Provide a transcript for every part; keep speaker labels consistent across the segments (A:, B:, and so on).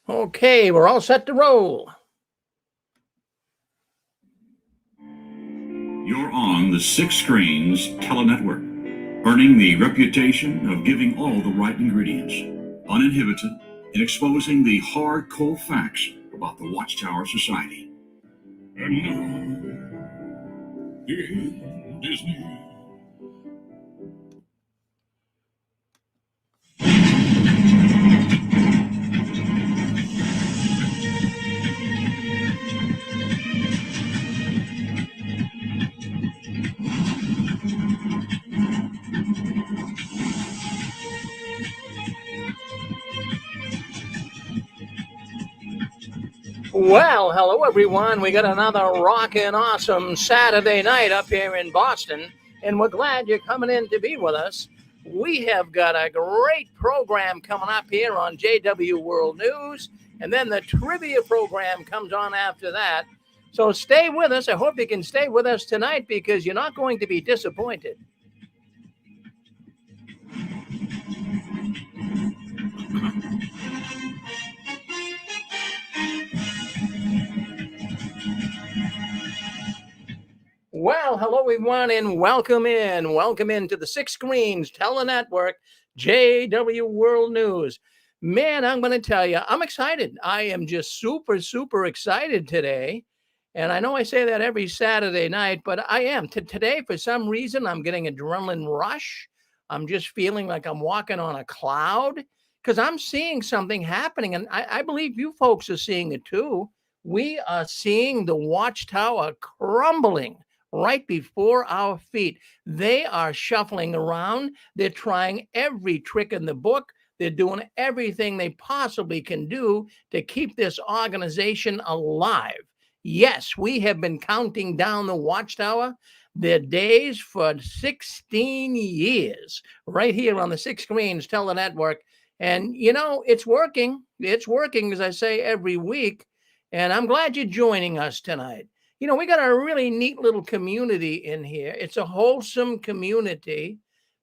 A: Okay, we're all set to roll.
B: You're on the Six Screens Telenetwork, earning the reputation of giving all the right ingredients, uninhibited, and exposing the hard, cold facts about the Watchtower Society. And now, in Disney.
A: Well, hello everyone. We got another rockin' awesome Saturday night up here in Boston, and we're glad you're coming in to be with us. We have got a great program coming up here on JW World News, and then the trivia program comes on after that. So stay with us. I hope you can stay with us tonight because you're not going to be disappointed. Well, hello everyone, and welcome in. Welcome into the Six Screens Telenetwork, JW World News. Man, I'm going to tell you, I'm excited. I am just super excited today. And I know I say that every Saturday night, but I am. Today, for some reason, I'm getting adrenaline rush. I'm just feeling like I'm walking on a cloud because I'm seeing something happening. And I believe you folks are seeing it too. We are seeing the Watchtower crumbling right before our feet. They are shuffling around. They're trying every trick in the book. They're doing everything they possibly can do to keep this organization alive. Yes, we have been counting down the Watchtower, their days for 16 years, right here on the Six Screens Telenetwork. And, you know, it's working. It's working, as I say, every week. And I'm glad you're joining us tonight. You know, we got a really neat little community in here. It's a wholesome community.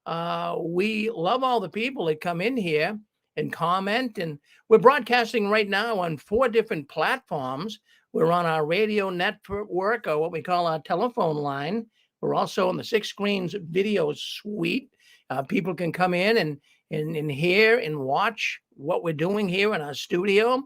A: We love all the people that come in here and comment. And we're broadcasting right now on 4 different platforms. We're on our radio network, or what we call our telephone line. We're also on the Six Screens video suite. People can come in and hear and watch what we're doing here in our studio.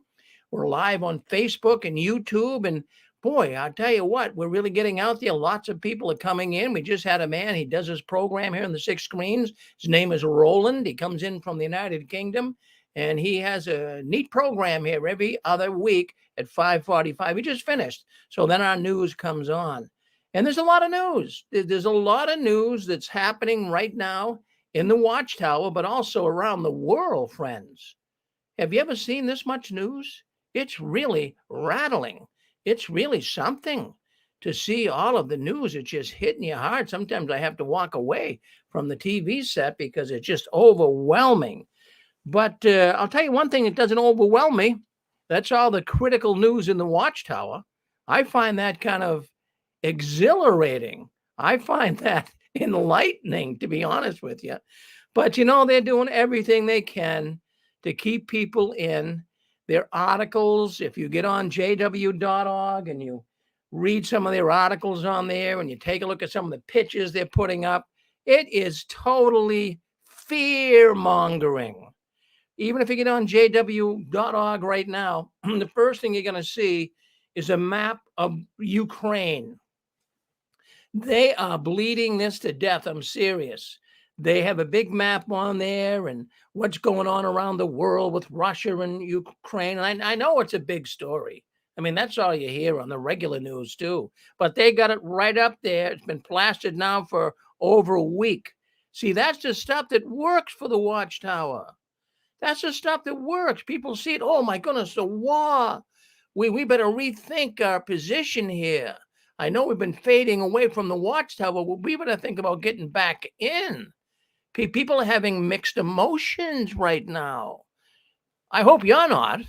A: We're live on Facebook and YouTube, and boy, I'll tell you what, we're really getting out there. Lots of people are coming in. We just had a man, he does his program here in the Six Screens. His name is Roland. He comes in from the United Kingdom, and he has a neat program here every other week at 5:45. We just finished. So then our news comes on. And there's a lot of news. There's a lot of news that's happening right now in the Watchtower, but also around the world, friends. Have you ever seen this much news? It's really rattling. It's really something to see all of the news. It's just hitting you hard. Sometimes I have to walk away from the TV set because it's just overwhelming. But I'll tell you one thing that doesn't overwhelm me. That's all the critical news in the Watchtower. I find that kind of exhilarating. I find that enlightening, to be honest with you. But you know, they're doing everything they can to keep people in. Their articles, if you get on jw.org and you read some of their articles on there and you take a look at some of the pictures they're putting up, it is totally fear mongering. Even if you get on jw.org right now, the first thing you're going to see is a map of Ukraine. They are bleeding this to death. I'm serious. They have a big map on there and what's going on around the world with Russia and Ukraine. And I know it's a big story. I mean, that's all you hear on the regular news, too. But they got it right up there. It's been plastered now for over a week. See, that's the stuff that works for the Watchtower. That's the stuff that works. People see it. Oh, my goodness, the war. We better rethink our position here. I know we've been fading away from the Watchtower. We better think about getting back in. People are having mixed emotions right now. I hope you're not.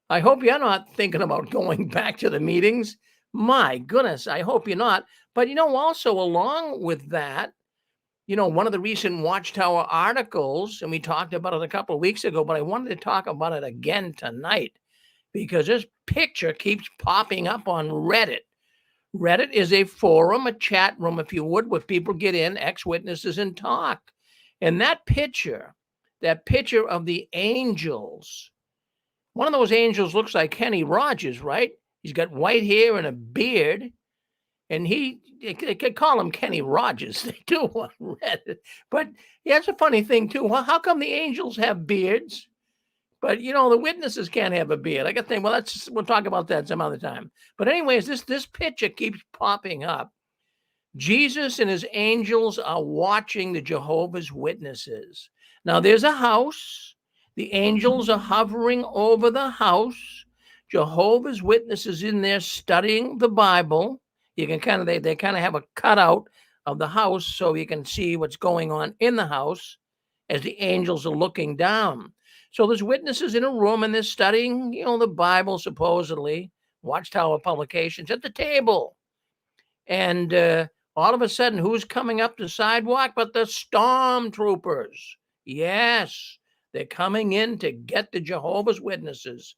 A: I hope you're not thinking about going back to the meetings. My goodness, I hope you're not. But, you know, also along with that, you know, one of the recent Watchtower articles, and we talked about it a couple of weeks ago, but I wanted to talk about it again tonight. because this picture keeps popping up on Reddit. Reddit is a forum, a chat room, if you would, where people get in, ex-witnesses, and talk. And that picture of the angels, one of those angels looks like Kenny Rogers, right? He's got white hair and a beard. And they could call him Kenny Rogers. They do on Reddit. But yeah, it's a funny thing, too. Well, how come the angels have beards? But, the witnesses can't have a beard. I got to think, well, we'll talk about that some other time. But anyways, this picture keeps popping up. Jesus and his angels are watching the Jehovah's Witnesses. Now, there's a house. The angels are hovering over the house. Jehovah's Witnesses in there studying the Bible. You can they kind of have a cutout of the house so you can see what's going on in the house as the angels are looking down. So there's witnesses in a room and they're studying, the Bible, supposedly, Watchtower publications at the table. And all of a sudden, who's coming up the sidewalk but the stormtroopers? Yes, they're coming in to get the Jehovah's Witnesses.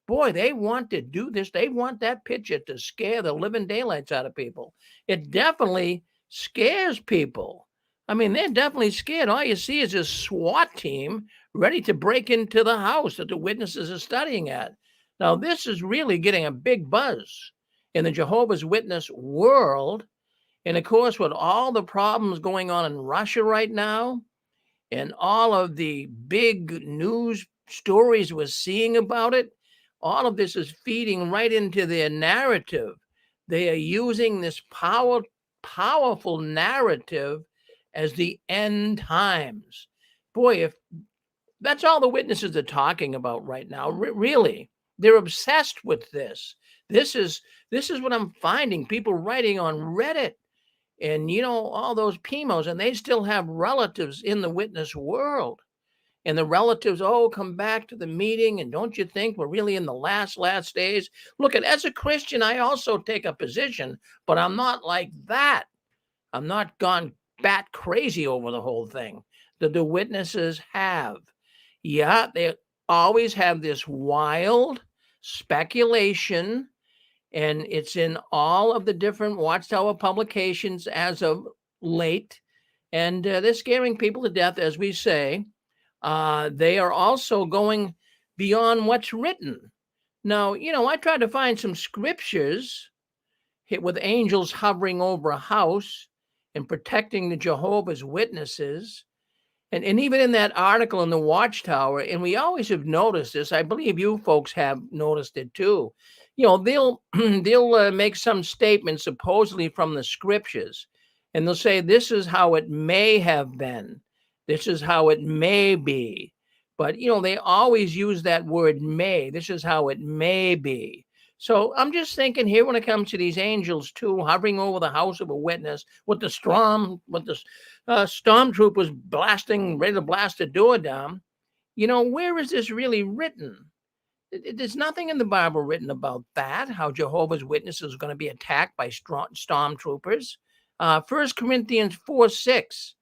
A: Boy, they want to do this. They want that picture to scare the living daylights out of people. It definitely scares people. I mean, they're definitely scared. All you see is this SWAT team ready to break into the house that the witnesses are studying at. Now, this is really getting a big buzz in the Jehovah's Witness world. And of course, with all the problems going on in Russia right now and all of the big news stories we're seeing about it, all of this is feeding right into their narrative. They are using this powerful narrative as the end times. Boy, if that's all the witnesses are talking about right now, really, they're obsessed with this. This is what I'm finding. People writing on Reddit and, all those PMOs, and they still have relatives in the witness world. And the relatives, come back to the meeting. And don't you think we're really in the last days? Look, as a Christian, I also take a position, but I'm not like that. I'm not gone bat crazy over the whole thing that the witnesses have. Yeah, they always have this wild speculation, and it's in all of the different Watchtower publications as of late. And they're scaring people to death, as we say. They are also going beyond what's written. Now, I tried to find some scriptures with angels hovering over a house and protecting the Jehovah's Witnesses. And even in that article in the Watchtower, and we always have noticed this, I believe you folks have noticed it too. They'll make some statement supposedly from the scriptures, and they'll say, this is how it may have been. This is how it may be. But, they always use that word may. This is how it may be. So I'm just thinking here when it comes to these angels, too, hovering over the house of a witness with the stormtroopers ready to blast the door down. Where is this really written? There's nothing in the Bible written about that, how Jehovah's Witnesses are going to be attacked by stormtroopers. 1 Corinthians 4:6.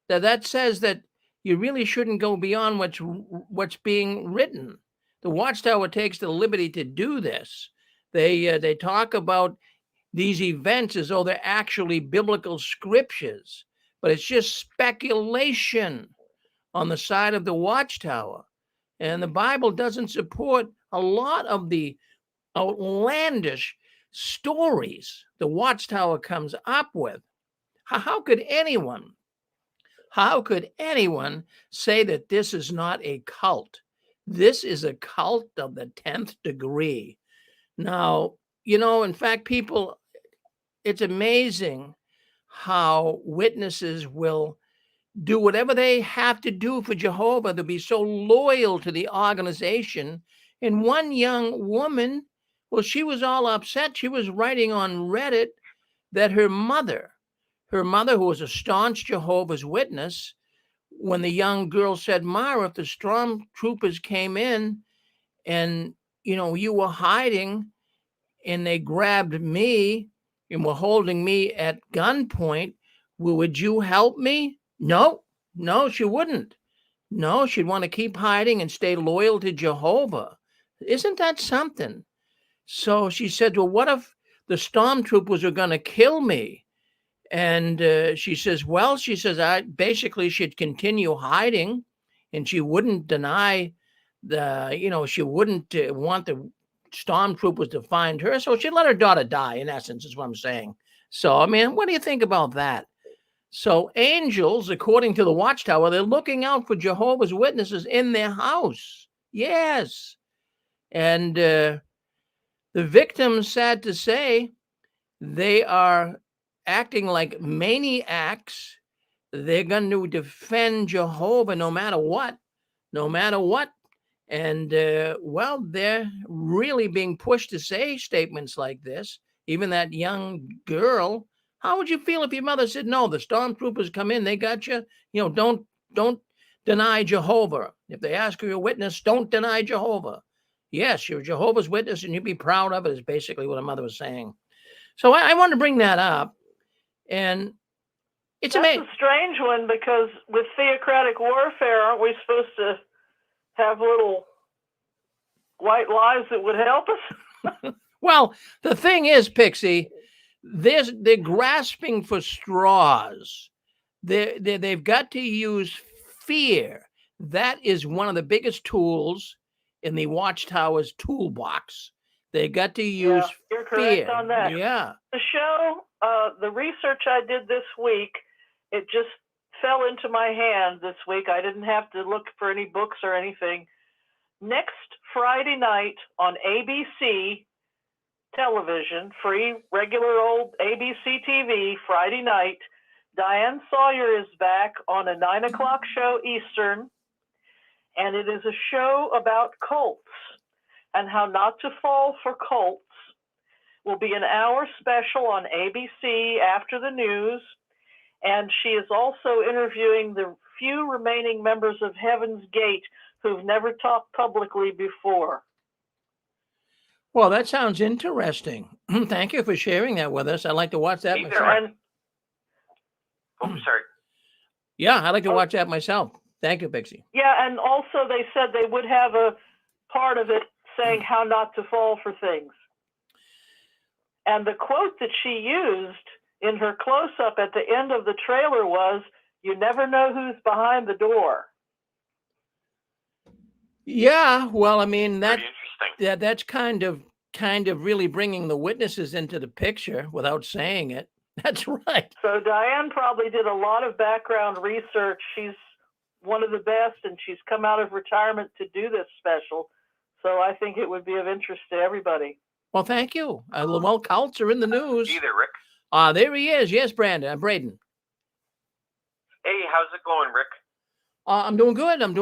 A: That says that you really shouldn't go beyond what's being written. The Watchtower takes the liberty to do this. They talk about these events as though they're actually biblical scriptures, but it's just speculation on the side of the Watchtower. And the Bible doesn't support a lot of the outlandish stories the Watchtower comes up with. How could anyone say that this is not a cult? This is a cult of the 10th degree. Now, in fact, people, it's amazing how witnesses will do whatever they have to do for Jehovah to be so loyal to the organization. And one young woman, well, she was all upset. She was writing on Reddit that her mother, who was a staunch Jehovah's Witness, when the young girl said, Myra, if the stormtroopers came in and, you were hiding and they grabbed me and were holding me at gunpoint, would you help me? No, she wouldn't. No, she'd want to keep hiding and stay loyal to Jehovah. Isn't that something? So she said, well, what if the stormtroopers are going to kill me? And she says, well, she says, she'd continue hiding, and she wouldn't deny she wouldn't want the stormtroopers to find her. So she'd let her daughter die, in essence, is what I'm saying. So, I mean, what do you think about that? So angels, according to the Watchtower, they're looking out for Jehovah's Witnesses in their house. Yes. And the victims, sad to say, they are acting like maniacs. They're going to defend Jehovah no matter what, no matter what. And, well, they're really being pushed to say statements like this. Even that young girl. How would you feel if your mother said, no, the stormtroopers come in, they got you? Don't deny Jehovah. If they ask you a witness, don't deny Jehovah. Yes, you're Jehovah's Witness and you'd be proud of it, is basically what her mother was saying. So I want to bring that up. And it's amazing.
C: That's a strange one, because with theocratic warfare, aren't we supposed to have little white lies that would help us?
A: Well, the thing is, Pixie, they're grasping for straws. They've got to use fear. That is one of the biggest tools in the Watchtower's toolbox. They got to use
C: you're correct
A: fear.
C: on that.
A: Yeah.
C: The show, the research I did this week, it just fell into my hand this week. I didn't have to look for any books or anything. Next Friday night on ABC television, free, regular old ABC TV, Friday night, Diane Sawyer is back on a 9 o'clock show Eastern, and it is a show about cults and how not to fall for cults. Will be an hour special on ABC after the news, and she is also interviewing the few remaining members of Heaven's Gate who've never talked publicly before.
A: Well, that sounds interesting. Thank you for sharing that with us. I'd like to watch that myself.
D: Sorry.
A: Yeah, I'd like to watch that myself. Thank you, Pixie.
C: Yeah, and also they said they would have a part of it saying how not to fall for things. And the quote that she used in her close-up at the end of the trailer was, "You never know who's behind the door."
A: Yeah, well, I mean,
D: Pretty interesting.
A: that's kind of really bringing the witnesses into the picture without saying it. That's right.
C: So Diane probably did a lot of background research. She's one of the best, and she's come out of retirement to do this special. So I think it would be of interest to everybody.
A: Well, thank you. Well, cults are in the news.
D: Hey there, Rick.
A: There he is. Yes, Braden.
D: Hey, how's it going, Rick?
A: I'm doing good.
D: That's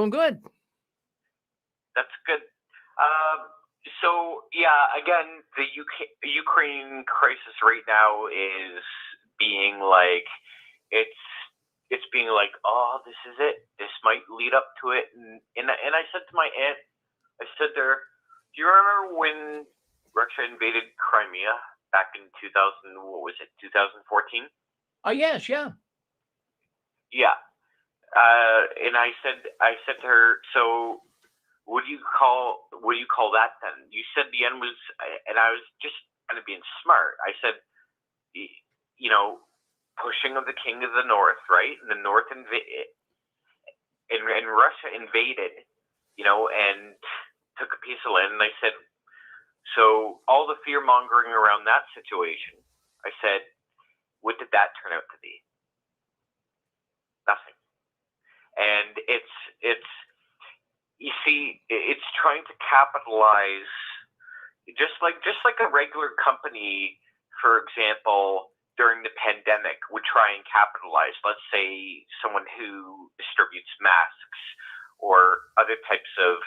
D: good. So, yeah, again, the Ukraine crisis right now is being like, it's being like, oh, this is it. This might lead up to it. And I said to my aunt, I said there, do you remember when Russia invaded Crimea back in 2014?
A: Oh, yes, yeah.
D: Yeah. And I said to her, so what do you call that then? You said the end was, and I was just kind of being smart. I said, pushing of the king of the north, right? And the north and Russia invaded, and took a piece of land. And I said, so all the fear mongering around that situation, I said, what did that turn out to be? Nothing. And it's you see, it's trying to capitalize, just like a regular company, for example, during the pandemic would try and capitalize. Let's say someone who distributes masks or other types of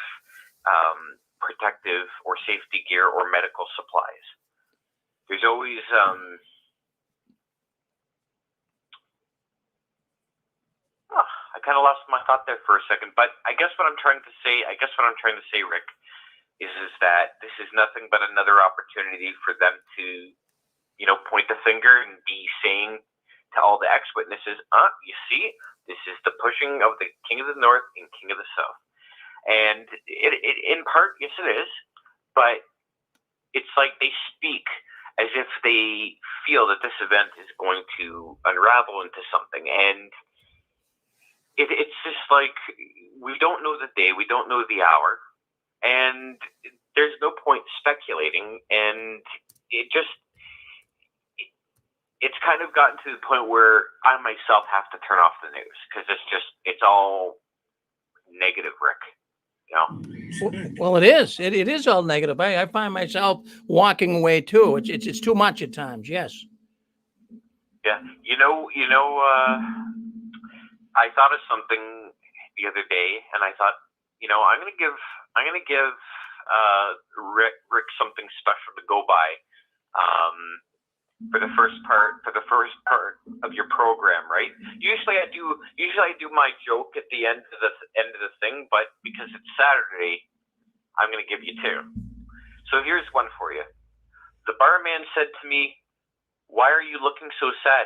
D: protective or safety gear or medical supplies. There's always I kind of lost my thought there for a second, but I guess what I'm trying to say, Rick, is that this is nothing but another opportunity for them to, point the finger and be saying to all the ex-witnesses, you see, this is the pushing of the king of the north and king of the south. And it in part, yes, it is. but it's like they speak as if they feel that this event is going to unravel into something. And it's just like, we don't know the day, we don't know the hour, and there's no point speculating. And it's kind of gotten to the point where I myself have to turn off the news, because it's all negative, Rick. You know?
A: Well, it is. It is all negative. I find myself walking away too. It's too much at times. Yes.
D: Yeah. I thought of something the other day, and I thought, I'm gonna give Rick something special to go by for the first part of your program, right? Usually I do my joke at the end of the thing, but because it's Saturday, I'm gonna give you two. So here's one for you. The barman said to me, "Why are you looking so sad?"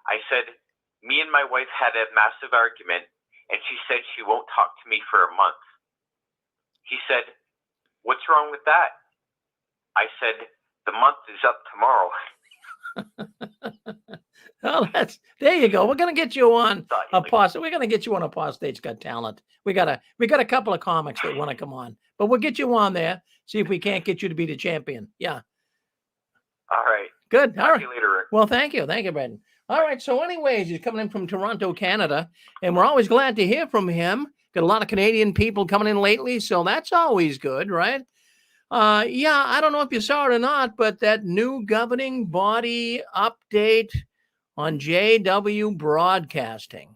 D: I said, "Me and my wife had a massive argument, and she said she won't talk to me for a month." He said, "What's wrong with that?" I said, "The month is up tomorrow."
A: Oh, there you go. We're gonna get you on We're gonna get you on Apostate's Got Talent. We got a couple of comics that want to come on, but we'll get you on there. See if we can't get you to be the champion. Yeah.
D: All right.
A: Good.
D: Talk to you later, Rick.
A: Well, thank you, Brendan. All right. So, anyways, he's coming in from Toronto, Canada, and we're always glad to hear from him. Got a lot of Canadian people coming in lately, so that's always good, right? Yeah, I don't know if you saw it or not, but that new governing body update on JW Broadcasting.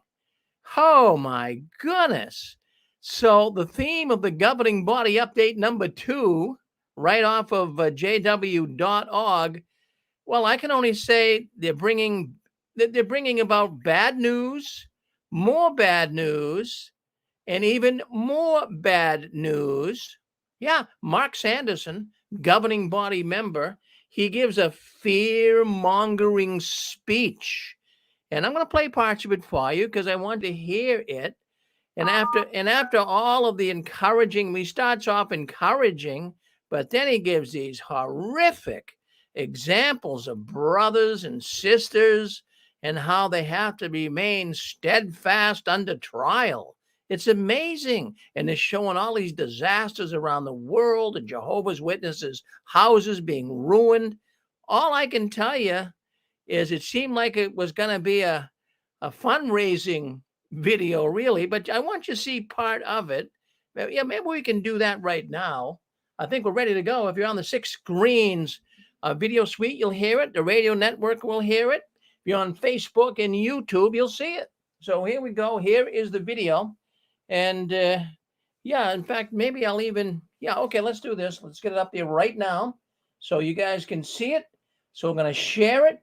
A: Oh my goodness. So the theme of the governing body update number 2, right off of jw.org, well, I can only say they're bringing about bad news, more bad news, and even more bad news. Yeah, Mark Sanderson, governing body member, he gives a fear-mongering speech. And I'm going to play parts of it for you because I want to hear it. And after all of the encouraging, he starts off encouraging, but then he gives these horrific examples of brothers and sisters and how they have to remain steadfast under trial. It's amazing. And they're showing all these disasters around the world and Jehovah's Witnesses' houses being ruined. All I can tell you is it seemed like it was going to be a fundraising video, really, but I want you to see part of it. Yeah, maybe we can do that right now. I think we're ready to go. If you're on the 6 Screens video suite, you'll hear it. The radio network will hear it. If you're on Facebook and YouTube, you'll see it. So here we go. Here is the video. And yeah, in fact, maybe I'll even, okay, let's do this. Let's get it up there right now so you guys can see it. So we're going to share it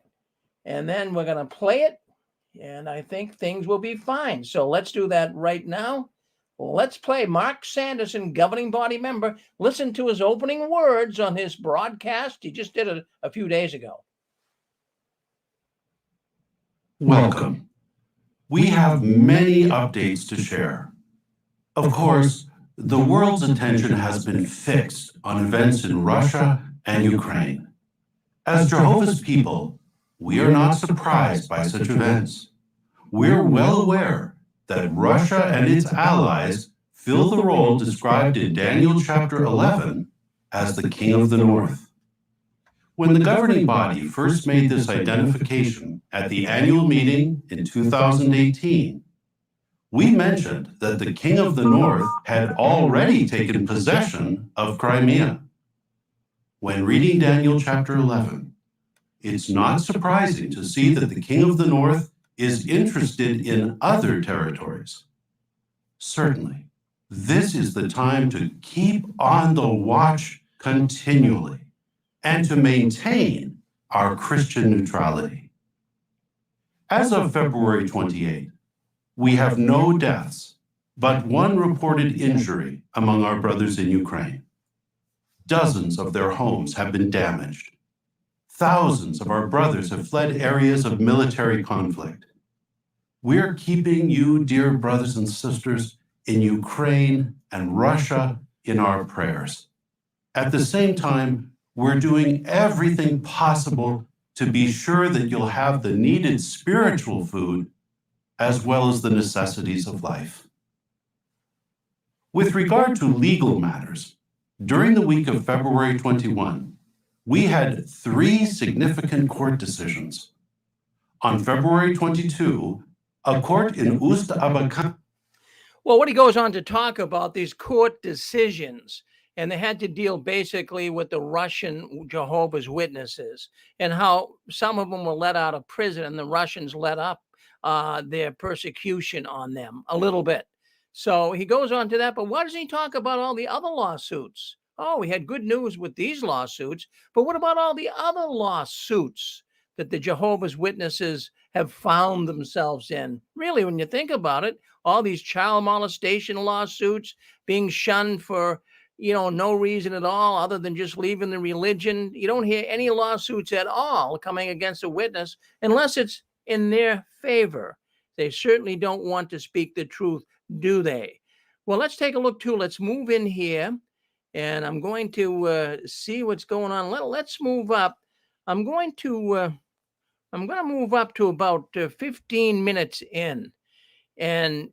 A: and then we're going to play it. And I think things will be fine. So let's do that right now. Let's play Mark Sanderson, governing body member. Listen to his opening words on his broadcast. He just did it a few days ago.
E: Welcome. We have many updates to share. Of course, the world's attention has been fixed on events in Russia and Ukraine. As Jehovah's people, we are not surprised by such events. We're well aware that Russia and its allies fill the role described in Daniel chapter 11 as the King of the North. When the governing body first made this identification at the annual meeting in 2018, we mentioned that the King of the North had already taken possession of Crimea. When reading Daniel chapter 11, it's not surprising to see that the King of the North is interested in other territories. Certainly, this is the time to keep on the watch continually and to maintain our Christian neutrality. As of February 28, we have no deaths, but one reported injury among our brothers in Ukraine. Dozens of their homes have been damaged. Thousands of our brothers have fled areas of military conflict. We're keeping you, dear brothers and sisters, in Ukraine and Russia in our prayers. At the same time, we're doing everything possible to be sure that you'll have the needed spiritual food as well as the necessities of life. With regard to legal matters, during the week of February 21, we had 3 significant court decisions. On February 22, a court in Ust-Abakan.
A: Well, what he goes on to talk about these court decisions, and they had to deal basically with the Russian Jehovah's Witnesses and how some of them were let out of prison and the Russians let up their persecution on them a little bit. So he goes on to that, but why doesn't he talk about all the other lawsuits? Oh, we had good news with these lawsuits, but what about all the other lawsuits that the Jehovah's Witnesses have found themselves in? Really, when you think about it, all these child molestation lawsuits, being shunned for, no reason at all other than just leaving the religion. You don't hear any lawsuits at all coming against a witness unless it's in their favor. They certainly don't want to speak the truth, do they? Well, let's take a look too. Let's move in here, and I'm going to see what's going on. Let's move up. I'm going to move up to about 15 minutes in, and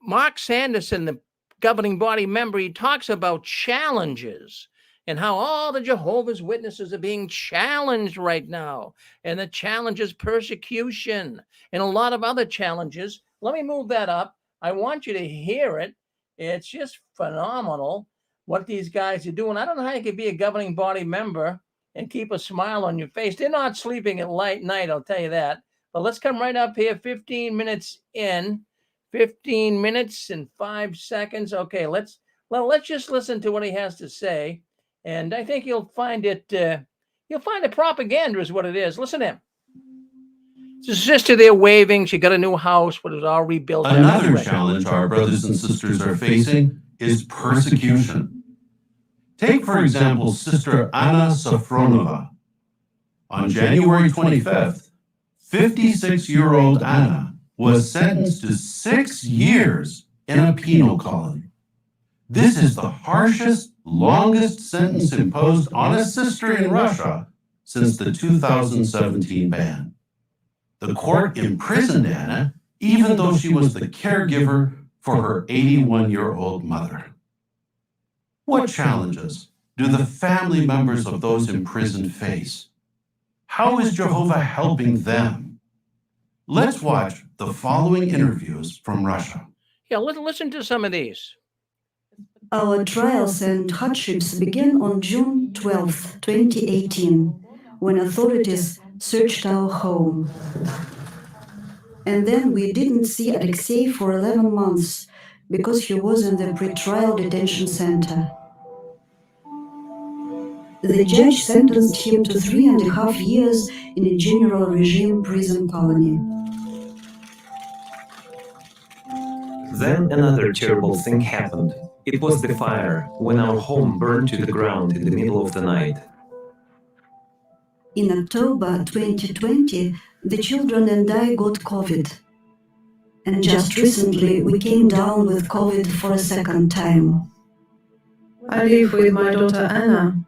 A: Mark Sanderson, the governing body member, he talks about challenges and how all the Jehovah's Witnesses are being challenged right now. And the challenge is persecution and a lot of other challenges. Let me move that up. I want you to hear it. It's just phenomenal what these guys are doing. I don't know how you could be a governing body member and keep a smile on your face. They're not sleeping at night, I'll tell you that. But let's come right up here, 15 minutes in. 15 minutes and 5 seconds. Okay, let's just listen to what he has to say, and I think you'll find it propaganda is what it is. Listen to him. It's a sister there waving. She got a new house, but it was all rebuilt.
E: Another challenge our brothers and sisters are facing is persecution. Take, for example, Sister Anna Safronova. On January 25th, 56-year-old Anna was sentenced to 6 years in a penal colony. This is the harshest, longest sentence imposed on a sister in Russia since the 2017 ban. The court imprisoned Anna even though she was the caregiver for her 81-year-old mother. What challenges do the family members of those imprisoned face? How is Jehovah helping them? Let's watch the following interviews from Russia.
A: Yeah, listen to some of these.
F: Our trials and hardships began on June 12, 2018, when authorities searched our home. And then we didn't see Alexei for 11 months because he was in the pretrial detention center. The judge sentenced him to 3.5 years in a general regime prison colony.
G: Then another terrible thing happened. It was the fire, when our home burned to the ground in the middle of the night.
F: In October 2020, the children and I got COVID. And just recently, we came down with COVID for a second time.
H: I live with my daughter Anna.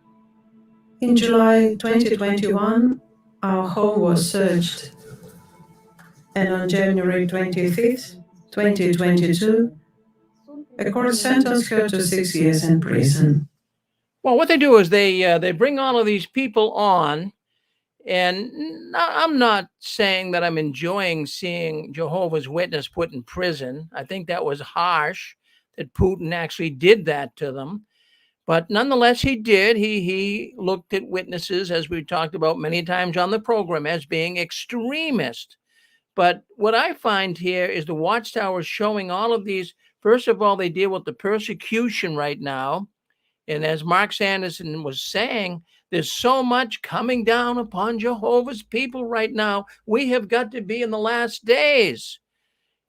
H: In July 2021, our home was searched. And on January 25th, 2022, a court sentenced her to 6 years in prison.
A: Well, what they do is they bring all of these people on, and I'm not saying that I'm enjoying seeing Jehovah's Witness put in prison. I think that was harsh that Putin actually did that to them. But nonetheless, he did. He looked at witnesses, as we talked about many times on the program, as being extremist. But what I find here is the Watchtower showing all of these. First of all, they deal with the persecution right now. And as Mark Sanderson was saying, there's so much coming down upon Jehovah's people right now. We have got to be in the last days.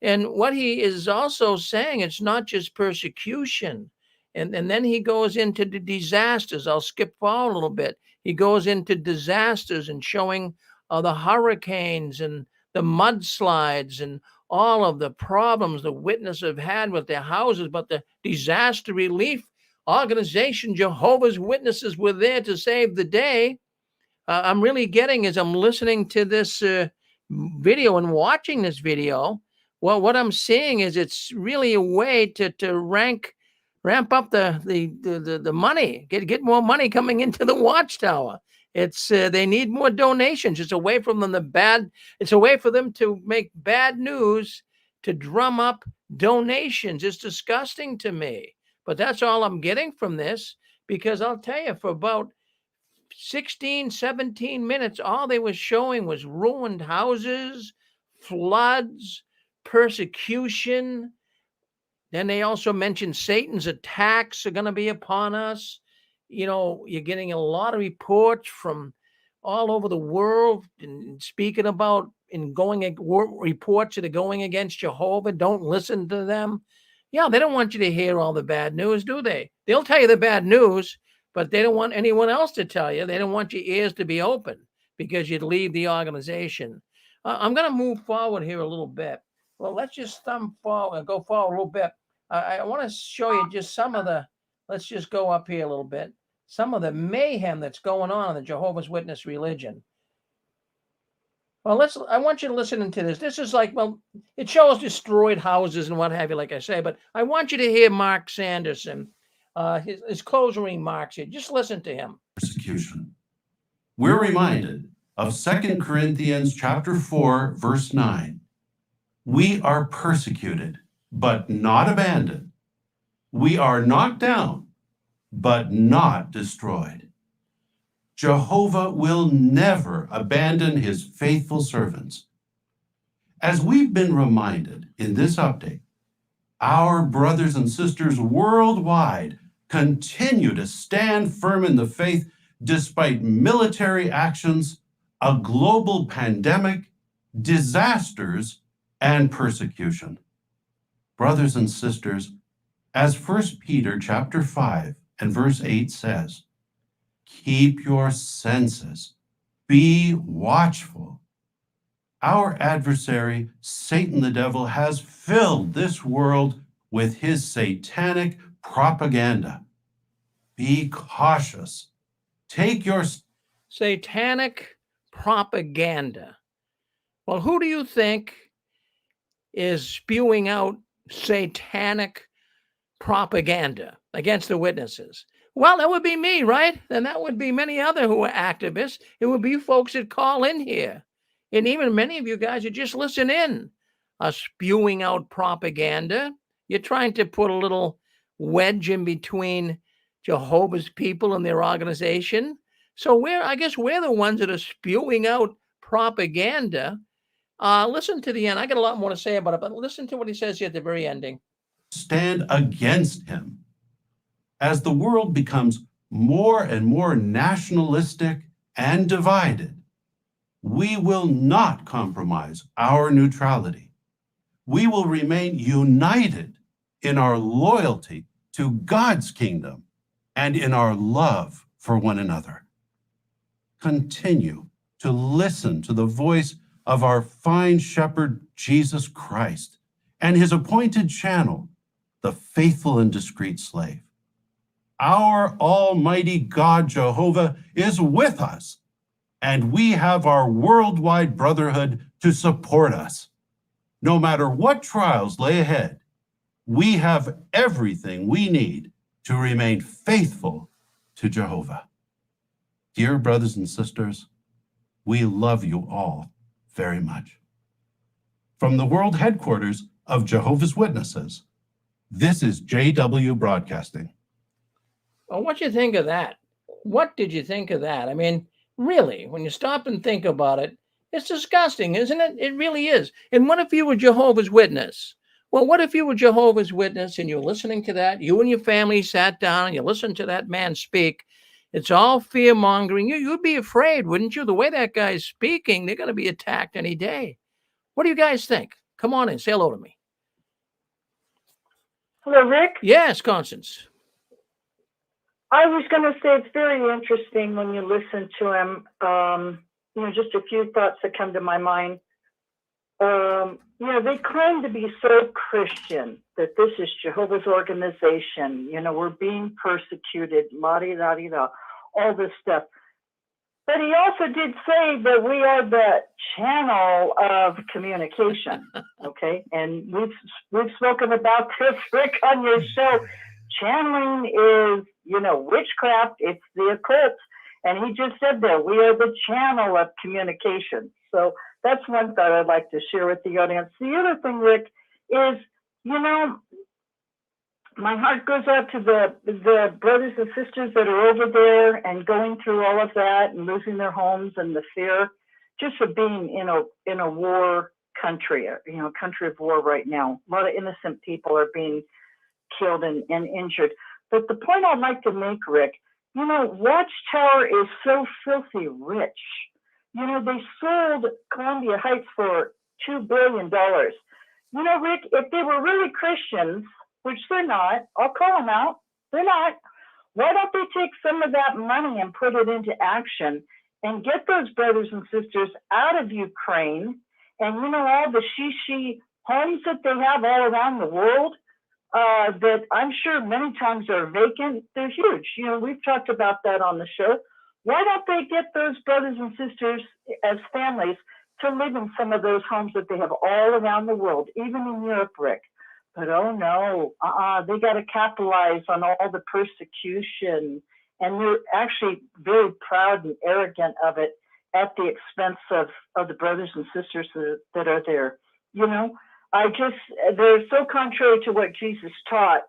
A: And what he is also saying, it's not just persecution. And then he goes into the disasters. I'll skip forward a little bit. He goes into disasters and showing the hurricanes and the mudslides and all of the problems the witnesses have had with their houses, but the disaster relief organization, Jehovah's Witnesses, were there to save the day. I'm really getting, as I'm listening to this video and watching this video, well, what I'm seeing is it's really a way to ramp up the money, get more money coming into the Watchtower. It's they need more donations. It's a way from them it's a way for them to make bad news to drum up donations. It's disgusting to me. But that's all I'm getting from this, because I'll tell you, for about 16, 17 minutes, all they were showing was ruined houses, floods, persecution. Then they also mentioned Satan's attacks are going to be upon us. You know, you're getting a lot of reports from all over the world and speaking about reports that are going against Jehovah. Don't listen to them. Yeah, they don't want you to hear all the bad news, do they? They'll tell you the bad news, but they don't want anyone else to tell you. They don't want your ears to be open because you'd leave the organization. I'm going to move forward here a little bit. Well, let's just go forward a little bit. I want to show you just some of let's just go up here a little bit. Some of the mayhem that's going on in the Jehovah's Witness religion. Well, I want you to listen to this. This is like, well, it shows destroyed houses and what have you, like I say, but I want you to hear Mark Sanderson, his closing remarks here. Just listen to him.
E: Persecution. We're reminded of 2 Corinthians chapter 4, verse 9. We are persecuted, but not abandoned. We are knocked down, but not destroyed. Jehovah will never abandon his faithful servants. As we've been reminded in this update, our brothers and sisters worldwide continue to stand firm in the faith despite military actions, a global pandemic, disasters, and persecution. Brothers and sisters, as 1 Peter chapter 5 and verse 8 says, keep your senses, be watchful. Our adversary, Satan the devil, has filled this world with his satanic propaganda. Be cautious. Take your
A: satanic propaganda. Well, who do you think is spewing out satanic propaganda against the witnesses? Well, that would be me, right? And that would be many other who are activists. It would be folks that call in here. And even many of you guys who just listen in are spewing out propaganda. You're trying to put a little wedge in between Jehovah's people and their organization. So I guess we're the ones that are spewing out propaganda. Listen to the end. I got a lot more to say about it, but listen to what he says here at the very ending.
E: Stand against him. As the world becomes more and more nationalistic and divided, we will not compromise our neutrality. We will remain united in our loyalty to God's kingdom and in our love for one another. Continue to listen to the voice of our fine shepherd, Jesus Christ, and his appointed channel, the faithful and discreet slave. Our Almighty God, Jehovah, is with us, and we have our worldwide brotherhood to support us. No matter what trials lay ahead, we have everything we need to remain faithful to Jehovah. Dear brothers and sisters, we love you all very much. From the world headquarters of Jehovah's Witnesses, this is JW Broadcasting.
A: Well, what do you think of that? What did you think of that? I mean, really, when you stop and think about it, it's disgusting, isn't it? It really is. And what if you were Jehovah's Witness? Well, what if you were Jehovah's Witness and you're listening to that? You and your family sat down and you listened to that man speak. It's all fear-mongering. You'd be afraid, wouldn't you? The way that guy's speaking, they're going to be attacked any day. What do you guys think? Come on in. Say hello to me.
C: Hello, Rick.
A: Yes, Constance.
C: I was going to say it's very interesting when you listen to him. Just a few thoughts that come to my mind.
I: they claim to be so Christian that this is Jehovah's organization. We're being persecuted, la-di-da-di-da, all this stuff. But he also did say that we are the channel of communication, okay? And we've spoken about this, Rick, on your show. Channeling is, witchcraft. It's the occult. And he just said that we are the channel of communication. So that's one thought I'd like to share with the audience. The other thing, Rick, is, my heart goes out to the brothers and sisters that are over there and going through all of that and losing their homes and the fear just of being in a war country, country of war right now. A lot of innocent people are being killed and injured. But the point I'd like to make, Rick, Watchtower is so filthy rich. They sold Columbia Heights for $2 billion. Rick, if they were really Christians, which they're not, I'll call them out, they're not, why don't they take some of that money and put it into action and get those brothers and sisters out of Ukraine and, all the shishi homes that they have all around the world that I'm sure many times are vacant, they're huge. We've talked about that on the show. Why don't they get those brothers and sisters as families to live in some of those homes that they have all around the world, even in Europe, Rick? But oh no, they got to capitalize on all the persecution, and they're actually very proud and arrogant of it at the expense of the brothers and sisters that are there. They're so contrary to what Jesus taught.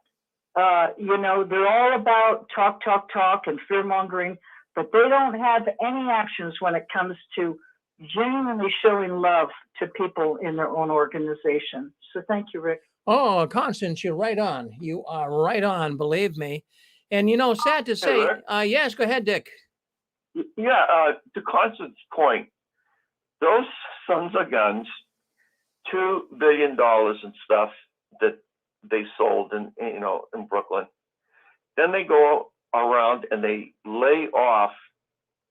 I: They're all about talk and fear mongering, but they don't have any actions when it comes to genuinely showing love to people in their own organization. So thank you, Rick.
A: Oh, Constance, you're right on. You are right on, believe me. And, sad to say, yes, go ahead, Dick.
J: Yeah, to Constance's point, those sons of guns, $2 billion and stuff that they sold in Brooklyn. Then they go around and they lay off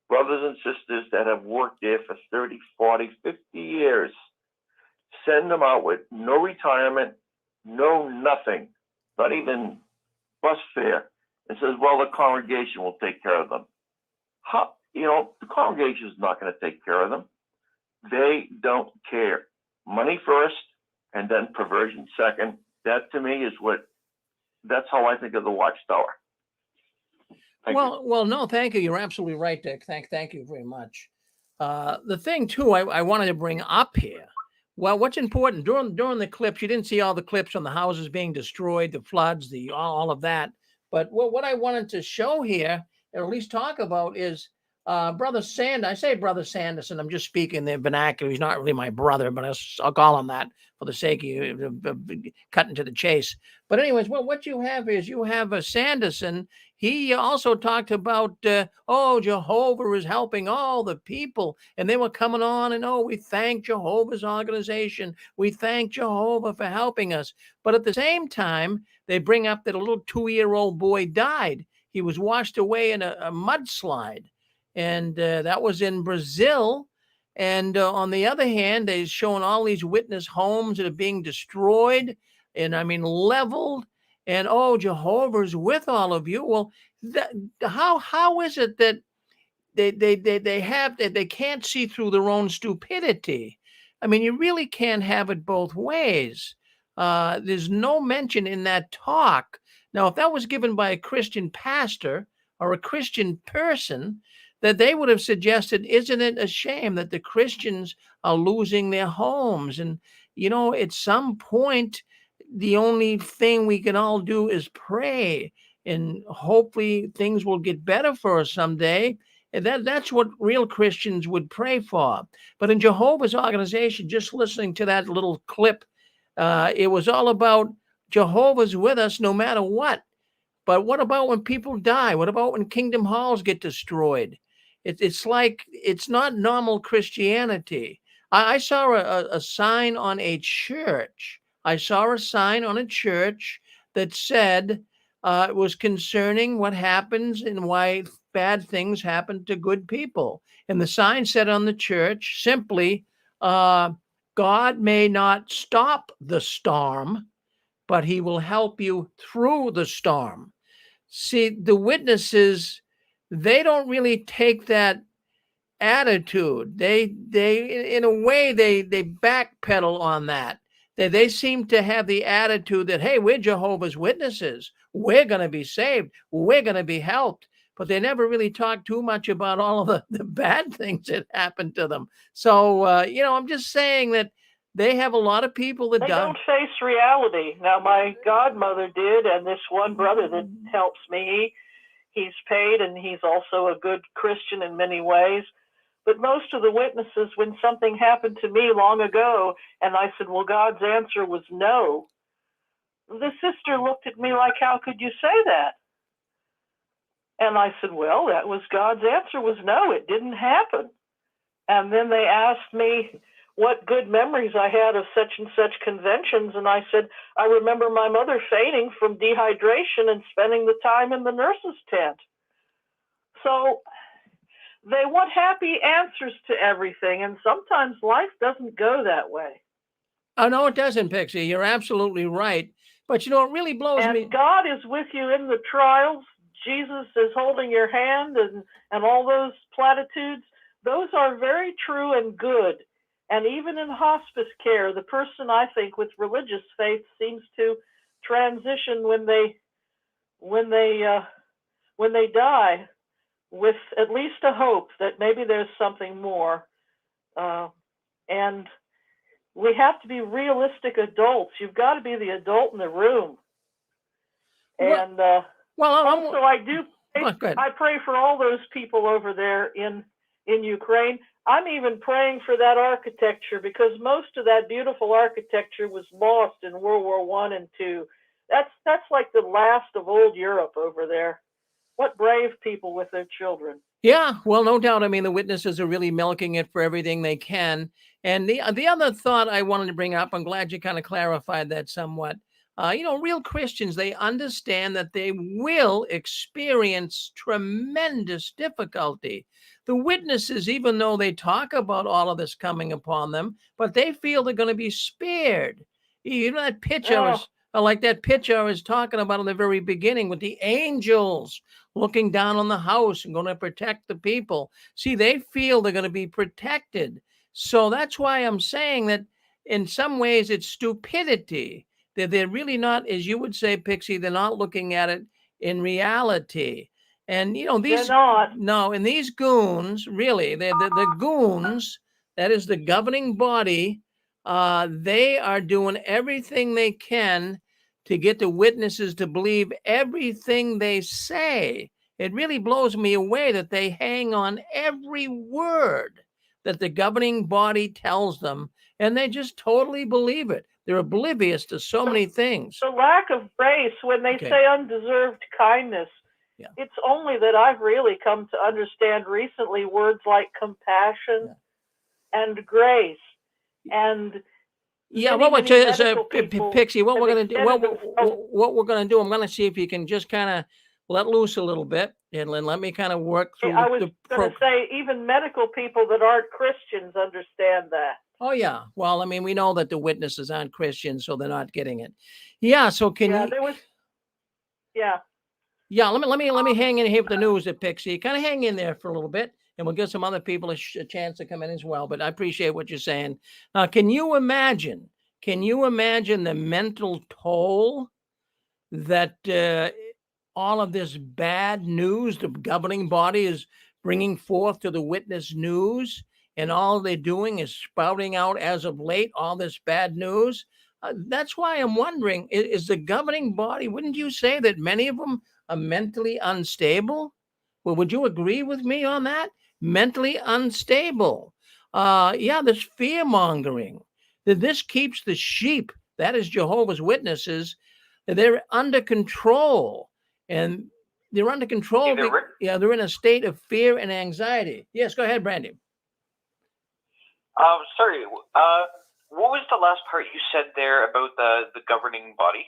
J: brothers and sisters that have worked there for 30, 40, 50 years, send them out with no retirement, no nothing, not even bus fare, and says, well, the congregation will take care of them. The congregation is not going to take care of them. They don't care. Money first, and then perversion second. That to me is that's how I think of the Watchtower.
A: Well, no, thank you. You're absolutely right, Dick. Thank you very much. The thing too, I wanted to bring up here. Well, what's important during the clips, you didn't see all the clips on the houses being destroyed, the floods, all of that. But what I wanted to show here, or at least talk about, is Brother I say Brother Sanderson. I'm just speaking the vernacular. He's not really my brother, but I'll call him that for the sake of cutting to the chase. But anyways, what you have is you have a Sanderson. He also talked about, Jehovah is helping all the people. And they were coming on and, we thank Jehovah's organization. We thank Jehovah for helping us. But at the same time, they bring up that a little 2-year-old boy died. He was washed away in a mudslide. And that was in Brazil. And on the other hand, they're showing all these witness homes that are being destroyed and leveled. And Jehovah's with all of you. Well, how is it that they can't see through their own stupidity? You really can't have it both ways. There's no mention in that talk. Now, if that was given by a Christian pastor or a Christian person, that they would have suggested, isn't it a shame that the Christians are losing their homes? And, at some point, the only thing we can all do is pray, and hopefully things will get better for us someday. And that's what real Christians would pray for. But in Jehovah's organization, just listening to that little clip, it was all about Jehovah's with us no matter what. But what about when people die? What about when kingdom halls get destroyed? It's like, it's not normal Christianity. I saw a sign on a church. I saw a sign on a church that said it was concerning what happens and why bad things happen to good people. And the sign said on the church simply, God may not stop the storm, but he will help you through the storm. See, the witnesses, they don't really take that attitude. They in a way, they backpedal on that. They seem to have the attitude that, hey, we're Jehovah's Witnesses. We're going to be saved. We're going to be helped. But they never really talk too much about all of the bad things that happened to them. So, I'm just saying that they have a lot of people that
C: They don't face reality. Now, my godmother did, and this one brother that helps me, he's paid, and he's also a good Christian in many ways. But most of the witnesses, when something happened to me long ago, and I said, well, God's answer was no, the sister looked at me like, how could you say that? And I said, well, that was God's answer was no, it didn't happen. And then they asked me what good memories I had of such and such conventions. And I said, I remember my mother fainting from dehydration and spending the time in the nurse's tent. So they want happy answers to everything. And sometimes life doesn't go that way.
A: Oh, no, it doesn't, Pixie. You're absolutely right. But, it really blows me.
C: And God is with you in the trials. Jesus is holding your hand, and all those platitudes. Those are very true and good. And even in hospice care, the person, I think, with religious faith seems to transition when they die with at least a hope that maybe there's something more. And we have to be realistic adults. You've got to be the adult in the room. And also, I pray for all those people over there in Ukraine. I'm even praying for that architecture, because most of that beautiful architecture was lost in World War I and II. That's like the last of old Europe over there. What brave people with their children.
A: Yeah, well, no doubt. I mean, the witnesses are really milking it for everything they can. And the other thought I wanted to bring up, I'm glad you kind of clarified that somewhat. Real Christians, they understand that they will experience tremendous difficulty. The witnesses, even though they talk about all of this coming upon them, but they feel they're going to be spared. That picture like that picture I was talking about in the very beginning with the angels looking down on the house and going to protect the people. See, they feel they're going to be protected. So that's why I'm saying that in some ways it's stupidity. They're really not, as you would say, Pixie, they're not looking at it in reality. And, these, and these goons, really, the goons, that is the governing body, they are doing everything they can to get the witnesses to believe everything they say. It really blows me away that they hang on every word that the governing body tells them, and they just totally believe it. They're oblivious to so many things.
C: The lack of grace, when they say undeserved kindness, it's only that I've really come to understand recently words like compassion and grace. And
A: Pixie, what we're going to do, what we're going to do, I'm going to see if you can just kind of let loose a little bit and let me kind of work through
C: I was going to say, even medical people that aren't Christians understand that.
A: Oh, yeah. Well, I mean, we know that the witnesses aren't Christians, so they're not getting it. Yeah. So can you? Yeah. Let me hang in here with the news at Pixie. Kind of hang in there for a little bit, and we'll give some other people a chance to come in as well. But I appreciate what you're saying. Can you imagine the mental toll that all of this bad news the governing body is bringing forth to the witness news? And all they're doing is spouting out as of late all this bad news. That's why I'm wondering, is the governing body, wouldn't you say that many of them are mentally unstable? Well, would you agree with me on that? Mentally unstable. This fear mongering. That this keeps the sheep, that is Jehovah's Witnesses, they're under control. And they're under control. They're in a state of fear and anxiety. Yes, go ahead, Brandy.
D: Sorry, what was the last part you said there about the governing body?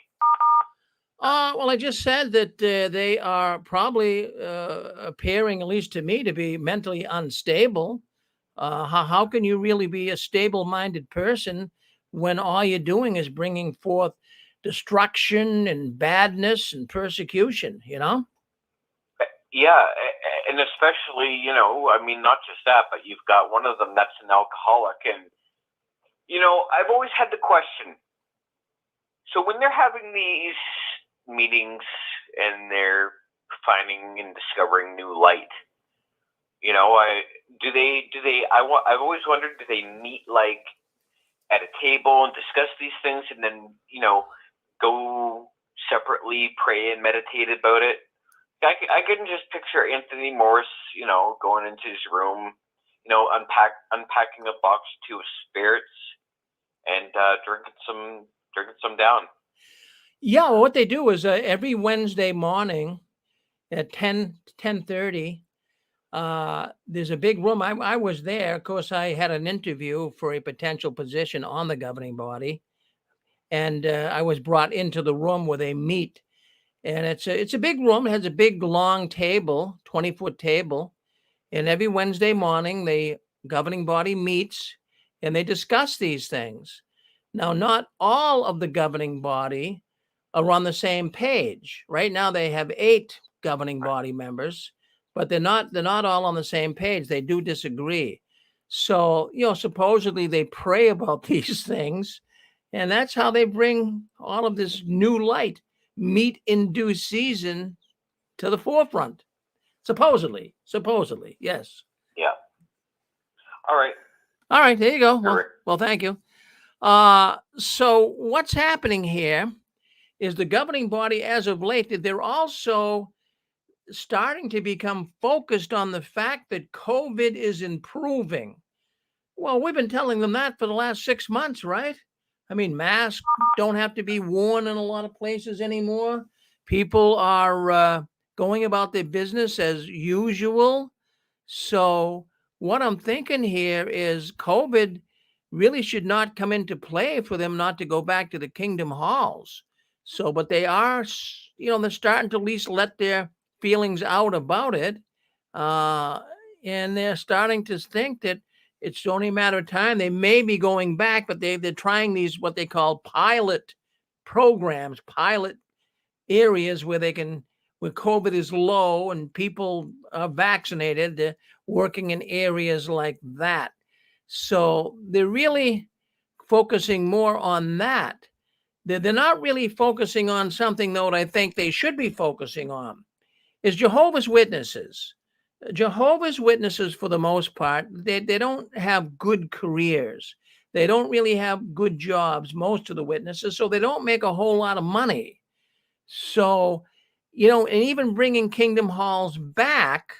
A: Well, I just said that they are probably appearing, at least to me, to be mentally unstable. How can you really be a stable-minded person when all you're doing is bringing forth destruction and badness and persecution, you know?
D: Yeah, and especially, you know, I mean, not just that, but you've got one of them that's an alcoholic. And, you know, I've always had the question. So when they're having these meetings and they're finding and discovering new light, you know, I've always wondered, do they meet like at a table and discuss these things and then, you know, go separately, pray and meditate about it? I couldn't just picture Anthony Morris, you know, going into his room, you know, unpacking a box or two of spirits and drinking some down.
A: Yeah, well, what they do is every Wednesday morning at 10:30, there's a big room. I was there. Of course, I had an interview for a potential position on the governing body, and I was brought into the room where they meet. And it's a big room. It has a big, long table, 20-foot table. And every Wednesday morning, the governing body meets and they discuss these things. Now, not all of the governing body are on the same page. Right now, they have 8 governing body members, but they're not all on the same page. They do disagree. So, you know, supposedly they pray about these things, and that's how they bring all of this new light, meet in due season, to the forefront. Supposedly, yes.
D: Yeah. All
A: right, there you go.
D: Right.
A: Well, thank you. So what's happening here is the governing body, as of late, they're also starting to become focused on the fact that COVID is improving. Well, we've been telling them that for the last 6 months, right? I mean, masks don't have to be worn in a lot of places anymore. People are going about their business as usual. So what I'm thinking here is COVID really should not come into play for them not to go back to the kingdom halls. So, but they are, you know, they're starting to at least let their feelings out about it. And they're starting to think that it's only a matter of time. They may be going back, but they're trying these, what they call pilot programs, pilot areas where COVID is low and people are vaccinated. They're working in areas like that. So they're really focusing more on that. They're not really focusing on something, though, that I think they should be focusing on, is Jehovah's Witnesses. Jehovah's Witnesses, for the most part, they don't have good careers. They don't really have good jobs, most of the witnesses, so they don't make a whole lot of money. So, you know, and even bringing kingdom halls back,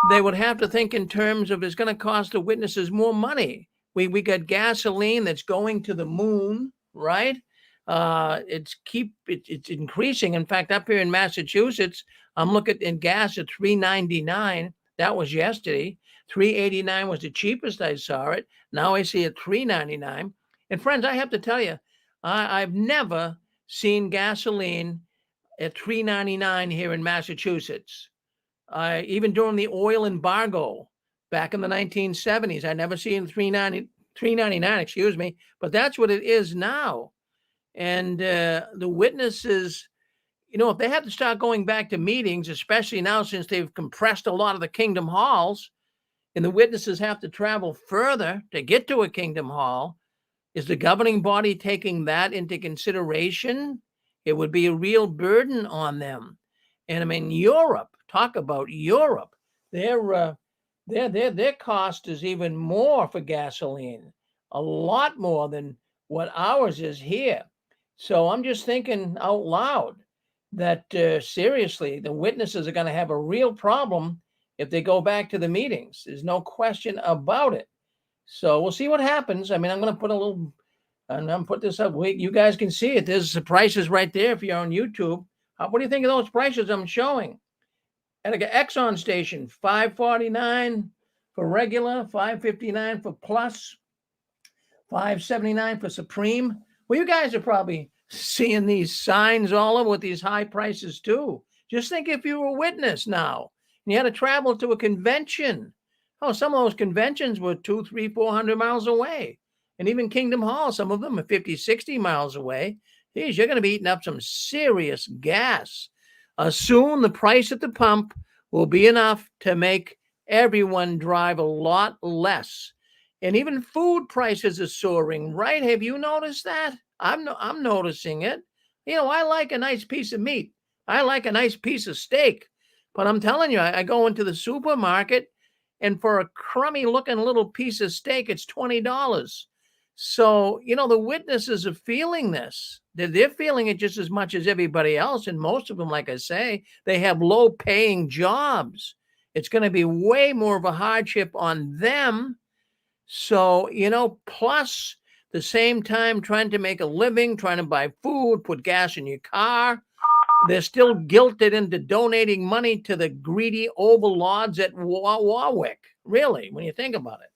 A: they would have to think in terms of, it's going to cost the witnesses more money. We got gasoline that's going to the moon, right? It's increasing. In fact, up here in Massachusetts, I'm looking at gas at $3.99. That was yesterday. $3.89 was the cheapest I saw it. Now I see it $3.99. And friends, I have to tell you, I've never seen gasoline at $3.99 here in Massachusetts. Even during the oil embargo back in the 1970s, I never seen $3.99, excuse me, but that's what it is now. And the witnesses, you know, if they have to start going back to meetings, especially now since they've compressed a lot of the kingdom halls, and the witnesses have to travel further to get to a kingdom hall, is the governing body taking that into consideration? It would be a real burden on them. And I mean, Europe, talk about Europe. Their cost is even more for gasoline, a lot more than what ours is here. So I'm just thinking out loud that seriously, the witnesses are going to have a real problem if they go back to the meetings. There's no question about it. So we'll see what happens. I mean, I'm going to put a little, and I'm going to put this up. You guys can see it. There's the prices right there if you're on YouTube. What do you think of those prices I'm showing? At an Exxon station, $5.49 for regular, $5.59 for plus, $5.79 for Supreme. Well, you guys are probably seeing these signs all over with these high prices too. Just think if you were a witness now and you had to travel to a convention Oh, some of those conventions were 200, 300, 400 miles away. And even Kingdom Hall, some of them are 50, 60 miles away. Geez, you're going to be eating up some serious gas. Soon the price at the pump will be enough to make everyone drive a lot less. And even food prices are soaring, right? Have you noticed that? I'm noticing it. You know, I like a nice piece of meat. I like a nice piece of steak. But I'm telling you, I go into the supermarket, and for a crummy looking little piece of steak, it's $20. So, you know, the witnesses are feeling this. They're feeling it just as much as everybody else. And most of them, like I say, they have low paying jobs. It's going to be way more of a hardship on them. So, you know, plus the same time trying to make a living, trying to buy food, put gas in your car. They're still guilted into donating money to the greedy overlords at Warwick. Really, when you think about it.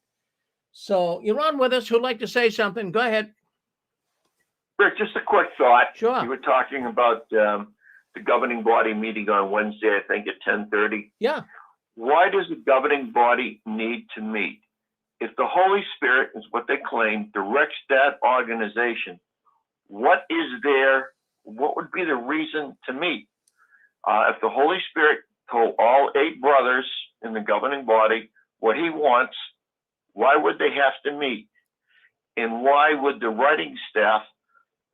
A: So you're on with us. Who'd like to say something? Go ahead.
J: Rick, just a quick thought.
A: Sure.
J: You were talking about the governing body meeting on Wednesday, I think at 10:30.
A: Yeah.
J: Why does the governing body need to meet? If the Holy Spirit is what they claim, directs that organization, what would be the reason to meet? If the Holy Spirit told all 8 brothers in the governing body what he wants, why would they have to meet? And why would the writing staff,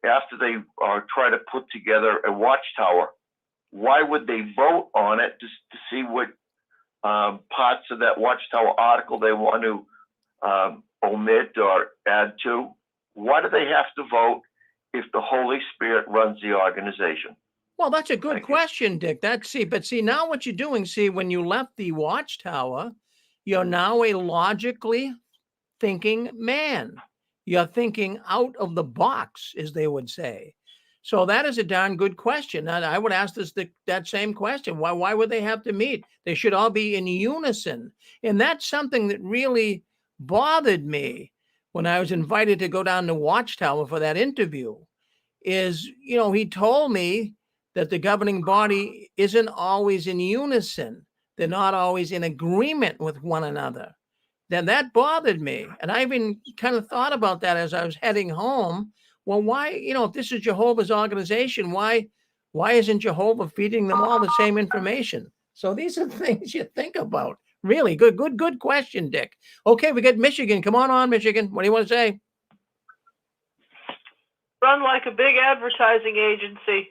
J: after they try to put together a Watchtower, why would they vote on it just to see what parts of that Watchtower article they want to omit or add to? Why do they have to vote if the Holy Spirit runs the organization?
A: Well, that's a good question, Dick. But now what you're doing, when you left the Watchtower, you're now a logically thinking man. You're thinking out of the box, as they would say. So that is a darn good question. And I would ask that same question. Why would they have to meet? They should all be in unison. And that's something that really bothered me when I was invited to go down to Watchtower for that interview. Is, you know, he told me that the governing body isn't always in unison. They're not always in agreement with one another. Then that bothered me. And I even kind of thought about that as I was heading home. Well, why, you know, if this is Jehovah's organization, why isn't Jehovah feeding them all the same information? So these are things you think about. Really good question, Dick. Okay, we got Michigan. Come on, Michigan. What do you want to say?
C: Run like a big advertising agency.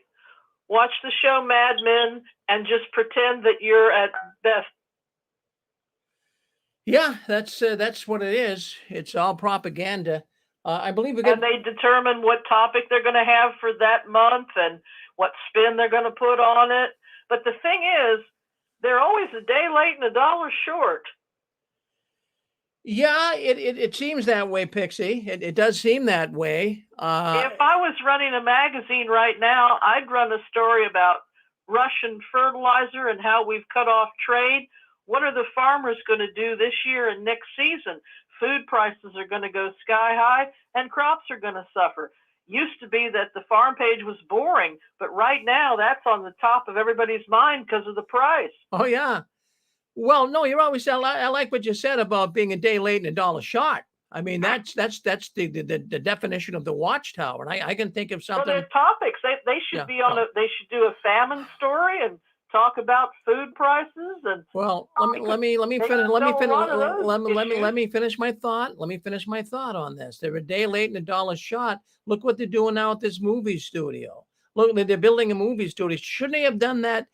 C: Watch the show Mad Men and just pretend that you're at best.
A: Yeah, that's what it is. It's all propaganda. I believe we got.
C: And they determine what topic they're going to have for that month and what spin they're going to put on it. But the thing is, they're always a day late and $1 short.
A: Yeah, it seems that way, Pixie. It does seem that way.
C: If I was running a magazine right now, I'd run a story about Russian fertilizer and how we've cut off trade. What are the farmers going to do this year and next season? Food prices are going to go sky high and crops are going to suffer. Used to be that the farm page was boring, but right now that's on the top of everybody's mind because of the price.
A: Oh, yeah. Well, no, you're always. I like what you said about being a day late and $1 short. I mean, that's the definition of the Watchtower. And I can think of something.
C: Well, there's topics. They should be on they should do a famine story and talk about food prices and.
A: Well, let me finish my thought. Let me finish my thought on this. They're a day late and $1 short. Look what they're doing now at this movie studio. Look, they're building a movie studio. Shouldn't they have done that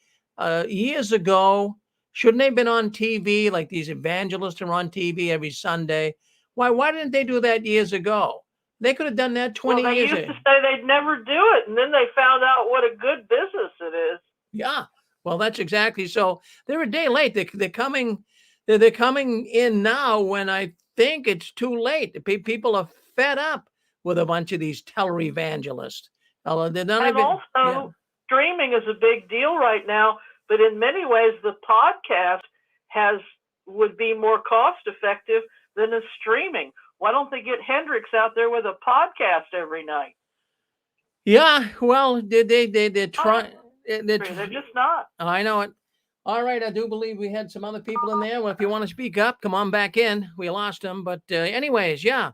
A: years ago? Shouldn't they have been on TV like these evangelists are on TV every Sunday? Why didn't they do that years ago? They could have done that 20 years ago.
C: They used to say they'd never do it, and then they found out what a good business it is.
A: Yeah, well, that's exactly so. They're a day late. They're coming in now when I think it's too late. People are fed up with a bunch of these televangelists.
C: Streaming is a big deal right now. But in many ways, the podcast would be more cost effective than a streaming. Why don't they get Hendrix out there with a podcast every night?
A: Yeah, well, they're trying.
C: They're just not.
A: I know it. All right, I do believe we had some other people in there. Well, if you want to speak up, come on back in. We lost them, but anyways, yeah.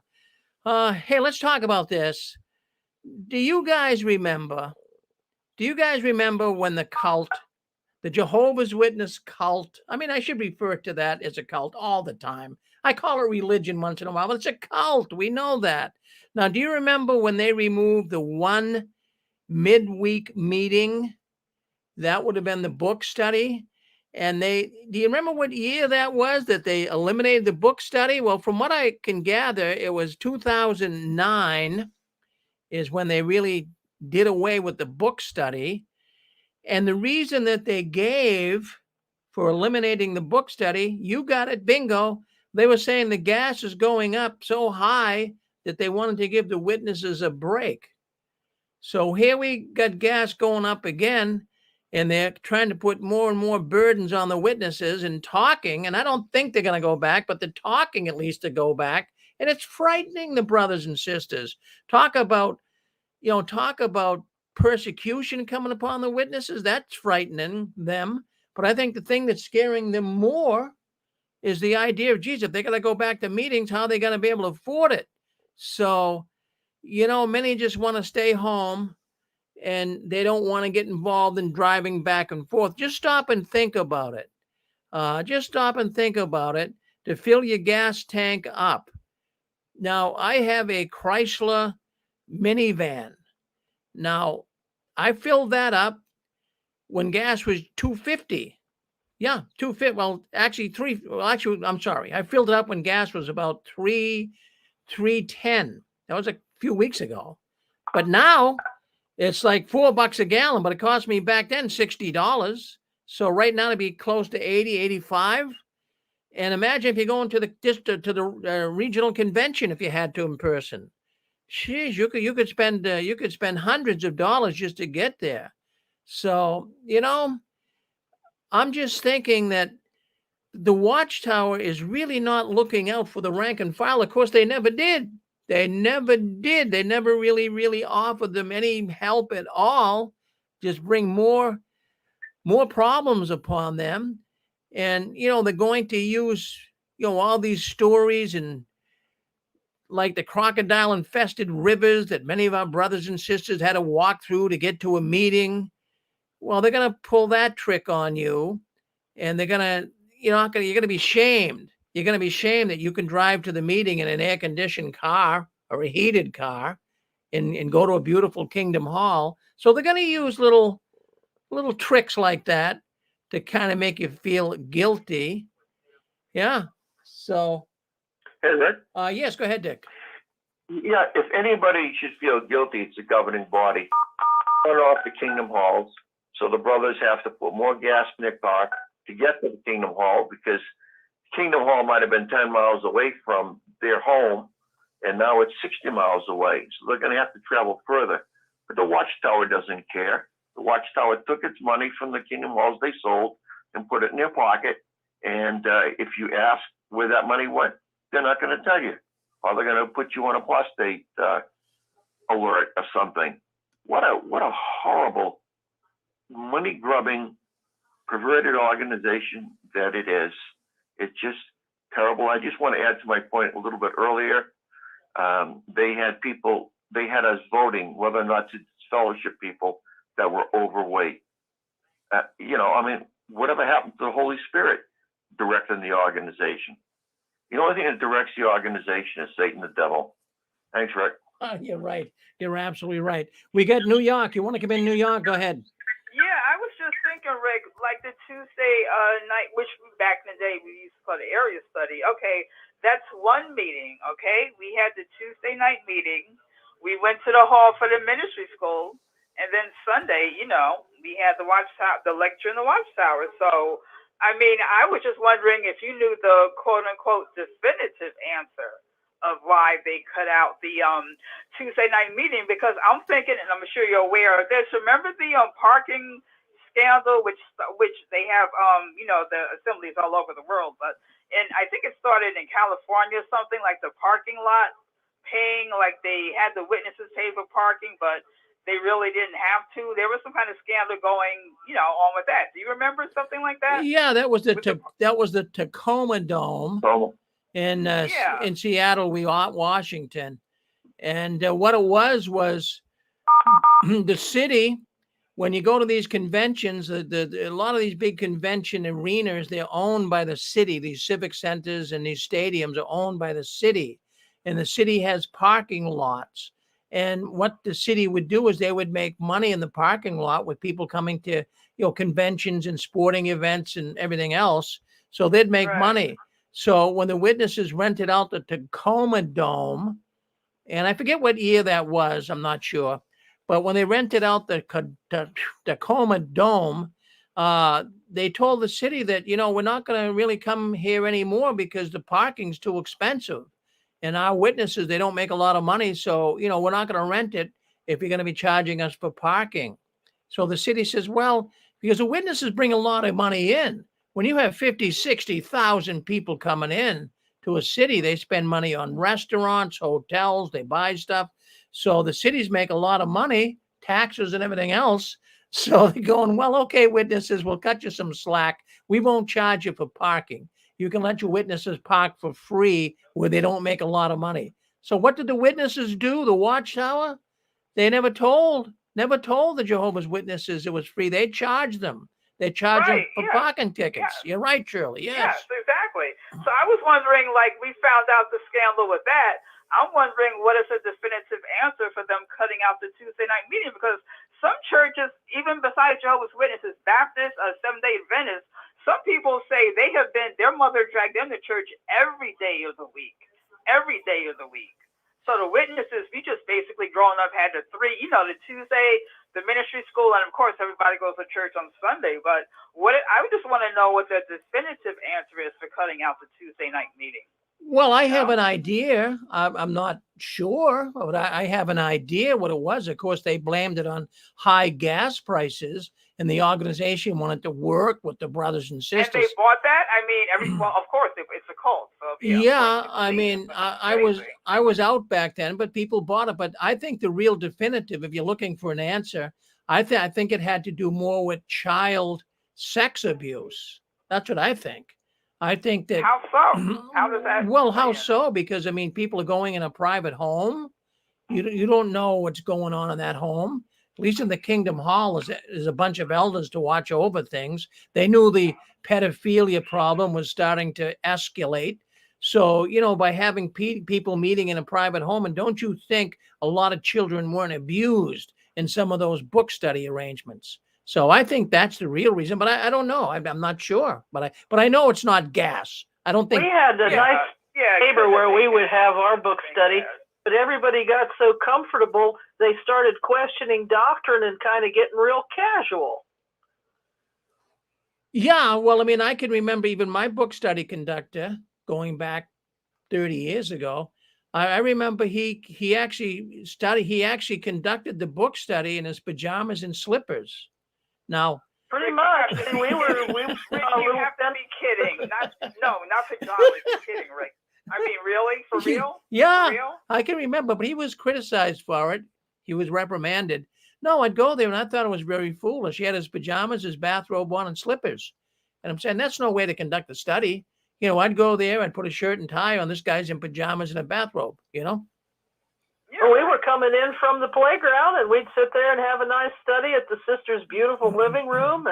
A: Hey, let's talk about this. Do you guys remember? Do you guys remember when the cult, the Jehovah's Witness cult? I mean, I should refer to that as a cult all the time. I call it religion once in a while, but it's a cult. We know that. Now, do you remember when they removed the one midweek meeting? That would have been the book study. And do you remember what year that was that they eliminated the book study? Well, from what I can gather, it was 2009 is when they really did away with the book study. And the reason that they gave for eliminating the book study, you got it, bingo. They were saying the gas is going up so high that they wanted to give the witnesses a break. So here we got gas going up again, and they're trying to put more and more burdens on the witnesses and talking. And I don't think they're going to go back, but they're talking at least to go back. And it's frightening the brothers and sisters. Talk about persecution coming upon the witnesses. That's frightening them. But I think the thing that's scaring them more is the idea of, geez, if they're going to go back to meetings, how are they going to be able to afford it? So, many just want to stay home and they don't want to get involved in driving back and forth. Just stop and think about it. Just stop and think about it to fill your gas tank up. Now, I have a Chrysler minivan. Now, I filled that up when gas was $2.50. Yeah, $2.50. Well, actually, I'm sorry. I filled it up when gas was about $3.10. That was a few weeks ago. But now it's like $4 a gallon, but it cost me back then $60. So right now it'd be close to 80, 85. And imagine if you're going to the regional convention if you had to in person. Jeez, you could spend hundreds of dollars just to get there. So, I'm just thinking that the Watchtower is really not looking out for the rank and file. Of course, they never did. They never did. They never really offered them any help at all. Just bring more problems upon them. And, they're going to use, all these stories and like the crocodile infested rivers that many of our brothers and sisters had to walk through to get to a meeting. Well, they're going to pull that trick on you, and they're going to, you're going to be shamed. You're going to be shamed that you can drive to the meeting in an air conditioned car or a heated car and go to a beautiful Kingdom Hall. So they're going to use little tricks like that to kind of make you feel guilty. Yeah. So.
J: Hey, Rick?
A: Yes, go ahead, Dick.
J: Yeah, if anybody should feel guilty, it's the governing body. Turn off the Kingdom Halls, so the brothers have to put more gas in their car to get to the Kingdom Hall, because Kingdom Hall might have been 10 miles away from their home, and now it's 60 miles away. So they're going to have to travel further. But the Watchtower doesn't care. The Watchtower took its money from the Kingdom Halls they sold and put it in their pocket. And if you ask where that money went, they're not going to tell you. Or they're going to put you on a apostate alert or something. What a horrible, money-grubbing, perverted organization that it is. It's just terrible. I just want to add to my point a little bit earlier. They had us voting whether or not to fellowship people that were overweight. Whatever happened to the Holy Spirit directing the organization? The only thing that directs the organization is Satan, the devil. Thanks, Rick.
A: You're right. You're absolutely right. We got New York. You want to come in New York? Go ahead.
K: Yeah, I was just thinking, Rick, like the Tuesday night, which back in the day we used to call the area study. Okay, that's one meeting, okay? We had the Tuesday night meeting. We went to the hall for the ministry school. And then Sunday, we had the Watchtower, the lecture in the Watchtower. So, I was just wondering if you knew the quote-unquote definitive answer of why they cut out the Tuesday night meeting, because I'm thinking, and I'm sure you're aware of this, remember the parking scandal, which they have, the assemblies all over the world, and I think it started in California or something, like the parking lot paying, like they had the witnesses pay for parking, but they really didn't have to. There was some kind of scandal going, on with that. Do you remember something like that?
A: Yeah, that was the Tacoma Dome in Seattle, Washington, and what it was the city. When you go to these conventions, a lot of these big convention arenas, they're owned by the city. These civic centers and these stadiums are owned by the city, and the city has parking lots. And what the city would do is they would make money in the parking lot with people coming to, conventions and sporting events and everything else. So they'd make money. So when the witnesses rented out the Tacoma Dome, and I forget what year that was, I'm not sure. But when they rented out the Tacoma Dome, they told the city that, we're not going to really come here anymore because the parking's too expensive. And our witnesses, they don't make a lot of money. So, we're not going to rent it if you're going to be charging us for parking. So the city says, well, because the witnesses bring a lot of money in. When you have 50, 60,000 people coming in to a city, they spend money on restaurants, hotels, they buy stuff. So the cities make a lot of money, taxes and everything else. So they're going, well, okay, witnesses, we'll cut you some slack. We won't charge you for parking. You can let your witnesses park for free where they don't make a lot of money. So what did the witnesses do? The Watchtower? They never told the Jehovah's Witnesses it was free. They charged them. They charged them for parking tickets. Yes. You're right, Shirley. Yes,
K: exactly. So I was wondering, we found out the scandal with that. I'm wondering what is a definitive answer for them cutting out the Tuesday night meeting, because some churches, even besides Jehovah's Witnesses, Baptists, Seventh-day Adventists, some people say their mother dragged them to church every day of the week. Every day of the week. So the witnesses, we just basically growing up had the the Tuesday, the ministry school, and of course everybody goes to church on Sunday. But I just want to know what the definitive answer is for cutting out the Tuesday night meeting.
A: Well, I have an idea. I'm not sure, but I have an idea what it was. Of course, they blamed it on high gas prices, and the organization wanted to work with the brothers and sisters.
K: And they bought that? I mean, of course, it's a cult. So,
A: yeah, I mean, I was out back then, but people bought it. But I think the real definitive, if you're looking for an answer, I think it had to do more with child sex abuse. That's what I think. I think that.
K: How so? How does that?
A: Well, how so? Because people are going in a private home. You don't know what's going on in that home. At least in the Kingdom Hall is a bunch of elders to watch over things. They knew the pedophilia problem was starting to escalate. So, by having people meeting in a private home, and don't you think a lot of children weren't abused in some of those book study arrangements? So I think that's the real reason, but I don't know. I'm not sure, but I know it's not gas. I don't think
C: we had a nice neighbor where we would have our book study, but everybody got so comfortable they started questioning doctrine and kind of getting real casual.
A: Yeah, well, I mean, I can remember even my book study conductor going back 30 years ago. I remember he actually conducted the book study in his pajamas and slippers. Now,
C: pretty much, and we were
K: you have to be kidding. Not pajamas. You're kidding, Rick. I mean, really? For real?
A: Yeah,
K: For real?
A: I can remember, but he was criticized for it. He was reprimanded. No, I'd go there, and I thought it was very foolish. He had his pajamas, his bathrobe on, and slippers. And I'm saying, that's no way to conduct a study. I'd go there, I'd put a shirt and tie on. This guy's in pajamas and a bathrobe,
C: Well, we were coming in from the playground, and we'd sit there and have a nice study at the sisters' beautiful living room.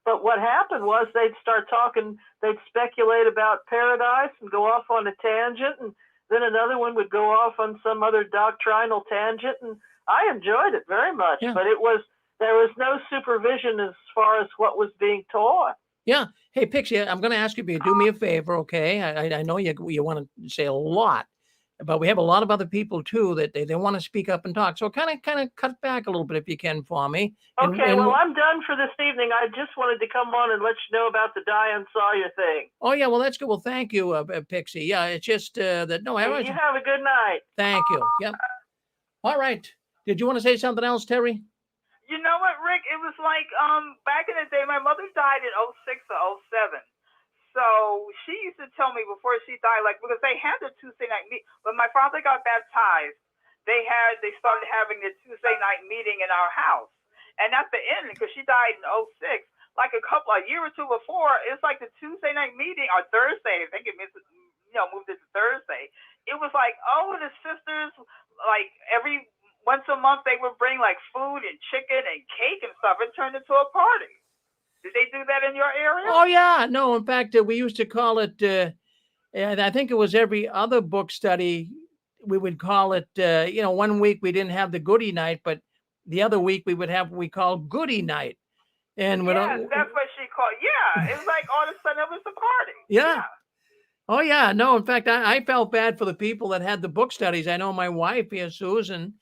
C: But what happened was they'd start talking, they'd speculate about paradise and go off on a tangent, and then another one would go off on some other doctrinal tangent, and I enjoyed it very much. Yeah. But there was no supervision as far as what was being taught.
A: Yeah. Hey, Pixie, I'm going to ask you to do me a favor, okay? I know you want to say a lot, but we have a lot of other people too that they want to speak up and talk. So kind of cut back a little bit if you can for me.
C: Okay, well, I'm done for this evening. I just wanted to come on and let you know about the Diane Sawyer thing.
A: Oh yeah, well that's good. Well, thank you, Pixie. Yeah, it's just that no.
C: You have a good night.
A: Thank you. Yep. All right. Did you want to say something else, Terry?
K: You know what, Rick? It was like back in the day, my mother died in 06 or 07. So she used to tell me before she died, because they had the Tuesday night meet. When my father got baptized, they started having the Tuesday night meeting in our house. And at the end, because she died in 2006, like a year or two before, it's like the Tuesday night meeting, or Thursday, I think it moved it to Thursday. It was like, oh, the sisters, like every once a month they would bring like food and chicken and cake and stuff. It turned into a party. Did they do that in your area?
A: Oh yeah, no. In fact, we used to call it. And I think it was every other book study. We would call it. 1 week we didn't have the goodie night, but the other week we would have what we call goodie night. And
K: yes, that's what she called. Yeah, it was like all of a sudden it was a party.
A: Yeah. Oh yeah, no. In fact, I felt bad for the people that had the book studies. I know my wife here, Susan.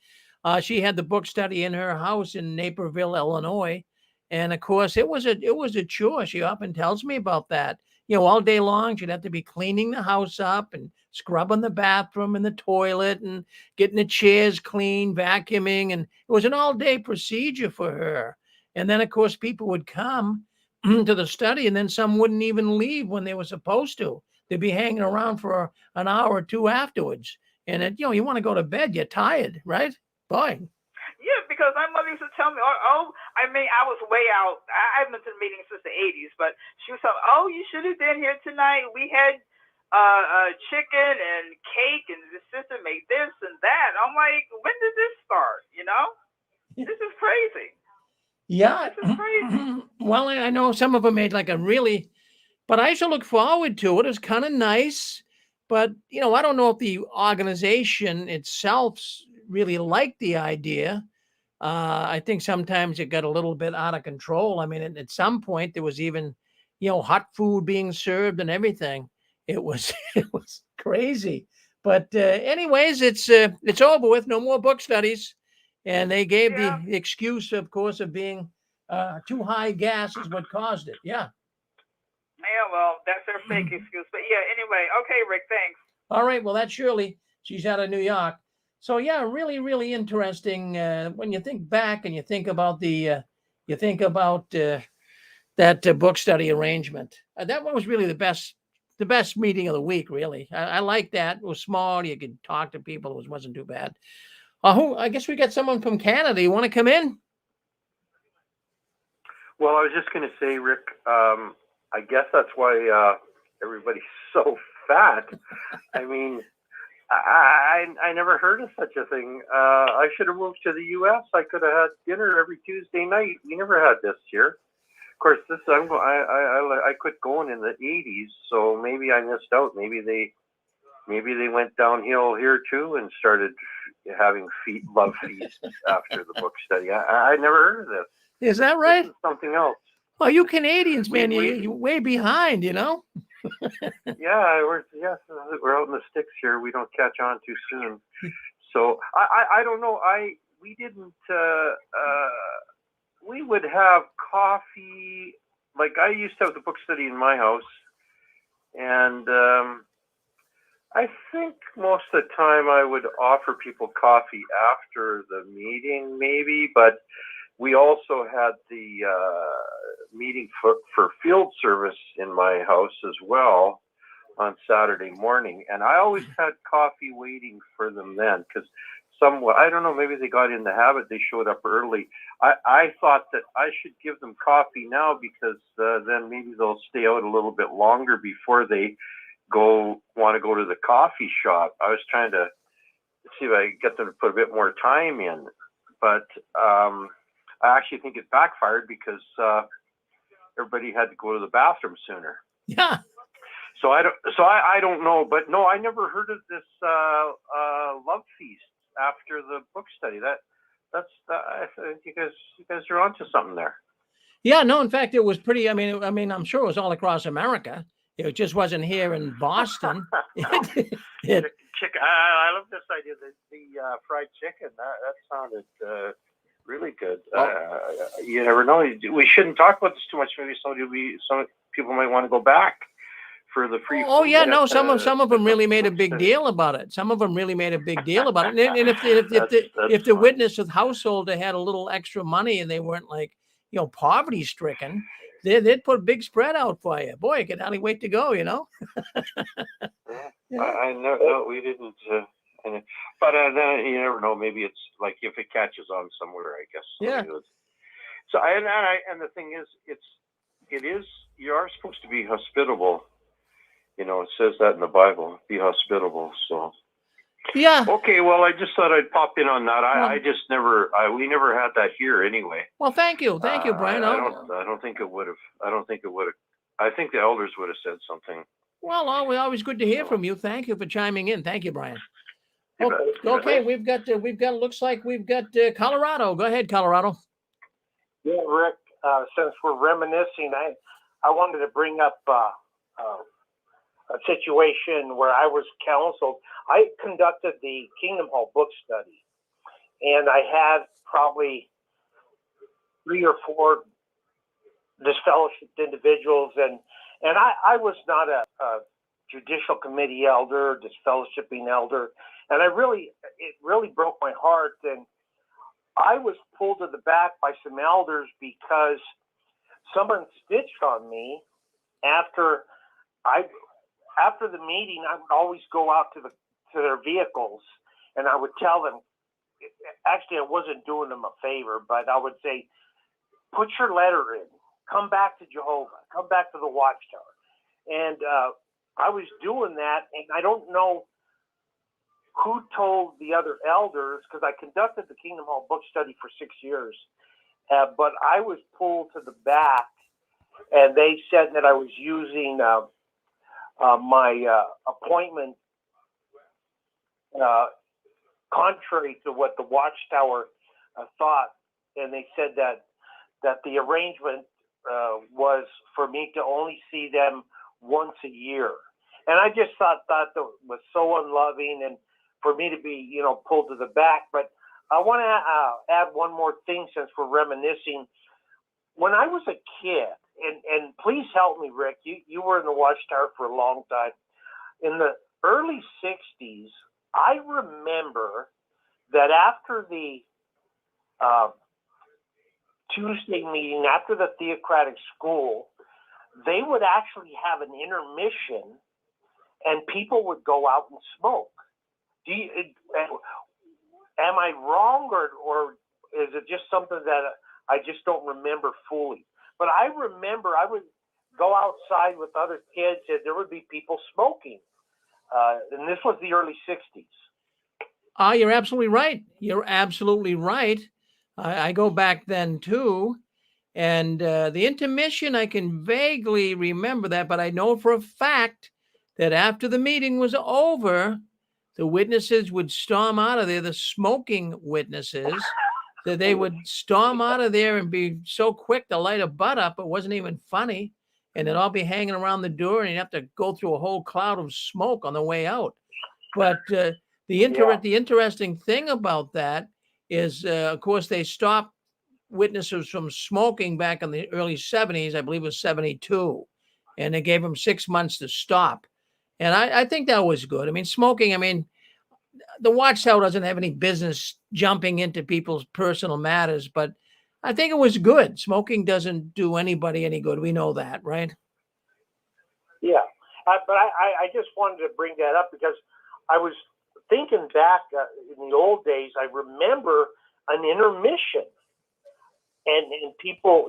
A: She had the book study in her house in Naperville, Illinois, and of course it was a chore. She often tells me about that. All day long she'd have to be cleaning the house up and scrubbing the bathroom and the toilet and getting the chairs clean, vacuuming, and it was an all-day procedure for her. And then of course people would come to the study, and then some wouldn't even leave when they were supposed to. They'd be hanging around for an hour or two afterwards. And you want to go to bed, you're tired, right? Boy.
K: Yeah, because my mother used to tell me, I was way out. I've been to the meeting since the 80s, but she was telling me, you should have been here tonight. We had chicken and cake, and the sister made this and that. I'm like, when did this start? This is crazy.
A: Yeah.
K: This is crazy.
A: Well, I know some of them made like but I used to look forward to it. It was kind of nice, but I don't know if the organization itself really liked the idea. I think sometimes it got a little bit out of control. I mean, at some point there was even, hot food being served and everything. It was crazy. But anyways, it's over with. No more book studies, and they gave the excuse, of course, of being too high gas is what caused it. Yeah.
K: Yeah, well, that's their fake excuse. But yeah, anyway, okay, Rick, thanks.
A: All right, well, that's Shirley. She's out of New York. So yeah, really, really interesting. When you think back and you think about that book study arrangement. That one was really the best meeting of the week. Really, I like that. It was small. You could talk to people. It wasn't too bad. I guess we got someone from Canada. You want to come in?
L: Well, I was just going to say, Rick. I guess that's why everybody's so fat. I mean, I never heard of such a thing. I should have moved to the U.S. I could have had dinner every Tuesday night. We never had this here. Of course, I quit going in the 80s, so maybe I missed out. Maybe they went downhill here too and started having love feasts after the book study. I never heard of this.
A: Is that right?
L: This is something else.
A: Oh, you Canadians, man, you're way behind,
L: Yeah, we're out in the sticks here. We don't catch on too soon. So I don't know. We didn't. We would have coffee. Like I used to have the book study in my house, and I think most of the time I would offer people coffee after the meeting, maybe, but. We also had the meeting for field service in my house as well on Saturday morning. And I always had coffee waiting for them then because I don't know, maybe they got in the habit, they showed up early. I thought that I should give them coffee now because then maybe they'll stay out a little bit longer before they want to go to the coffee shop. I was trying to see if I could get them to put a bit more time in. But I actually think it backfired because everybody had to go to the bathroom sooner.
A: Yeah.
L: So I don't know, but no, I never heard of this love feast after the book study. I think you guys are onto something there.
A: Yeah. No. In fact, it was pretty. I mean, I'm sure it was all across America. It just wasn't here in Boston.
L: Chicken. I love this idea. The fried chicken. That sounded. Really good. You never know. We shouldn't talk about this too much. Maybe some people might want to go back for the free.
A: Oh yeah, no. Some of them really made a big deal about it. And if the witness of householder had a little extra money and they weren't like poverty stricken, they'd put a big spread out for you. Boy, I could hardly wait to go.
L: Yeah. I know. No, we didn't. But then you never know. Maybe it's like if it catches on somewhere, I guess.
A: Yeah.
L: So and the thing is, it is you are supposed to be hospitable. You know, it says that in the Bible. Be hospitable. So.
A: Yeah.
L: Okay. Well, I just thought I'd pop in on that. I just never. We never had that here anyway.
A: Well, thank you, Brian.
L: I don't think it would have. I think the elders would have said something.
A: Well, always good to hear from you. Thank you for chiming in. Thank you, Brian. Okay, we've got. Looks like we've got Colorado. Go ahead, Colorado.
M: Yeah, Rick. Since we're reminiscing, I wanted to bring up a situation where I was counseled. I conducted the Kingdom Hall book study, and I had probably 3 or 4 disfellowshipped individuals, and I was not a judicial committee elder, disfellowshipping elder, and it really broke my heart. And I was pulled to the back by some elders because someone snitched on me after the meeting. I would always go out to their vehicles, and I would tell them, actually I wasn't doing them a favor, but I would say, put your letter in, come back to Jehovah, come back to the Watchtower. And I was doing that, and I don't know who told the other elders, because I conducted the Kingdom Hall book study for 6 years, but I was pulled to the back, and they said that I was using my appointment contrary to what the Watchtower thought, and they said that the arrangement was for me to only see them once a year. And I just thought that was so unloving, and for me to be, pulled to the back. But I want to add one more thing since we're reminiscing. When I was a kid, and please help me, Rick, you were in the Watchtower for a long time. In the early 60s, I remember that after the Tuesday meeting, after the theocratic school, they would actually have an intermission, and people would go out and smoke. Am I wrong, or is it just something that I just don't remember fully? But I remember I would go outside with other kids, and there would be people smoking. And this was the early 60s.
A: You're absolutely right. You're absolutely right. I go back then too. And the intermission, I can vaguely remember that, but I know for a fact that after the meeting was over, the witnesses would storm out of there, the smoking witnesses, that they would storm out of there and be so quick to light a butt up, it wasn't even funny. And they'd all be hanging around the door, and you'd have to go through a whole cloud of smoke on the way out. But the interesting thing about that is, of course, they stopped witnesses from smoking back in the early 70s. I believe it was 72. And they gave them 6 months to stop. And I think that was good. I mean, smoking, the Watchtower doesn't have any business jumping into people's personal matters, but I think it was good. Smoking doesn't do anybody any good. We know that, right?
M: Yeah. But I just wanted to bring that up because I was thinking back in the old days. I remember an intermission, and people,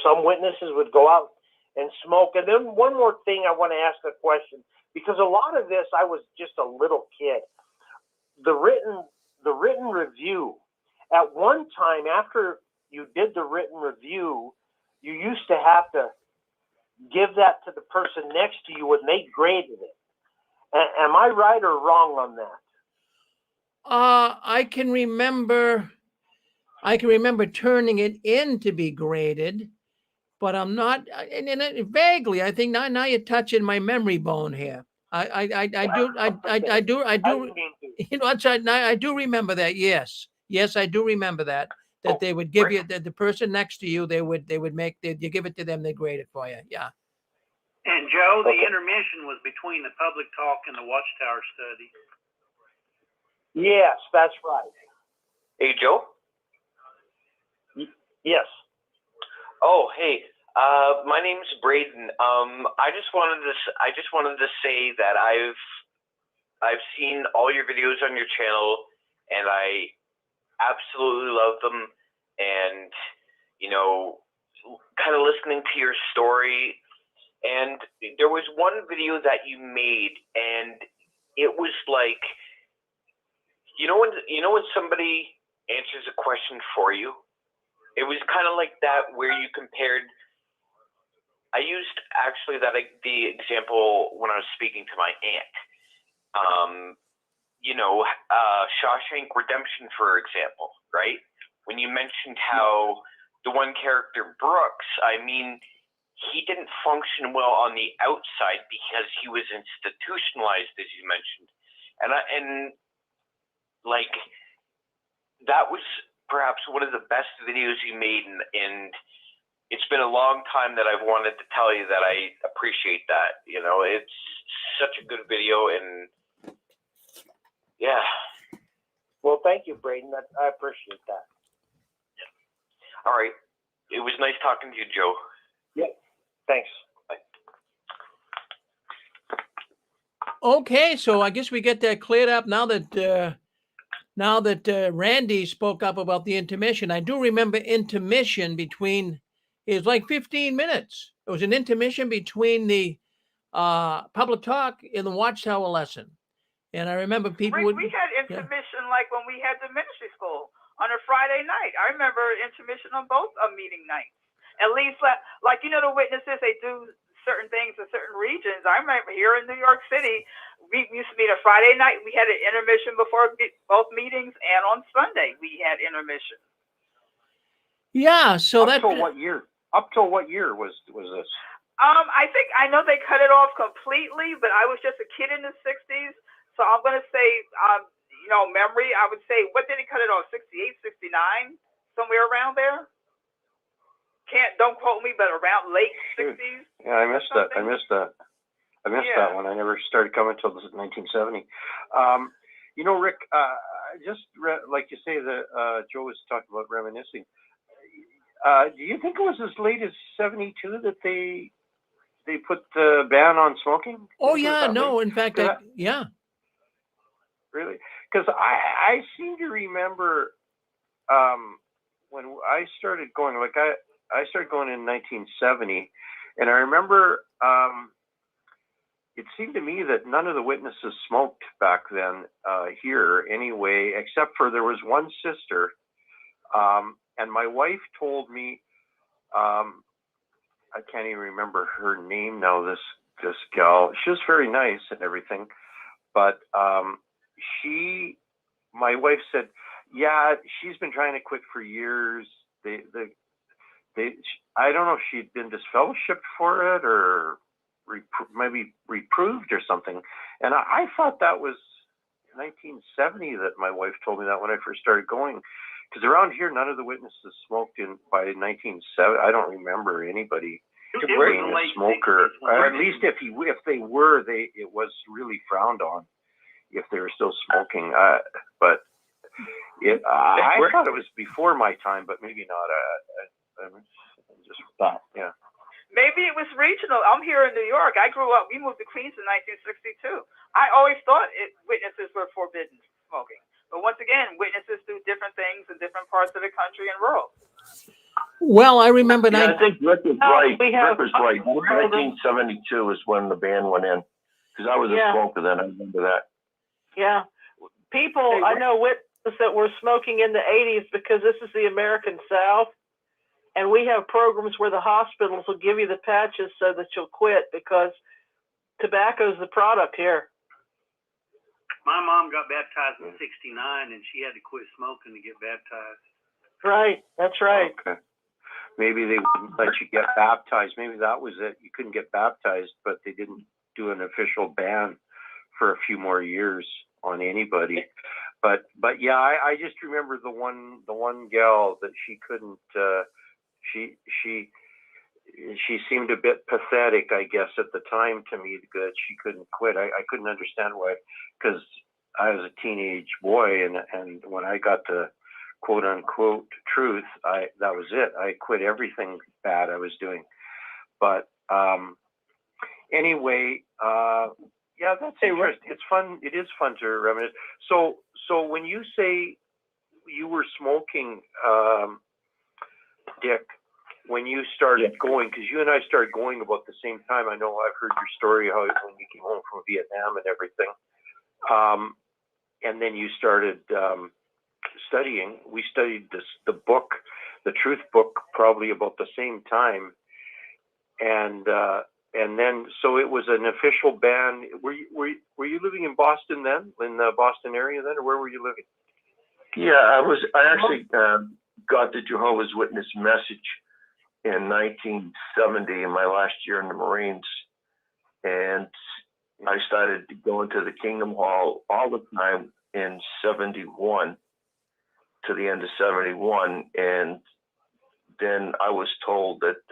M: some witnesses would go out and smoke. And then one more thing, I want to ask a question, because a lot of this, I was just a little kid. The written review, at one time after you did the written review, you used to have to give that to the person next to you when they graded it. Am I right or wrong on that?
A: I can remember turning it in to be graded, but I'm not. And vaguely, I think now you're touching my memory bone here. I do. I do remember that. Yes, I do remember that. That they would give you the person next to you. You give it to them. They grade it for you. Yeah.
N: And Joe, the intermission was between the public talk and the Watchtower study.
M: Yes, that's right.
D: Hey, Joe.
M: Yes.
D: Oh, hey. My name's Braden. I just wanted to say that I've seen all your videos on your channel, and I absolutely love them. And, you know, kind of listening to your story. And there was one video that you made, and it was like, you know when somebody answers a question for you? It was kind of like that, where you compared. I used actually the example when I was speaking to my aunt. Shawshank Redemption, for example, right? When you mentioned how the one character, Brooks, I mean, he didn't function well on the outside because he was institutionalized, as you mentioned. That was perhaps one of the best videos you made, and it's been a long time that I've wanted to tell you that I appreciate that. You know, it's such a good video, and yeah.
M: Well, thank you, Braden. I appreciate that.
D: All right. It was nice talking to you, Joe.
M: Yeah. Thanks.
D: Bye.
A: Okay, so I guess we get that cleared up now that Randy spoke up about the intermission. I do remember intermission between. It was like 15 minutes. It was an intermission between the public talk and the Watchtower lesson. And I remember people
K: we had intermission like when we had the ministry school on a Friday night. I remember intermission on both meeting nights. At least, like, you know, the witnesses, they do certain things in certain regions. I remember here in New York City, we used to meet a Friday night. We had an intermission before both meetings, and on Sunday we had intermission.
A: Yeah, so
L: Up till what year was this?
K: I know they cut it off completely, but I was just a kid in the 60s. So I'm going to say, memory, I would say, what did he cut it off? 68, 69, somewhere around there? Don't quote me, but around late 60s.
L: Yeah, I missed that. I missed that one. I never started coming until 1970. Rick, like you say, that Joe was talking about reminiscing. Do you think it was as late as 72 that they put the ban on smoking?
A: Oh, yeah, no, in fact, yeah.
L: Really? Because I seem to remember when I started going, I started going in 1970, and I remember it seemed to me that none of the witnesses smoked back then here anyway, except for there was one sister, and my wife told me, I can't even remember her name now, this gal. She was very nice and everything, but my wife said, yeah, she's been trying to quit for years. I don't know if she'd been disfellowshipped for it or maybe reproved or something. And I thought that was 1970 that my wife told me that when I first started going. Because around here, none of the witnesses smoked by 1970. I don't remember anybody being a smoker. Or at least if they were, it was really frowned on if they were still smoking. I thought it was before my time, but maybe not. I just thought, yeah.
K: Maybe it was regional. I'm here in New York. I grew up. We moved to Queens in 1962. I always thought witnesses were forbidden smoking. But once again, witnesses do different things in different parts of the country and rural.
A: Well, I remember.
J: I think Rick was right. Rick was right. 1972 is when the ban went in. Because I was a smoker then. I remember that.
C: Yeah. People, I know witnesses that were smoking in the 80s because this is the American South. And we have programs where the hospitals will give you the patches so that you'll quit because tobacco is the product here.
N: My mom got baptized in 69 and she had to quit smoking to get baptized.
C: Right. That's right.
L: Okay. Maybe they wouldn't let you get baptized. Maybe that was it. You couldn't get baptized, but they didn't do an official ban for a few more years on anybody. But yeah, I just remember the one gal that she couldn't. She seemed a bit pathetic, I guess, at the time to me, that she couldn't quit. I couldn't understand why, because I was a teenage boy, and when I got the quote unquote truth, that was it. I quit everything bad I was doing. But anyway, Yeah, that's interesting. It's fun. It is fun to reminisce. So when you say you were smoking, Dick, when you started going, because you and I started going about the same time. I know I've heard your story how when you came home from Vietnam and everything, and then you started studying. We studied the book, the Truth book, probably about the same time, and then so it was an official ban. Were you living in Boston then, in the Boston area then, or where were you living?
J: Yeah, I actually got the Jehovah's Witness message in 1970, in my last year in the Marines, and I started going to the Kingdom Hall all the time in 71 to the end of 71, and then I was told that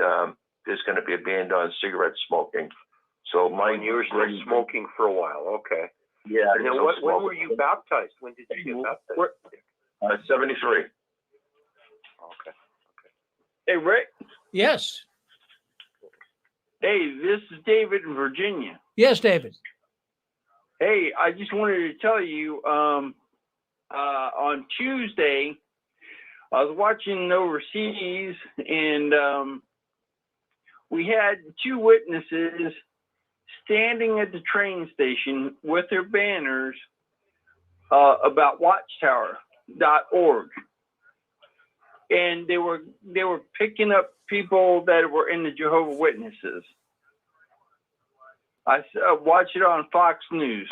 J: there's going to be a ban on cigarette smoking. So
L: you were still smoking for a while, okay.
J: Yeah.
L: And then when were you baptized? When did you get baptized?
J: 73.
L: Okay.
O: Hey, Rick.
A: Yes.
O: Hey, this is David in Virginia.
A: Yes, David.
O: Hey, I just wanted to tell you, on Tuesday, I was watching overseas, and we had two witnesses standing at the train station with their banners about Watchtower.org. And they were picking up people that were in the Jehovah Witnesses. I watched it on Fox News.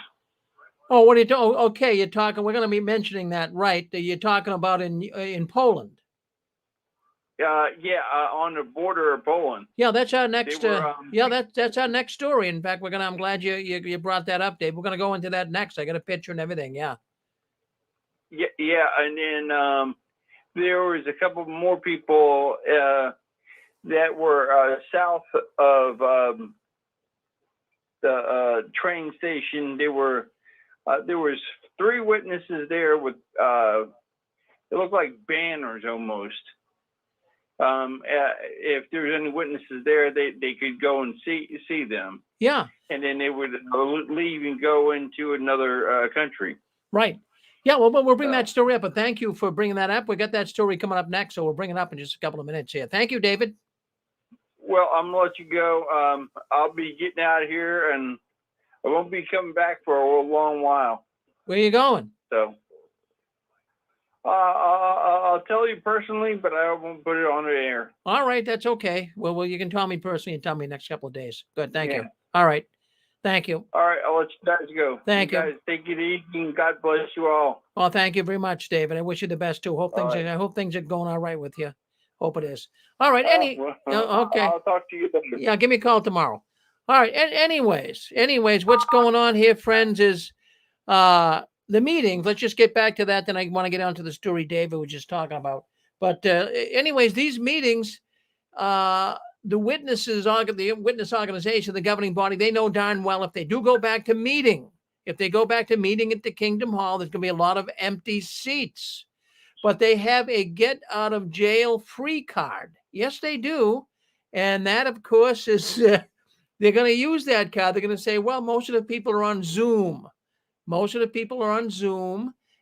A: Oh, what are you talking? Okay, you're talking. We're going to be mentioning that, right? You're talking about in Poland.
O: On the border of Poland.
A: Yeah, that's our next. That's our next story. In fact, I'm glad you brought that up, Dave. We're going to go into that next. I got a picture and everything. Yeah.
O: Yeah, and then there was a couple more people that were south of the train station. There was three witnesses there with it looked like banners almost. If there's any witnesses there, they could go and see them.
A: Yeah.
O: And then they would leave and go into another country.
A: Right. Yeah, well, we'll bring that story up, but thank you for bringing that up. We got that story coming up next, so we'll bring it up in just a couple of minutes here. Thank you, David.
O: Well, I'm going to let you go. I'll be getting out of here, and I won't be coming back for a long while.
A: Where are you going?
O: So I'll tell you personally, but I won't put it on the air.
A: All right, that's okay. Well, you can tell me personally and tell me next couple of days. Good, thank you. All right, thank you.
O: All right, I'll let you guys go.
A: Thank you.
O: Guys, take it easy, and God bless you all.
A: Well, thank you very much, David. I wish you the best too. I hope things are going all right with you. Hope it is. All right. Okay.
O: I'll talk to you later.
A: Yeah, give me a call tomorrow. All right. And anyways, what's going on here, friends, is the meetings. Let's just get back to that. Then I want to get on to the story David was just talking about. But anyways, these meetings, the witness organization, the governing body, they know darn well if they do go back to meeting, at the Kingdom Hall, there's going to be a lot of empty seats. But they have a get out of jail free card. Yes, they do. And that, of course, is they're going to use that card. They're going to say, well, most of the people are on Zoom.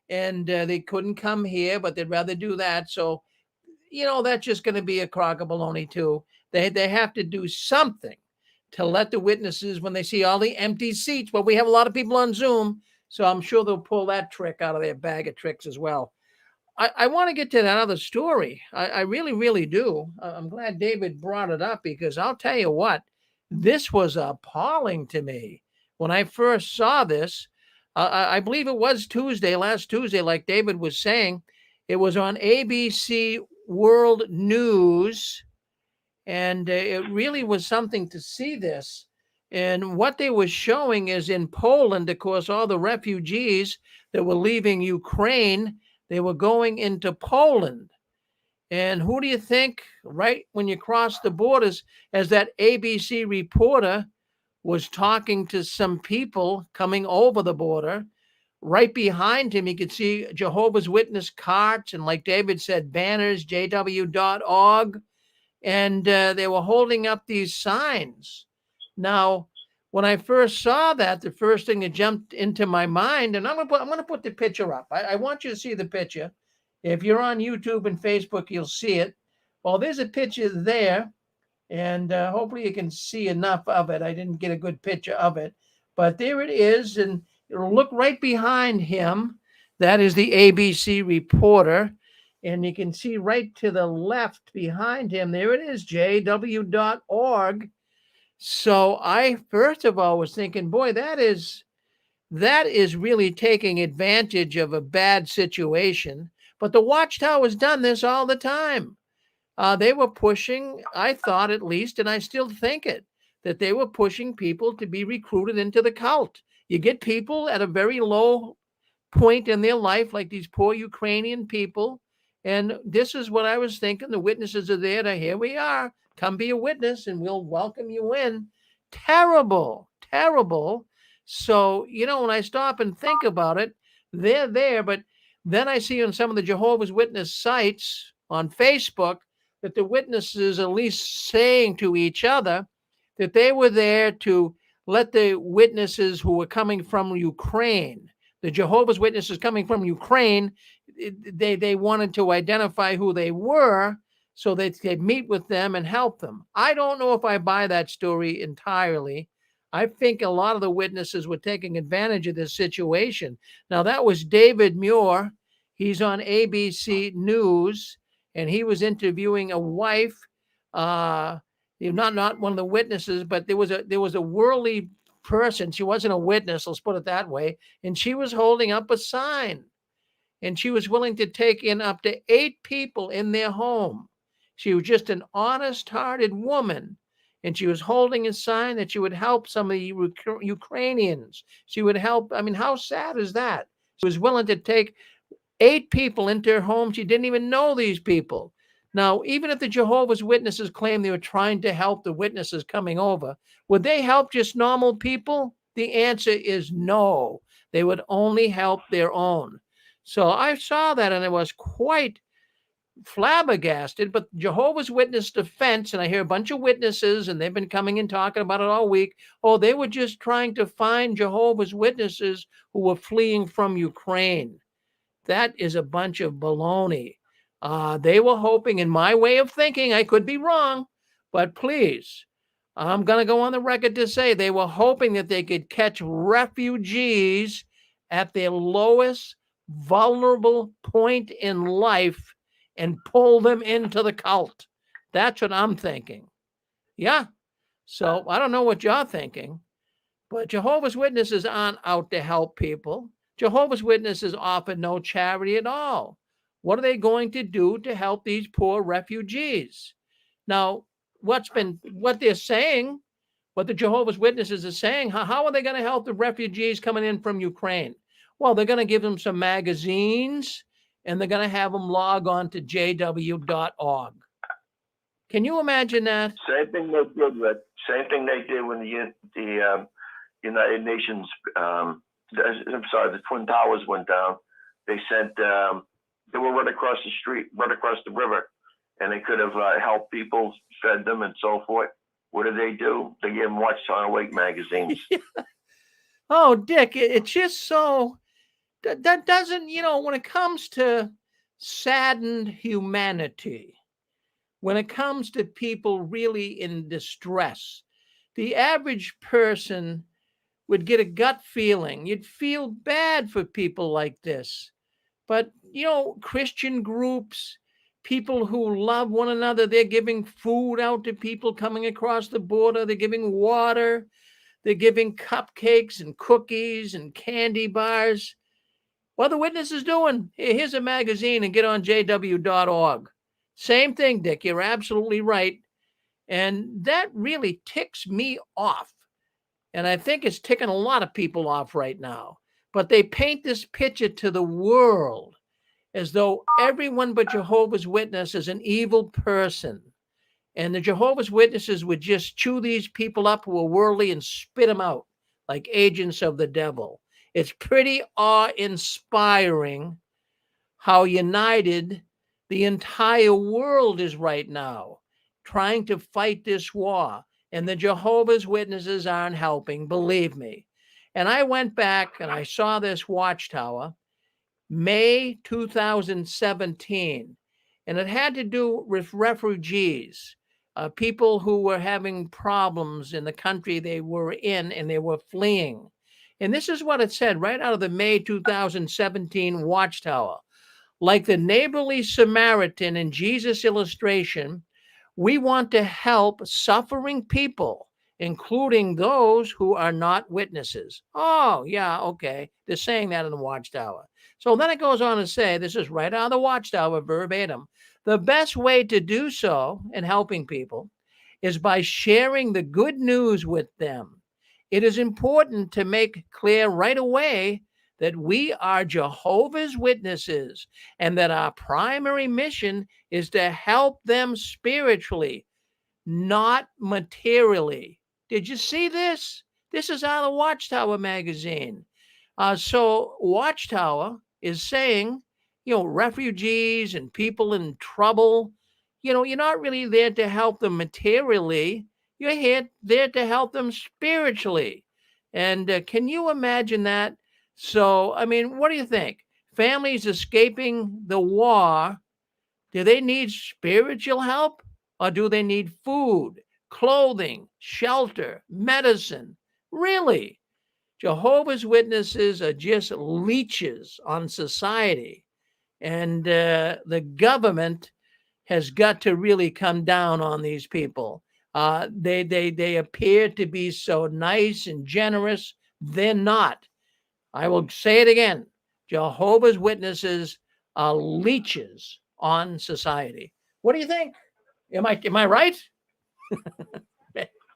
A: And they couldn't come here, but they'd rather do that. So, that's just going to be a crock of baloney, too. They have to do something to let the witnesses, when they see all the empty seats, well, we have a lot of people on Zoom, so I'm sure they'll pull that trick out of their bag of tricks as well. I want to get to that other story. I really, really do. I'm glad David brought it up because I'll tell you what, this was appalling to me. When I first saw this, I believe it was last Tuesday, like David was saying, it was on ABC World News, and it really was something to see this. And what they were showing is in Poland, of course, all the refugees that were leaving Ukraine, they were going into Poland. And who do you think, right when you cross the borders, as that ABC reporter was talking to some people coming over the border, right behind him, you could see Jehovah's Witness carts and, like David said, banners, JW.org, and they were holding up these signs. Now, when I first saw that, the first thing that jumped into my mind, and I'm gonna put the picture up. I want you to see the picture. If you're on YouTube and Facebook, you'll see it. Well, there's a picture there, and hopefully you can see enough of it. I didn't get a good picture of it, but there it is, and it'll look right behind him. That is the ABC reporter, and you can see right to the left behind him. There it is, jw.org. So I first of all was thinking, boy, that is really taking advantage of a bad situation. But the Watchtower has done this all the time. They were pushing, I thought at least, and I still think it, that they were pushing people to be recruited into the cult. You get people at a very low point in their life, like these poor Ukrainian people. And this is what I was thinking. The witnesses are there to, here we are, come be a witness and we'll welcome you in. Terrible, terrible. So, when I stop and think about it, they're there. But then I see on some of the Jehovah's Witness sites on Facebook that the witnesses at least saying to each other that they were there to let the witnesses who were coming from Ukraine, the Jehovah's Witnesses coming from Ukraine, they wanted to identify who they were so they could meet with them and help them. I don't know if I buy that story entirely. I think a lot of the witnesses were taking advantage of this situation. Now, that was David Muir. He's on ABC News, and he was interviewing a wife, not one of the witnesses, but there was a worldly person. She wasn't a witness, let's put it that way, and she was holding up a sign, and she was willing to take in up to 8 people in their home. She was just an honest-hearted woman, and she was holding a sign that she would help some of the Ukrainians. She would help. I mean, how sad is that? She was willing to take 8 people into her home. She didn't even know these people. Now, even if the Jehovah's Witnesses claim they were trying to help the witnesses coming over, would they help just normal people? The answer is no. They would only help their own. So I saw that and I was quite flabbergasted. But Jehovah's Witness defense, and I hear a bunch of witnesses, and they've been coming and talking about it all week. Oh, they were just trying to find Jehovah's Witnesses who were fleeing from Ukraine. That is a bunch of baloney. They were hoping, in my way of thinking, I could be wrong, but please, I'm going to go on the record to say they were hoping that they could catch refugees at their lowest vulnerable point in life and pull them into the cult. That's what I'm thinking. Yeah. So I don't know what you're thinking, but Jehovah's Witnesses aren't out to help people. Jehovah's Witnesses offer no charity at all. What are they going to do to help these poor refugees? Now, what they're saying, what the Jehovah's Witnesses are saying, how are they going to help the refugees coming in from Ukraine? Well, they're going to give them some magazines, and they're going to have them log on to jw.org. Can you imagine that?
J: Same thing they did, Rick. Same thing they did when the United Nations, the Twin Towers went down. They sent, they were right across the street, right across the river, and they could have helped people, fed them, and so forth. What did they do? They gave them Watchtower Awake magazines.
A: Yeah. Oh, Dick, it's just so, that doesn't, when it comes to saddened humanity, when it comes to people really in distress, the average person would get a gut feeling. You'd feel bad for people like this. But, Christian groups, people who love one another, they're giving food out to people coming across the border. They're giving water. They're giving cupcakes and cookies and candy bars. What are the witnesses doing? Here's a magazine and get on jw.org. Same thing, Dick. You're absolutely right. And that really ticks me off. And I think it's ticking a lot of people off right now. But they paint this picture to the world as though everyone but Jehovah's Witness is an evil person. And the Jehovah's Witnesses would just chew these people up who are worldly and spit them out like agents of the devil. It's pretty awe-inspiring how united the entire world is right now, trying to fight this war. and the Jehovah's Witnesses aren't helping, believe me. And I went back and I saw this Watchtower, May 2017, and it had to do with refugees, people who were having problems in the country they were in and they were fleeing. And this is what it said right out of the May 2017 Watchtower. Like the neighborly Samaritan in Jesus' illustration, we want to help suffering people, including those who are not witnesses. Oh, yeah, okay. They're saying that in the Watchtower. So then it goes on to say, this is right out of the Watchtower verbatim. The best way to do so in helping people is by sharing the good news with them. It is important to make clear right away that we are Jehovah's Witnesses and that our primary mission is to help them spiritually, not materially. Did you see this? This is out of the Watchtower magazine. So Watchtower is saying, refugees and people in trouble, you're not really there to help them materially. You're there to help them spiritually. And can you imagine that? So, I mean, what do you think? Families escaping the war, do they need spiritual help or do they need food, clothing, shelter, medicine? Really? Jehovah's Witnesses are just leeches on society. And the government has got to really come down on these people. They appear to be so nice and generous. They're not. I will say it again. Jehovah's Witnesses are leeches on society. What do you think? Am I right?
K: You're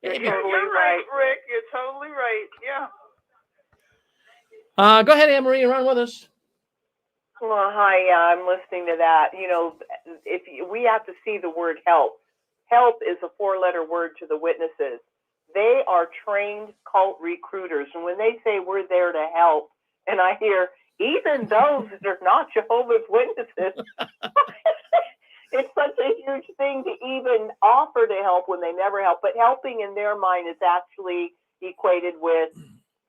K: right, Rick. You're totally right. Yeah.
A: Go ahead, Anne-Marie. You're on with us.
P: Well, hi. I'm listening to that. We have to see the word help. Help is a four-letter word to the witnesses. They are trained cult recruiters. And when they say we're there to help, and I hear even those that are not Jehovah's Witnesses, it's such a huge thing to even offer to help when they never help. But helping in their mind is actually equated with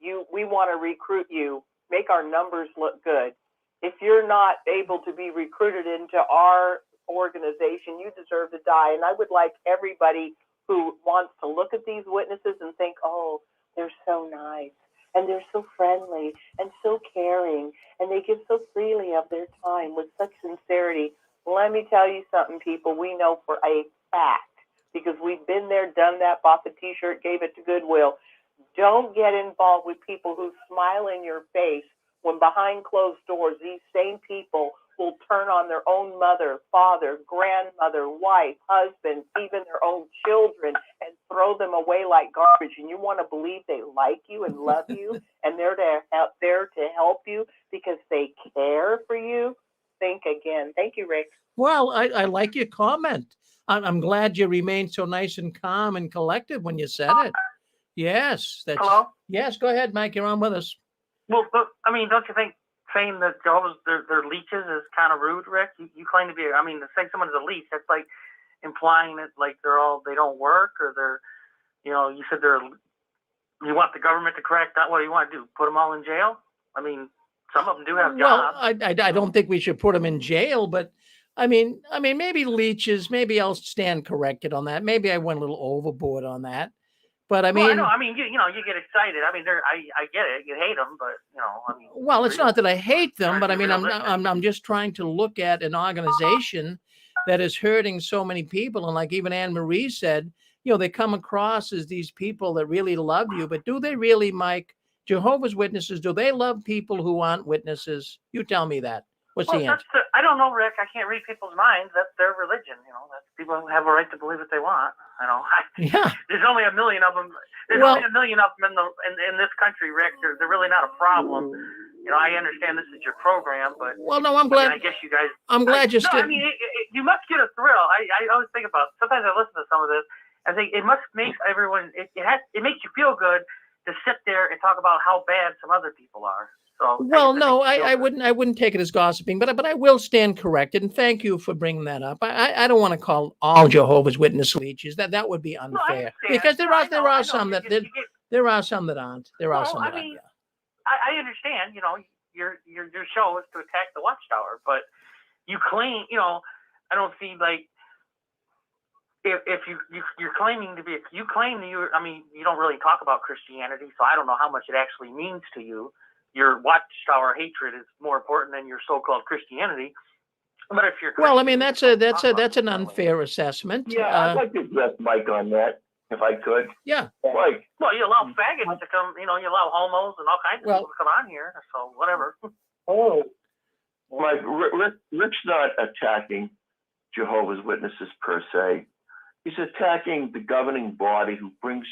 P: we want to recruit you, make our numbers look good. If you're not able to be recruited into our organization, you deserve to die. And I would like everybody who wants to look at these witnesses and think, oh, they're so nice and they're so friendly and so caring and they give so freely of their time with such sincerity. Let me tell you something, people, we know for a fact, because we've been there, done that, bought the t-shirt, gave it to Goodwill. Don't get involved with people who smile in your face when behind closed doors, these same people will turn on their own mother, father, grandmother, wife, husband, even their own children, and throw them away like garbage. And you want to believe they like you and love you, and they're there to help you because they care for you? Think again. Thank you, Rick.
A: Well, I like your comment. I'm glad you remained so nice and calm and collected when you said it. Yes.
Q: Hello?
A: Yes, go ahead, Mike. You're on with us.
Q: Well, but, I mean, don't you think saying that Jehovah's they're leeches is kind of rude, Rick? You claim to be, I mean, to say someone is a leech, that's like implying that like they don't work, or they're, you said you want the government to correct that. What do you want to do? Put them all in jail? I mean, some of them do have jobs.
A: Well, I don't think we should put them in jail, but I mean, maybe leeches. Maybe I'll stand corrected on that. Maybe I went a little overboard on that. But I mean,
Q: well, I know. I mean, you get excited. I mean, I get it. You hate them, but I mean.
A: Well, it's not that I hate them, but I mean, I'm just trying to look at an organization that is hurting so many people, and like even Anne-Marie said, they come across as these people that really love you, but do they really, Mike? Jehovah's Witnesses, do they love people who aren't witnesses? You tell me that. What's the answer?
Q: I don't know, Rick. I can't read people's minds. That's their religion. That's people have a right to believe what they want.
A: Yeah.
Q: There's only a million of them. There's only a million of them in this country, Rick. They're really not a problem. I understand this is your program, but
A: no, I'm glad.
Q: I guess you guys.
A: I'm glad you.
Q: I mean, you must get a thrill. I always think about. Sometimes I listen to some of this. I think it must make everyone. It makes you feel good to sit there and talk about how bad some other people are. So
A: Well, no, I wouldn't take it as gossiping, but I will stand corrected, and thank you for bringing that up. I don't want to call all Jehovah's Witness leeches. That would be unfair, because there are some that there are some that aren't. There are some that aren't. Yeah.
Q: I understand. Your show is to attack the Watchtower, but you claim, I don't see like if you're claiming to be, you claim that you don't really talk about Christianity, so I don't know how much it actually means to you. Your Watchtower hatred is more important than your so-called Christianity. But if you're
A: well, I mean, that's an unfair assessment.
J: Yeah, I'd like to address Mike on that, if I could.
A: Yeah.
J: Mike.
Q: Well, you allow faggots to come, you allow homos and all kinds of people to come on here, so whatever.
J: Oh. Mike, Rick's not attacking Jehovah's Witnesses per se. He's attacking the governing body who brings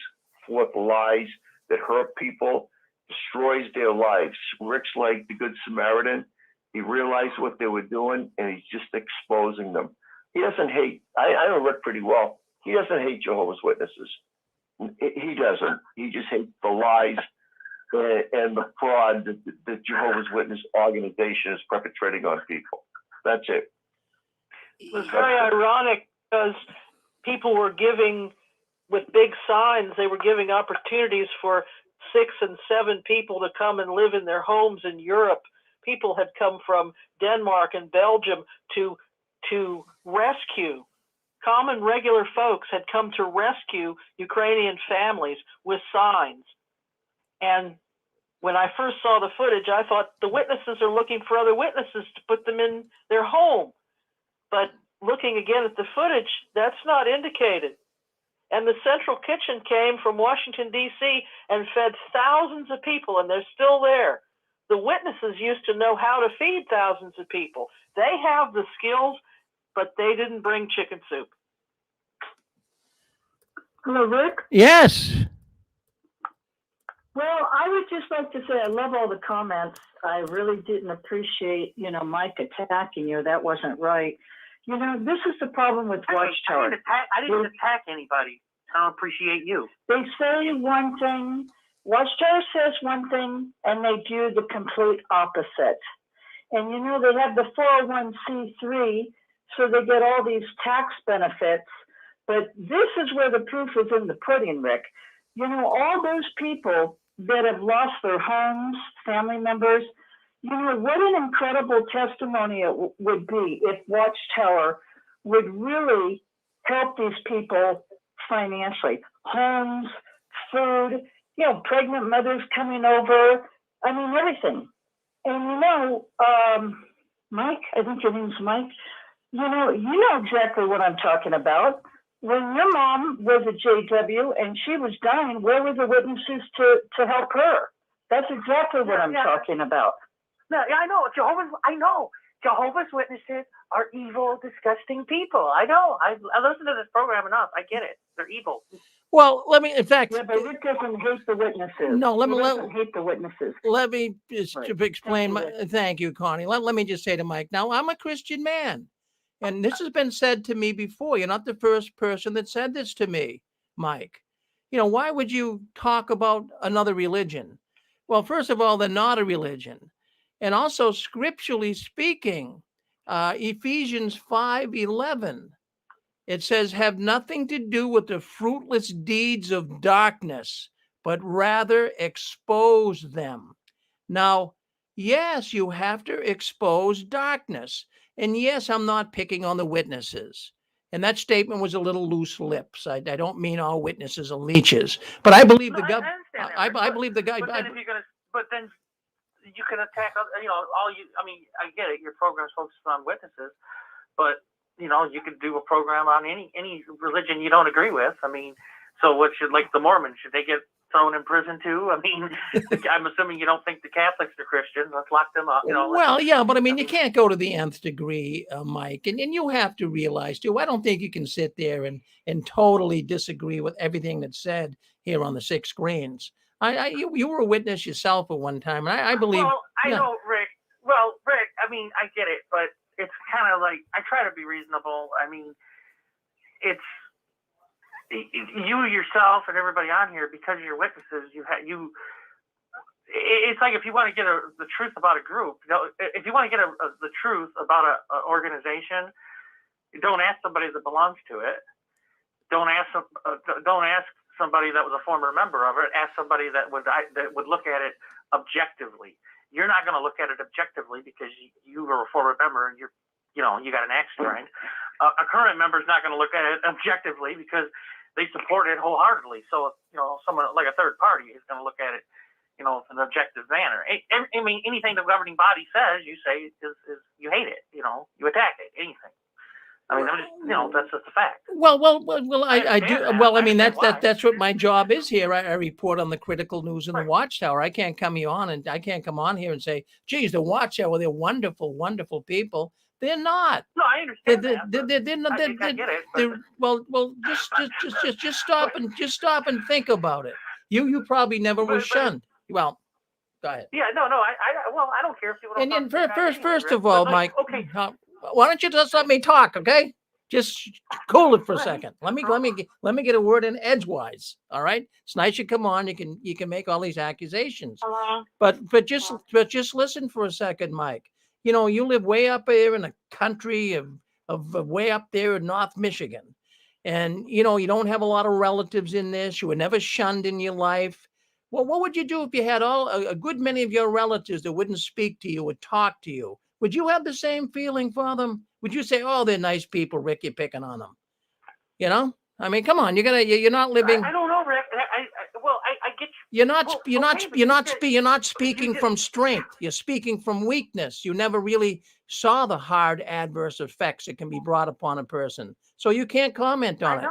J: forth lies that hurt people, destroys their lives. Rick's like the Good Samaritan. He realized what they were doing, and he's just exposing them. He doesn't hate. I know Rick pretty well. He doesn't hate Jehovah's Witnesses. He doesn't. He just hates the lies and the fraud that the Jehovah's Witness organization is perpetrating on people. That's it.
C: It was very ironic because people were giving, with big signs, they were giving opportunities for 6 and 7 people to come and live in their homes in Europe. People had come from Denmark and Belgium to rescue. Common, regular folks had come to rescue Ukrainian families with signs. And when I first saw the footage, I thought the witnesses are looking for other witnesses to put them in their home. But looking again at the footage, that's not indicated. And the central kitchen came from Washington, D.C. and fed thousands of people, and they're still there. The witnesses used to know how to feed thousands of people. They have the skills, but they didn't bring chicken soup.
I: Hello, Rick?
A: Yes.
I: Well, I would just like to say I love all the comments. I really didn't appreciate, Mike attacking you. That wasn't right. This is the problem with Watchtower.
Q: I didn't attack anybody. I don't appreciate you.
I: They say one thing, Watchtower says one thing, and they do the complete opposite. And they have the 401c3, so they get all these tax benefits. But this is where the proof is in the pudding, Rick. All those people that have lost their homes, family members, what an incredible testimony it would be if Watchtower would really help these people financially. Homes, food, pregnant mothers coming over, everything. And Mike, I think your name's Mike, you know exactly what I'm talking about. When your mom was a JW and she was dying, where were the witnesses to help her? That's exactly what I'm talking about.
Q: No, I know. Jehovah's Witnesses are evil, disgusting people. I know. I listen to this program enough. I get it. They're evil.
A: Well, let me, in fact.
I: Yeah, but Rick doesn't hate the witnesses.
A: No, let
I: doesn't hate the witnesses.
A: Let me just explain. Thank you, Connie. Let me just say to Mike, now I'm a Christian man. And this has been said to me before. You're not the first person that said this to me, Mike. Why would you talk about another religion? Well, first of all, they're not a religion. And also, scripturally speaking, Ephesians 5:11, it says, have nothing to do with the fruitless deeds of darkness, but rather expose them. Now, yes, you have to expose darkness. And yes, I'm not picking on the witnesses. And that statement was a little loose lips. I don't mean all witnesses are leeches, but I believe the guy. I believe the guy.
Q: But then you can attack. I get it. Your program's focused on witnesses, but you could do a program on any religion you don't agree with. So what should, like the Mormons, should they get thrown in prison too? I'm assuming you don't think the Catholics are Christians. Let's lock them up.
A: Well, yeah, but you can't go to the nth degree, Mike, and you have to realize too. I don't think you can sit there and totally disagree with everything that's said here on the 6 screens. You were a witness yourself at one time, and I believe.
Q: Well, I know, Rick. Well, Rick, I get it, but it's kind of like I try to be reasonable. It's. You yourself and everybody on here, because you're witnesses, it's like if you want to get the truth about a group, if you want to get the truth about an organization, don't ask somebody that belongs to it. Don't ask somebody that was a former member of it. Ask somebody that would look at it objectively. You're not going to look at it objectively because you were a former member and you got an axe to grind. A current member is not going to look at it objectively because they support it wholeheartedly. So someone like a third party is going to look at it, in an objective manner. I mean, anything the governing body says, you say is you hate it. You attack it. Anything. I mean, that's just a fact.
A: Well, I do. Well, I mean, that's what my job is here. I report on the critical news in the Watchtower. I can't come on here and say, geez, the Watchtower, they're wonderful, wonderful people. They're not.
Q: No, I understand I get it.
A: Well, just stop and think about it. You probably never was shunned. Well, go ahead.
Q: Yeah, no, I don't care if people don't.
A: And first of all, Mike, okay. Why don't you just let me talk, okay? Just cool it for a second. Let me get a word in edgewise. All right. It's nice you come on. You can make all these accusations. But just listen for a second, Mike. You live way up there in the country of way up there in North Michigan, and you don't have a lot of relatives in this. You were never shunned in your life. Well, what would you do if you had a good many of your relatives that wouldn't speak to you or talk to you? Would you have the same feeling for them? Would you say, "Oh, they're nice people, Rick, you're picking on them"? I mean, come on, you're not living.
Q: I don't know, Rick. I get you.
A: You're not speaking from strength. You're speaking from weakness. You never really saw the hard adverse effects that can be brought upon a person, so you can't comment on it.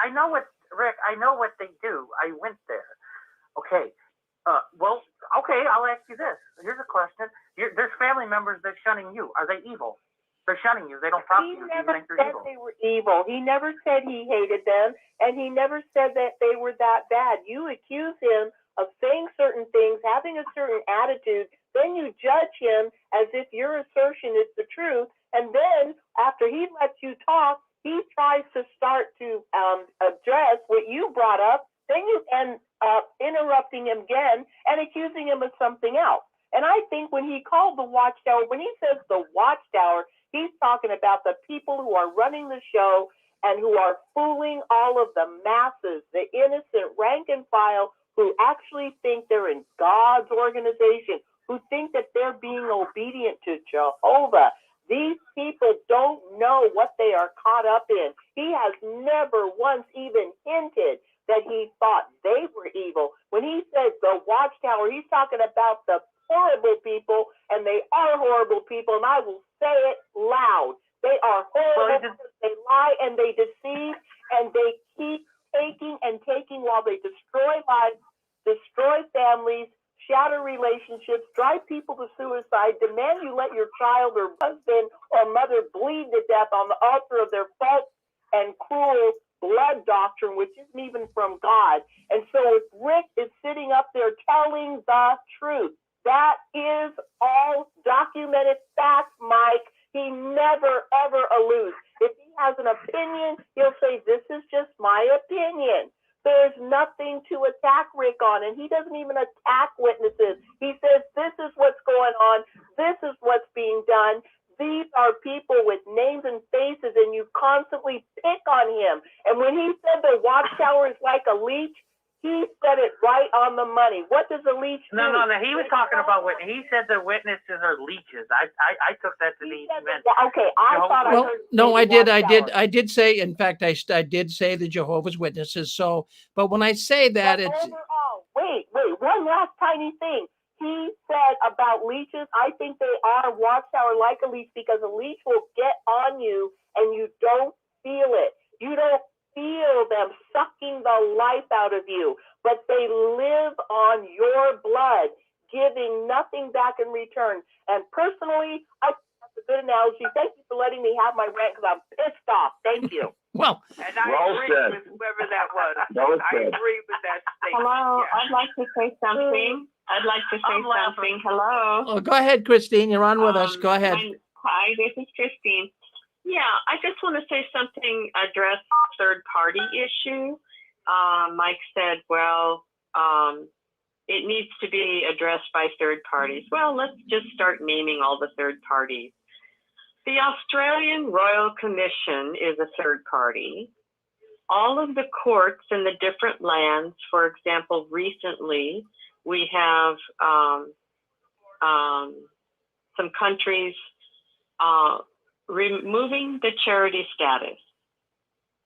Q: I know what, Rick. I know what they do. I went there. Okay. Okay. I'll ask you this. Here's a question. There's family members that shunning you. Are they evil? They're shunning you. They don't prosecute you.
P: He never said they were evil. He never said he hated them, and he never said that they were that bad. You accuse him of saying certain things, having a certain attitude, then you judge him as if your assertion is the truth, and then after he lets you talk, he tries to start to address what you brought up, then you end up interrupting him again and accusing him of something else. And I think when he called the Watchtower, when he says the Watchtower, he's talking about the people who are running the show and who are fooling all of the masses, the innocent rank and file who actually think they're in God's organization, who think that they're being obedient to Jehovah. These people don't know what they are caught up in. He has never once even hinted that he thought they were evil. When he says the Watchtower, he's talking about the horrible people, and they are horrible people, and I will say it loud. They are horrible. They lie and they deceive, and they keep taking and taking while they destroy lives, destroy families, shatter relationships, drive people to suicide, demand you let your child or husband or mother bleed to death on the altar of their false and cruel blood doctrine, which isn't even from God. And so if Rick is sitting up there telling the truth, that is all documented facts, Mike. He never, ever alludes. If he has an opinion, he'll say, this is just my opinion. There's nothing to attack Rick on, and he doesn't even attack witnesses. He says, this is what's going on. This is what's being done. These are people with names and faces, and you constantly pick on him. And when he said the Watchtower is like a leech, he said it right on the money. What does a leech do?
Q: No. He was talking about what he said. The witnesses are leeches. I took that to mean.
P: Okay, I thought I heard.
A: No, I did say. In fact, I did say the Jehovah's Witnesses. So, but when I say that, it's
P: overall. Wait. One last tiny thing. He said about leeches. I think they are Watchtower like a leech because a leech will get on you and you don't feel it. You don't feel them sucking the life out of you, but they live on your blood, giving nothing back in return. And personally, I think that's a good analogy. Thank you for letting me have my rant because I'm pissed off. Thank you.
A: Well,
K: and I agree with whoever that was. I agree with that statement.
R: Hello,
K: Yeah.
R: I'd like to say something. Hello.
A: Oh, go ahead, Christine. You're on with us. Go ahead.
R: Hi, this is Christine. Yeah, I just want to say something, address third-party issue. Mike said, well, it needs to be addressed by third parties. Well, let's just start naming all the third parties. The Australian Royal Commission is a third party. All of the courts in the different lands, for example, recently we have some countries removing the charity status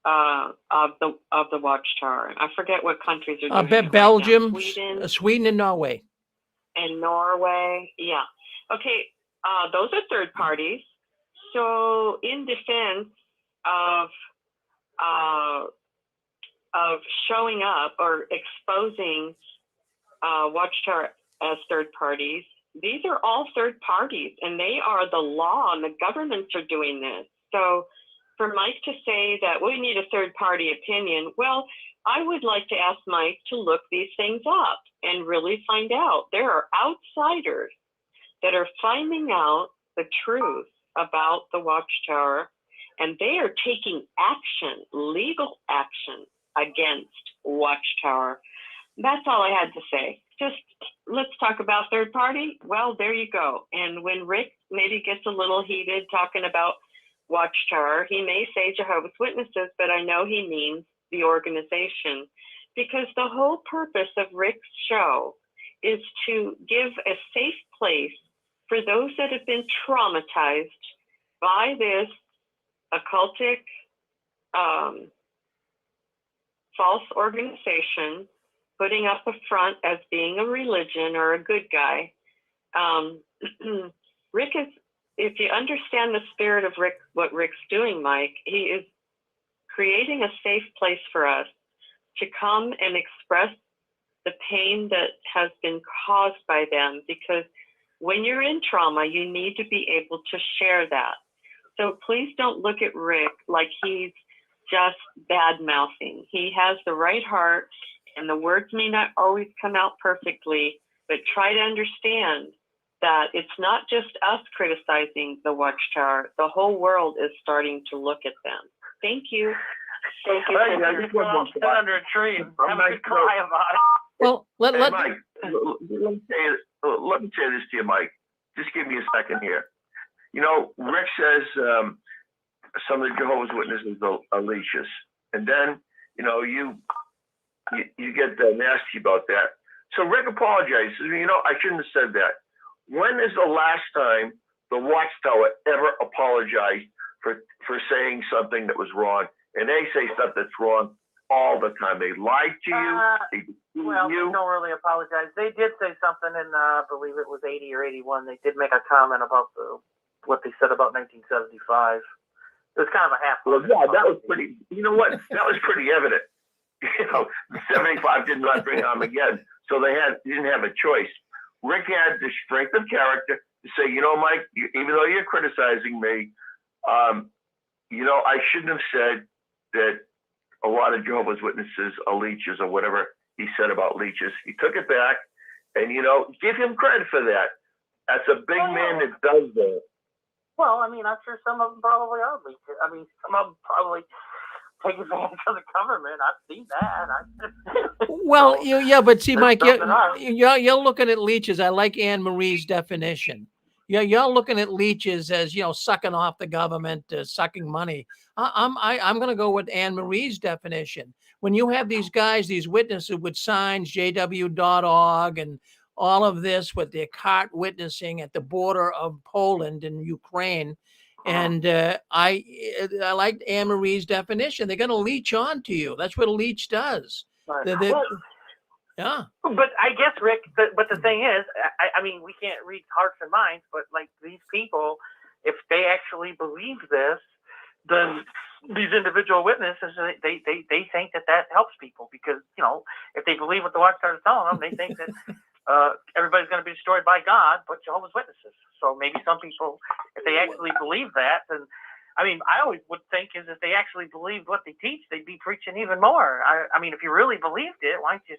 R: of the Watchtower. I forget what countries are doing it right now.
A: Belgium, Sweden, and Norway.
R: And Norway, yeah. Okay, those are third parties. So in defense of showing up or exposing Watchtower as third parties, these are all third parties, and they are the law, and the governments are doing this. So for Mike to say that we need a third party opinion, well, I would like to ask Mike to look these things up and really find out. There are outsiders that are finding out the truth about the Watchtower, and they are taking action, legal action against Watchtower. That's all I had to say. Just let's talk about third party. Well, there you go. And when Rick maybe gets a little heated talking about Watchtower, he may say Jehovah's Witnesses, but I know he means the organization, because the whole purpose of Rick's show is to give a safe place for those that have been traumatized by this occultic false organization, putting up a front as being a religion or a good guy. Rick is, if you understand the spirit of Rick, what Rick's doing, Mike, he is creating a safe place for us to come and express the pain that has been caused by them, because when you're in trauma, you need to be able to share that. So please don't look at Rick like he's just bad mouthing. He has the right heart, and the words may not always come out perfectly, but try to understand that it's not just us criticizing the Watchtower. The whole world is starting to look at them. Thank you. Thank you.
Q: Sit under a tree and have a good cry about it.
A: Well,
J: Mike, let me say this to you, Mike. Just give me a second here. You know, Rick says some of the Jehovah's Witnesses are leeches, and then you know you get nasty about that. So Rick apologizes. You know, I shouldn't have said that. When is the last time the Watchtower ever apologized for saying something that was wrong? And they say stuff that's wrong all the time. They lied to you. They
Q: don't really apologize. They did say something in, I believe it was 80 or 81. They did make a comment about what they said about 1975. It was kind of a half.
J: Well, yeah, that was pretty. You know what? That was pretty evident. You know, 75 did not bring Armageddon, so they didn't have a choice. Rick had the strength of character to say, you know, Mike, even though you're criticizing me, you know, I shouldn't have said that a lot of Jehovah's Witnesses are leeches or whatever he said about leeches. He took it back, and, you know, give him credit for that. That's a big man that does that.
Q: Well, I mean, I'm sure some of them probably are leeches. I mean, some of them probably take advantage of the government. I've seen that.
A: Well, yeah, but see, Mike, you're looking at leeches. I like Anne Marie's definition. You're looking at leeches as, you know, sucking off the government, sucking money. I'm going to go with Anne Marie's definition. When you have these guys, these witnesses with signs, JW.org, and all of this with their cart witnessing at the border of Poland and Ukraine, and I like Anne Marie's definition. They're going to leech on to you. That's what a leech does. Yeah.
Q: But I guess, Rick, but the thing is, I mean, we can't read hearts and minds, but like these people, if they actually believe this, then these individual witnesses, they think that helps people, because, you know, if they believe what the Watchtower is telling them, they think that everybody's going to be destroyed by God, but Jehovah's Witnesses. So maybe some people, if they actually believe that, then, I mean, I always would think is if they actually believed what they teach, they'd be preaching even more. I mean, if you really believed it, why don't you?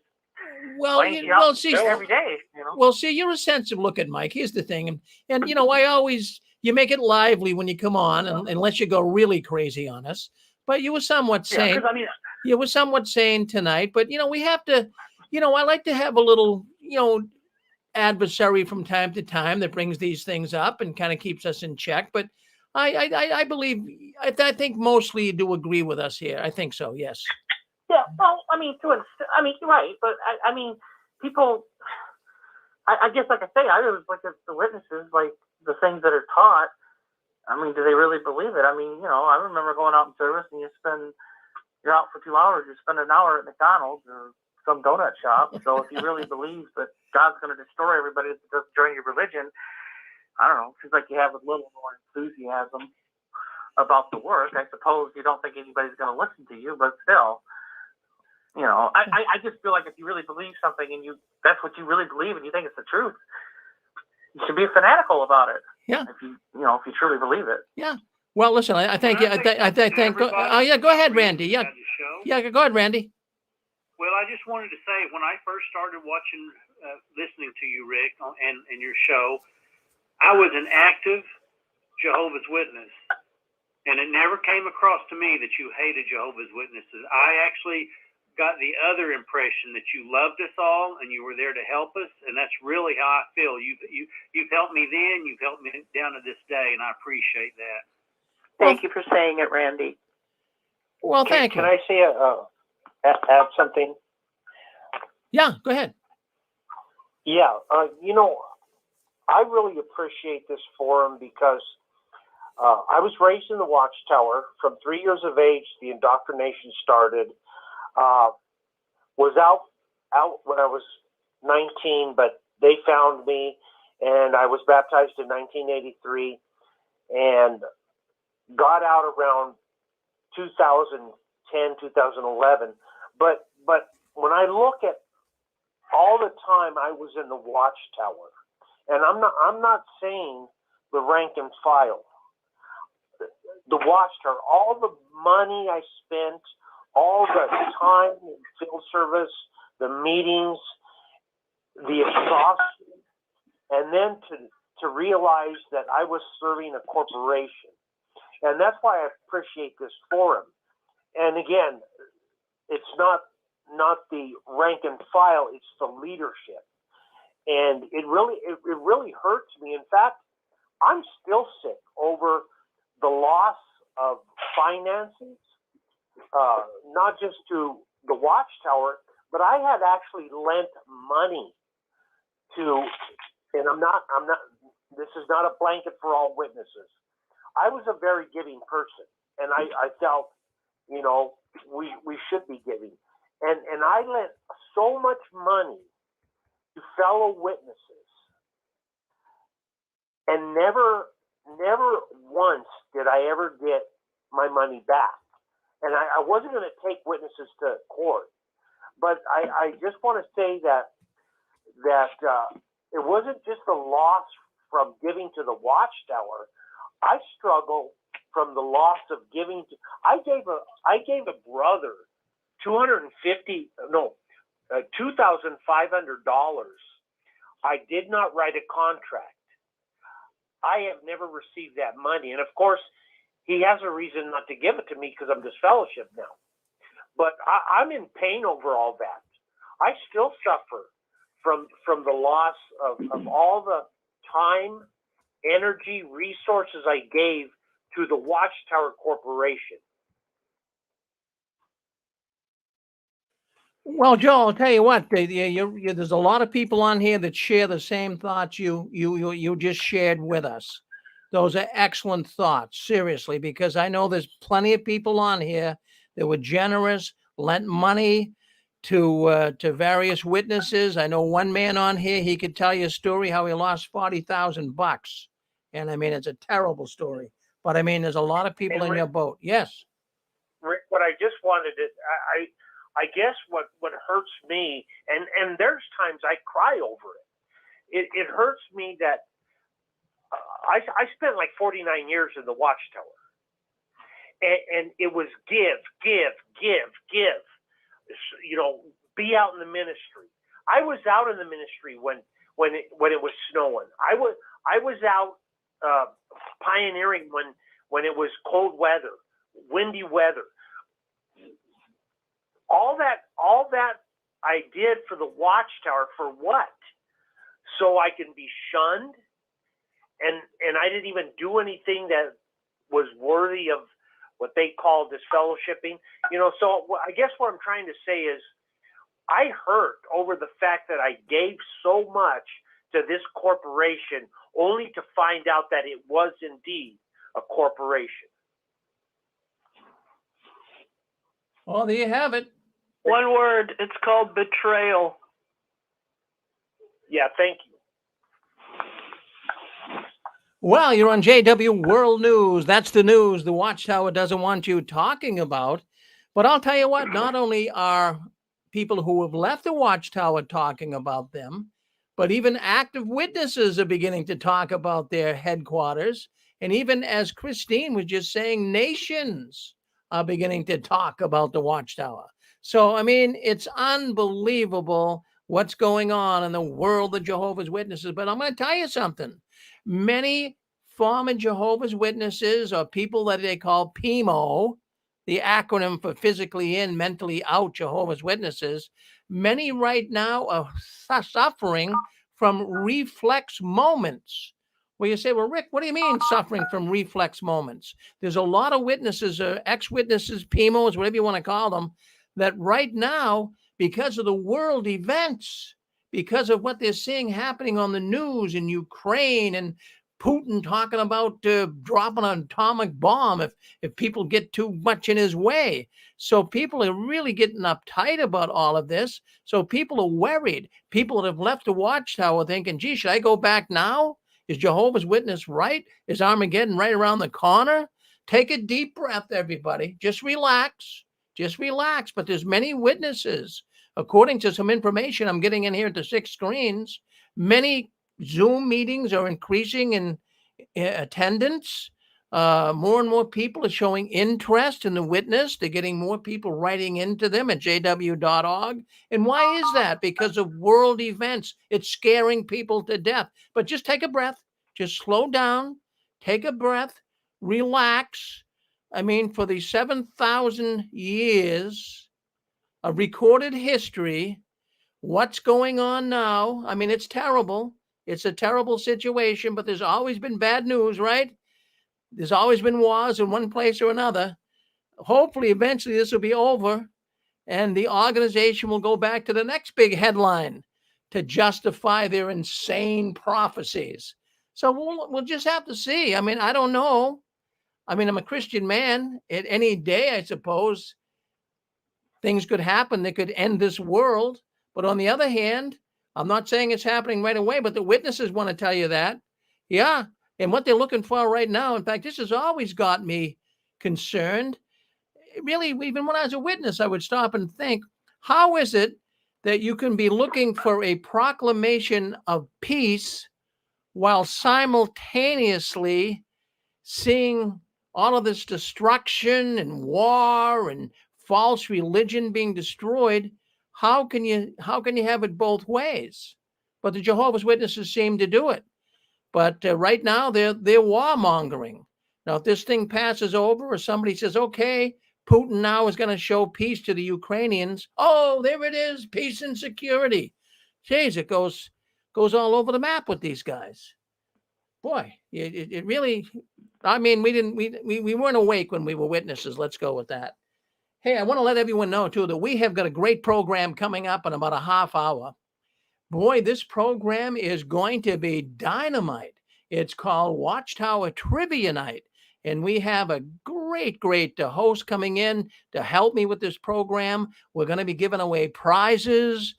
A: See,
Q: every day, you know?
A: Well, see, you're a sensitive looking, Mike. Here's the thing, and you know, you make it lively when you come on, unless you go really crazy on us. But you were somewhat sane. You were somewhat sane tonight. But you know, we have to. You know, I like to have a little adversary from time to time that brings these things up and kind of keeps us in check. But I believe, I think mostly you do agree with us here. I think so. Yes.
Q: Yeah. Well, I mean, you're right, but I mean, people. I guess, like I say, I always look at the witnesses, like the things that are taught. I mean, do they really believe it? I mean, I remember going out in service and you're out for 2 hours, you spend an hour at McDonald's or some donut shop. So if you really believe that God's going to destroy everybody that doesn't join your religion, I don't know, it seems like you have a little more enthusiasm about the work. I suppose you don't think anybody's going to listen to you, but still, I just feel like if you really believe something and that's what you really believe and you think it's the truth, you should be fanatical about it.
A: Yeah.
Q: If you truly believe it.
A: Yeah. Well, listen, I think go ahead, Randy. Yeah. Yeah, go ahead, Randy.
N: Well, I just wanted to say, when I first started listening to you, Rick, and your show, I was an active Jehovah's Witness, and it never came across to me that you hated Jehovah's Witnesses. I actually got the other impression that you loved us all and you were there to help us, and that's really how I feel. You've helped me then, you've helped me down to this day, and I appreciate that.
P: Thank you for saying it, Randy.
A: Well, thank you.
M: Can I say add something?
A: Yeah, go ahead.
M: Yeah, I really appreciate this forum because I was raised in the Watchtower. From 3 years of age, the indoctrination started. Was out when I was 19, but they found me, and I was baptized in 1983, and got out around 2010, 2011. But when I look at all the time I was in the Watchtower, and I'm not saying the rank and file, the Watchtower, all the money I spent, all the time in field service, the meetings, the exhaustion, and then to realize that I was serving a corporation. And that's why I appreciate this forum. And again, it's not the rank and file, it's the leadership. And it really hurts me. In fact, I'm still sick over the loss of finances. Not just to the Watchtower, but I had actually lent money to, and I'm not, this is not a blanket for all witnesses. I was a very giving person, and I felt, we should be giving. And I lent so much money to fellow witnesses, and never once did I ever get my money back. And I wasn't going to take witnesses to court, but I just want to say that it wasn't just a loss from giving to the Watchtower. I struggle from the loss of giving to. I gave a brother $2,500. I did not write a contract. I have never received that money, and of course, he has a reason not to give it to me because I'm disfellowshipped now. But I'm in pain over all that. I still suffer from the loss of all the time, energy, resources I gave to the Watchtower Corporation.
A: Well, Joe, I'll tell you what. There's a lot of people on here that share the same thoughts you just shared with us. Those are excellent thoughts, seriously, because I know there's plenty of people on here that were generous, lent money to various witnesses. I know one man on here, he could tell you a story how he lost $40,000. And I mean, it's a terrible story. But I mean, there's a lot of people in your boat. Yes.
M: Rick, what I just wanted to, I guess what hurts me, and there's times I cry over it. It hurts me that I spent like 49 years in the Watchtower, and it was give. Be out in the ministry. I was out in the ministry when it was snowing. I was out pioneering when it was cold weather, windy weather. All that
S: I did for the Watchtower for what? So I can be shunned? And I didn't even do anything that was worthy of what they call disfellowshipping. You know, so I guess what I'm trying to say is I hurt over the fact that I gave so much to this corporation only to find out that it was indeed a corporation.
A: Well, there you have it.
C: One word, it's called betrayal.
S: Yeah, thank you.
A: Well, you're on JW World News. That's the news the Watchtower doesn't want you talking about. But I'll tell you what, not only are people who have left the Watchtower talking about them, but even active witnesses are beginning to talk about their headquarters. And even as Christine was just saying, nations are beginning to talk about the Watchtower. So, I mean, it's unbelievable what's going on in the world of Jehovah's Witnesses. But I'm going to tell you something. Many former Jehovah's Witnesses, or people that they call PMO, the acronym for physically in, mentally out Jehovah's Witnesses, many right now are suffering from reflex moments. Where you say, well, Rick, what do you mean suffering from reflex moments? There's a lot of witnesses, ex-witnesses, PMOs, whatever you want to call them, that right now, because of the world events, because of what they're seeing happening on the news in Ukraine and Putin talking about dropping an atomic bomb if people get too much in his way. So people are really getting uptight about all of this. So people are worried. People that have left the Watchtower thinking, gee, should I go back now? Is Jehovah's Witness right? Is Armageddon right around the corner? Take a deep breath, everybody. Just relax. Just relax. But there's many witnesses. According to some information I'm getting in here at the 6 screens, many Zoom meetings are increasing in attendance. More and more people are showing interest in the witness. They're getting more people writing into them at jw.org. And why is that? Because of world events. It's scaring people to death. But just take a breath. Just slow down. Take a breath. Relax. I mean, for the 7,000 years of recorded history, what's going on now? I mean, it's terrible. It's a terrible situation, but there's always been bad news, right? There's always been wars in one place or another. Hopefully, eventually this will be over and the organization will go back to the next big headline to justify their insane prophecies. So we'll just have to see. I mean, I don't know. I mean, I'm a Christian man. At any day, I suppose, things could happen that could end this world. But on the other hand, I'm not saying it's happening right away, but the witnesses want to tell you that. Yeah. And what they're looking for right now, in fact, this has always got me concerned. Really, even when I was a witness, I would stop and think, how is it that you can be looking for a proclamation of peace while simultaneously seeing all of this destruction and war and false religion being destroyed? How can you have it both ways? But the Jehovah's Witnesses seem to do it. But right now they're warmongering. Now, if this thing passes over, or somebody says, okay, Putin now is going to show peace to the Ukrainians. Oh, there it is, peace and security. Jeez, it goes all over the map with these guys. Boy, it really. I mean, we weren't awake when we were witnesses. Let's go with that. Hey, I want to let everyone know, too, that we have got a great program coming up in about a half hour. Boy, this program is going to be dynamite. It's called Watchtower Trivia Night. And we have a great host coming in to help me with this program. We're going to be giving away prizes.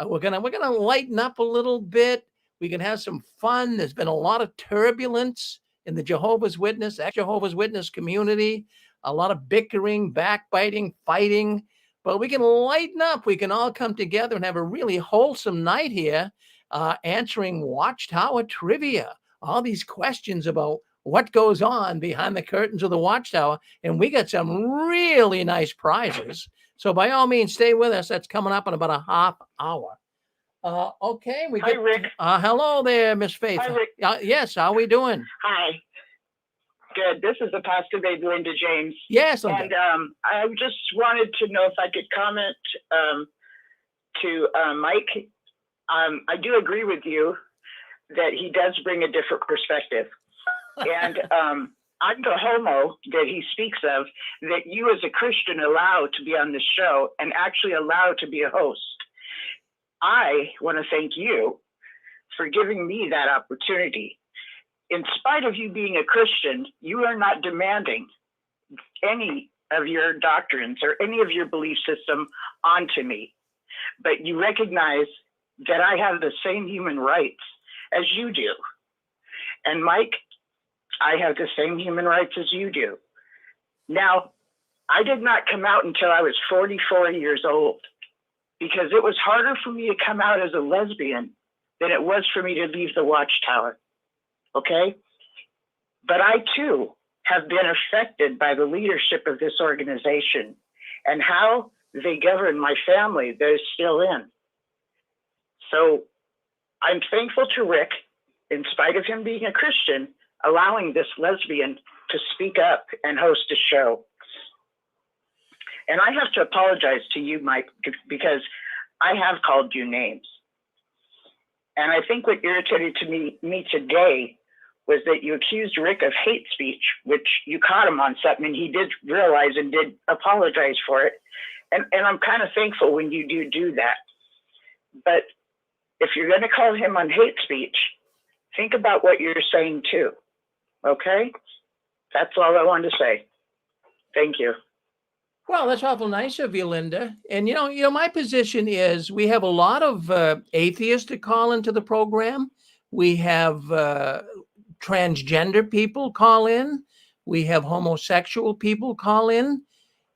A: We're gonna lighten up a little bit. We can have some fun. There's been a lot of turbulence in the Jehovah's Witness, ex-Jehovah's Witness community. A lot of bickering, backbiting, fighting, but we can lighten up. We can all come together and have a really wholesome night here, answering Watchtower trivia, all these questions about what goes on behind the curtains of the Watchtower. And we got some really nice prizes. So by all means, stay with us. That's coming up in about a half hour. Okay.
T: Hi, Rick.
A: Hello there, Miss Faith.
T: Hi, Rick.
A: Yes. How are we doing?
T: Hi. Good. This is the Pastor Babe, Linda James.
A: Yes, Linda.
T: And I just wanted to know if I could comment. to Mike, I do agree with you that he does bring a different perspective. And I'm the homo that he speaks of, that you as a Christian allow to be on the show and actually allow to be a host. I want to thank you for giving me that opportunity. In spite of you being a Christian, you are not demanding any of your doctrines or any of your belief system onto me, but you recognize that I have the same human rights as you do. And Mike, I have the same human rights as you do. Now, I did not come out until I was 44 years old, because it was harder for me to come out as a lesbian than it was for me to leave the Watchtower, okay? But I too have been affected by the leadership of this organization and how they govern my family that is still in. So I'm thankful to Rick, in spite of him being a Christian, allowing this lesbian to speak up and host a show. And I have to apologize to you, Mike, because I have called you names. And I think what irritated to me today was that you accused Rick of hate speech, which you caught him on something, and he did realize and did apologize for it. And I'm kind of thankful when you do that. But if you're going to call him on hate speech, think about what you're saying too, okay? That's all I wanted to say. Thank you.
A: Well, that's awful nice of you, Linda. And, you know, my position is we have a lot of atheists to call into the program. We have transgender people call in. We have homosexual people call in.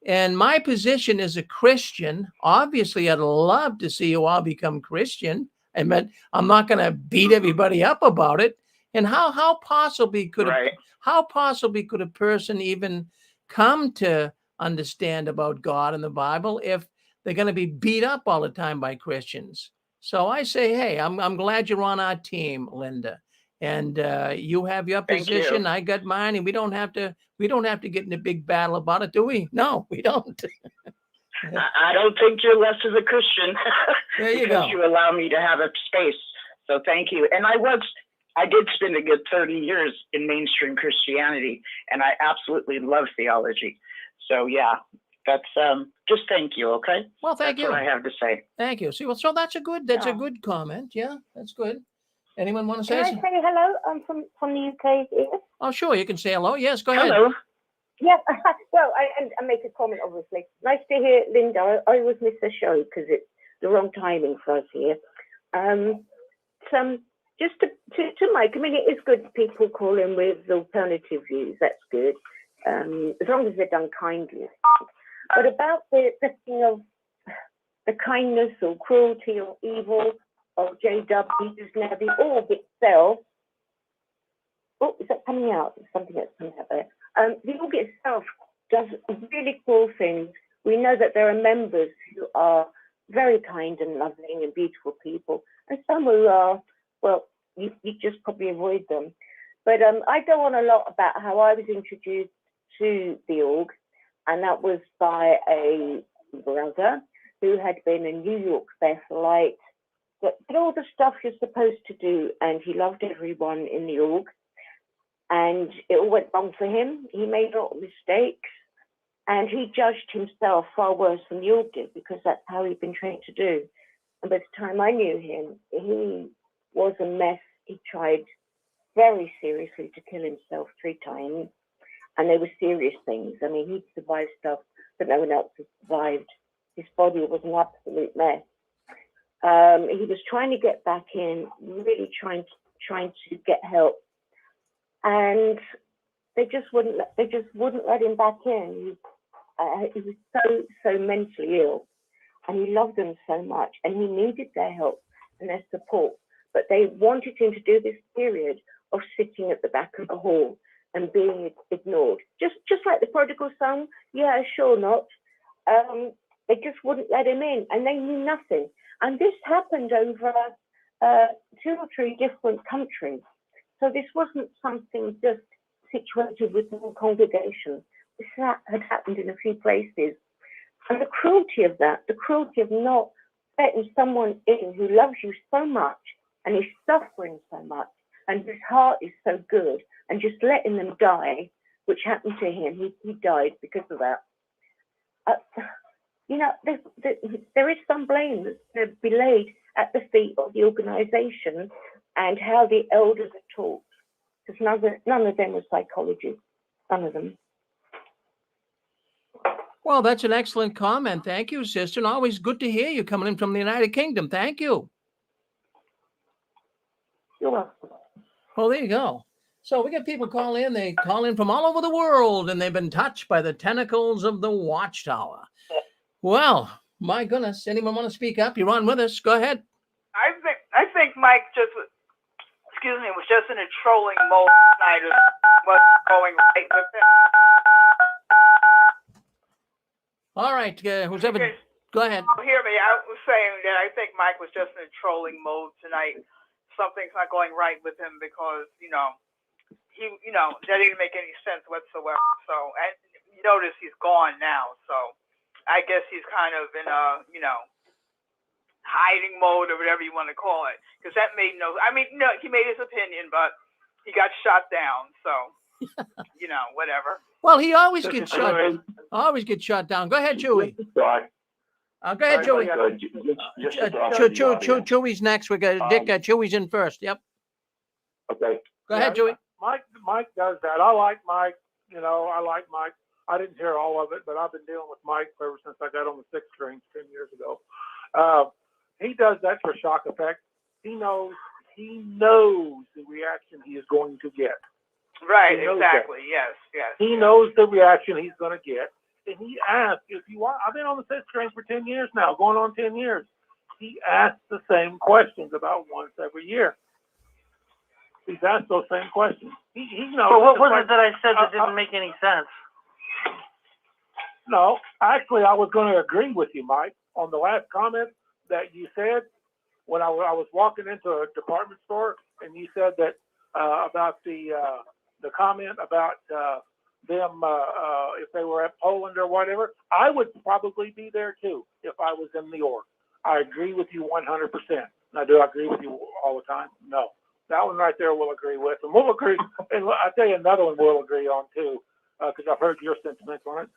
A: And my position as a Christian, obviously, I'd love to see you all become Christian. I mean, I'm not going to beat everybody up about it. And how possibly could a person even come to understand about God and the Bible if they're going to be beat up all the time by Christians? So I say, hey, I'm glad you're on our team, Linda, and you have your position. I got mine, and we don't have to get in a big battle about it, do we? No, we don't.
T: I don't think you're less of a Christian.
A: There you
T: because
A: go.
T: you allow me to have a space. So thank you. And I did spend a good 30 years in mainstream Christianity, and I absolutely love theology. So yeah, that's just thank you. Okay.
A: Well, thank you.
T: That's what I have to say.
A: Thank you. See, well, so that's a good comment. Yeah, that's good. Anyone want to say
U: Can I
A: something?
U: say hello? I'm from the UK here.
A: Oh, sure. You can say hello. Yes, go ahead.
U: Hello. Yeah, well, I make a comment, obviously. Nice to hear, Linda. I always miss the show because it's the wrong timing for us here. Just to Mike, I mean, it is good people call in with alternative views. That's good, as long as they're done kindly. But about the thing of the kindness or cruelty or evil of JWs, now the org itself. Oh, is that coming out? There's something that's coming out there. The org itself does really cool things. We know that there are members who are very kind and loving and beautiful people, and some who are, well, you just probably avoid them. But I go on a lot about how I was introduced to the org, and that was by a brother who had been a New York Bethelite, that did all the stuff you're supposed to do, and he loved everyone in the org. And it all went wrong for him. He made a lot of mistakes, and he judged himself far worse than the org did, because that's how he'd been trained to do. And by the time I knew him, he was a mess. He tried very seriously to kill himself 3 times, and they were serious things. I mean, he'd survived stuff that no one else had survived. His body was an absolute mess. He was trying to get back in, really trying to get help, and they just wouldn't let him back in. He was so mentally ill, and he loved them so much, and he needed their help and their support. But they wanted him to do this period of sitting at the back of the hall and being ignored, just like the prodigal son. Yeah, sure not. They just wouldn't let him in, and they knew nothing. And this happened over 2 or 3 different countries. So this wasn't something just situated within the congregation. This had happened in a few places. And the cruelty of that, the cruelty of not letting someone in who loves you so much and is suffering so much and whose heart is so good, and just letting them die, which happened to him. He died because of that. You know, there is some blame that's to be laid at the feet of the organisation and how the elders are taught, because none of them were psychologists, none of them.
A: Well, that's an excellent comment. Thank you, sister. And always good to hear you coming in from the United Kingdom. Thank you.
U: You're welcome.
A: Well, there you go. So we get people call in. They call in from all over the world, and they've been touched by the tentacles of the Watchtower. Well, my goodness. Anyone want to speak up? You're on with us. Go ahead.
K: I think Mike was just in a trolling mode tonight. What's going right with him?
A: All right, who's ever, go ahead.
K: Hear me. I was saying that I think Mike was just in a trolling mode tonight. Something's not going right with him because, that didn't make any sense whatsoever. So, and you notice he's gone now. So I guess he's kind of in a, hiding mode or whatever you want to call it. Because that made he made his opinion, but he got shot down. So, whatever.
A: Well, he always gets shot. Always gets shot down. Go ahead, Chewy. Go ahead, Chewy. Chewy's next. We got Dick. Chewy's in first. Yep.
B: Okay.
A: Go ahead, Chewy.
B: Mike does that. I like Mike. I like Mike. I didn't hear all of it, but I've been dealing with Mike ever since I got on the 6th screens 10 years ago. He does that for shock effect. He knows the reaction he is going to get.
K: Right, exactly. Yes.
B: He knows the reaction he's going to get. And he asks, if you want, I've been on the 6th screen for 10 years now, going on 10 years. He asks the same questions about once every year. He's asked those same questions. He knows.
Q: But what was it that I said that didn't make any sense?
B: No, actually, I was going to agree with you, Mike, on the last comment that you said when I was walking into a department store, and you said that about the comment about them if they were at Poland or whatever. I would probably be there too if I was in New York. I agree with you 100%. Now, do I agree with you all the time? No. That one right there we'll agree with, and we'll agree. And I'll tell you another one we'll agree on too, because I've heard your sentiments on it.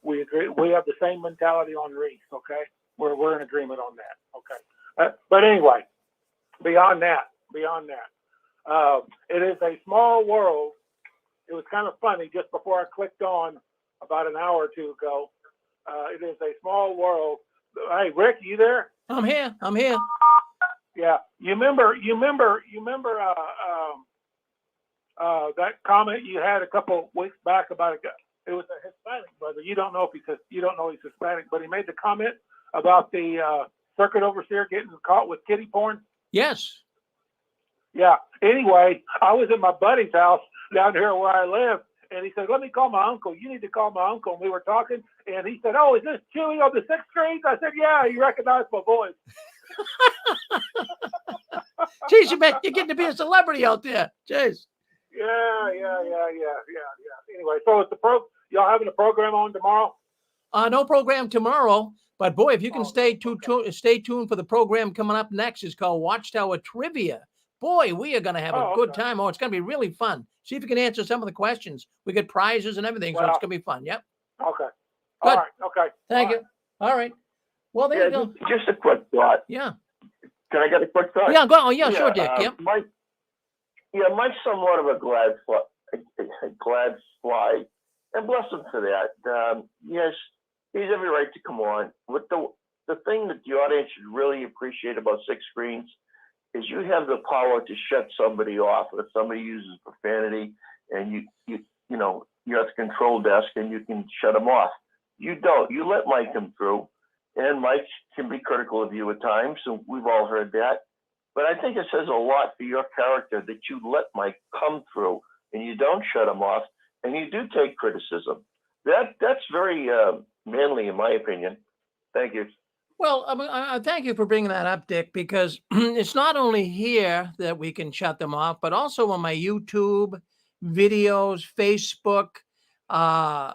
B: We agree. We have the same mentality on Reese. Okay, we're in agreement on that. Okay, but anyway, beyond that, it is a small world. It was kind of funny just before I clicked on about an hour or two ago. It is a small world. Hey, Rick, you there?
A: I'm here.
B: Yeah, you remember that comment you had a couple weeks back about it was a Hispanic brother. You don't know he's Hispanic, but he made the comment about the circuit overseer getting caught with kiddie porn.
A: Yes.
B: Yeah. Anyway, I was at my buddy's house down here where I live, and he said, "Let me call my uncle. You need to call my uncle." And we were talking, and he said, "Oh, is this Chewy on the 6th screens?" I said, "Yeah." He recognized my voice.
A: Jeez, you're getting to be a celebrity out there. Jeez.
B: Yeah. Anyway, so it's y'all having a program on tomorrow?
A: No program tomorrow, but boy, if you can stay tuned for the program coming up next. It's called Watchtower Trivia. Boy, we are going to have a good time. Oh, it's going to be really fun. See if you can answer some of the questions. We get prizes and everything, so it's going to be fun. Yep.
B: Okay.
A: Good.
B: All right. Okay.
A: Thank you. All right. Well, there you go.
J: Just a quick thought.
A: Yeah.
J: Can I get a quick thought?
A: Yeah, go on. Yeah, sure, Dick. Yep.
J: Mike's somewhat of a glad fly, and bless him for that. Yes, he has every right to come on. With the thing that the audience should really appreciate about 6 screens is you have the power to shut somebody off if somebody uses profanity, and you're at the control desk and you can shut them off. You don't. You let Mike come through, and Mike can be critical of you at times, so we've all heard that. But I think it says a lot for your character that you let Mike come through and you don't shut him off, and you do take criticism. That's very manly, in my opinion. Thank you.
A: Well, I thank you for bringing that up, Dick, because it's not only here that we can shut them off, but also on my YouTube videos, Facebook. I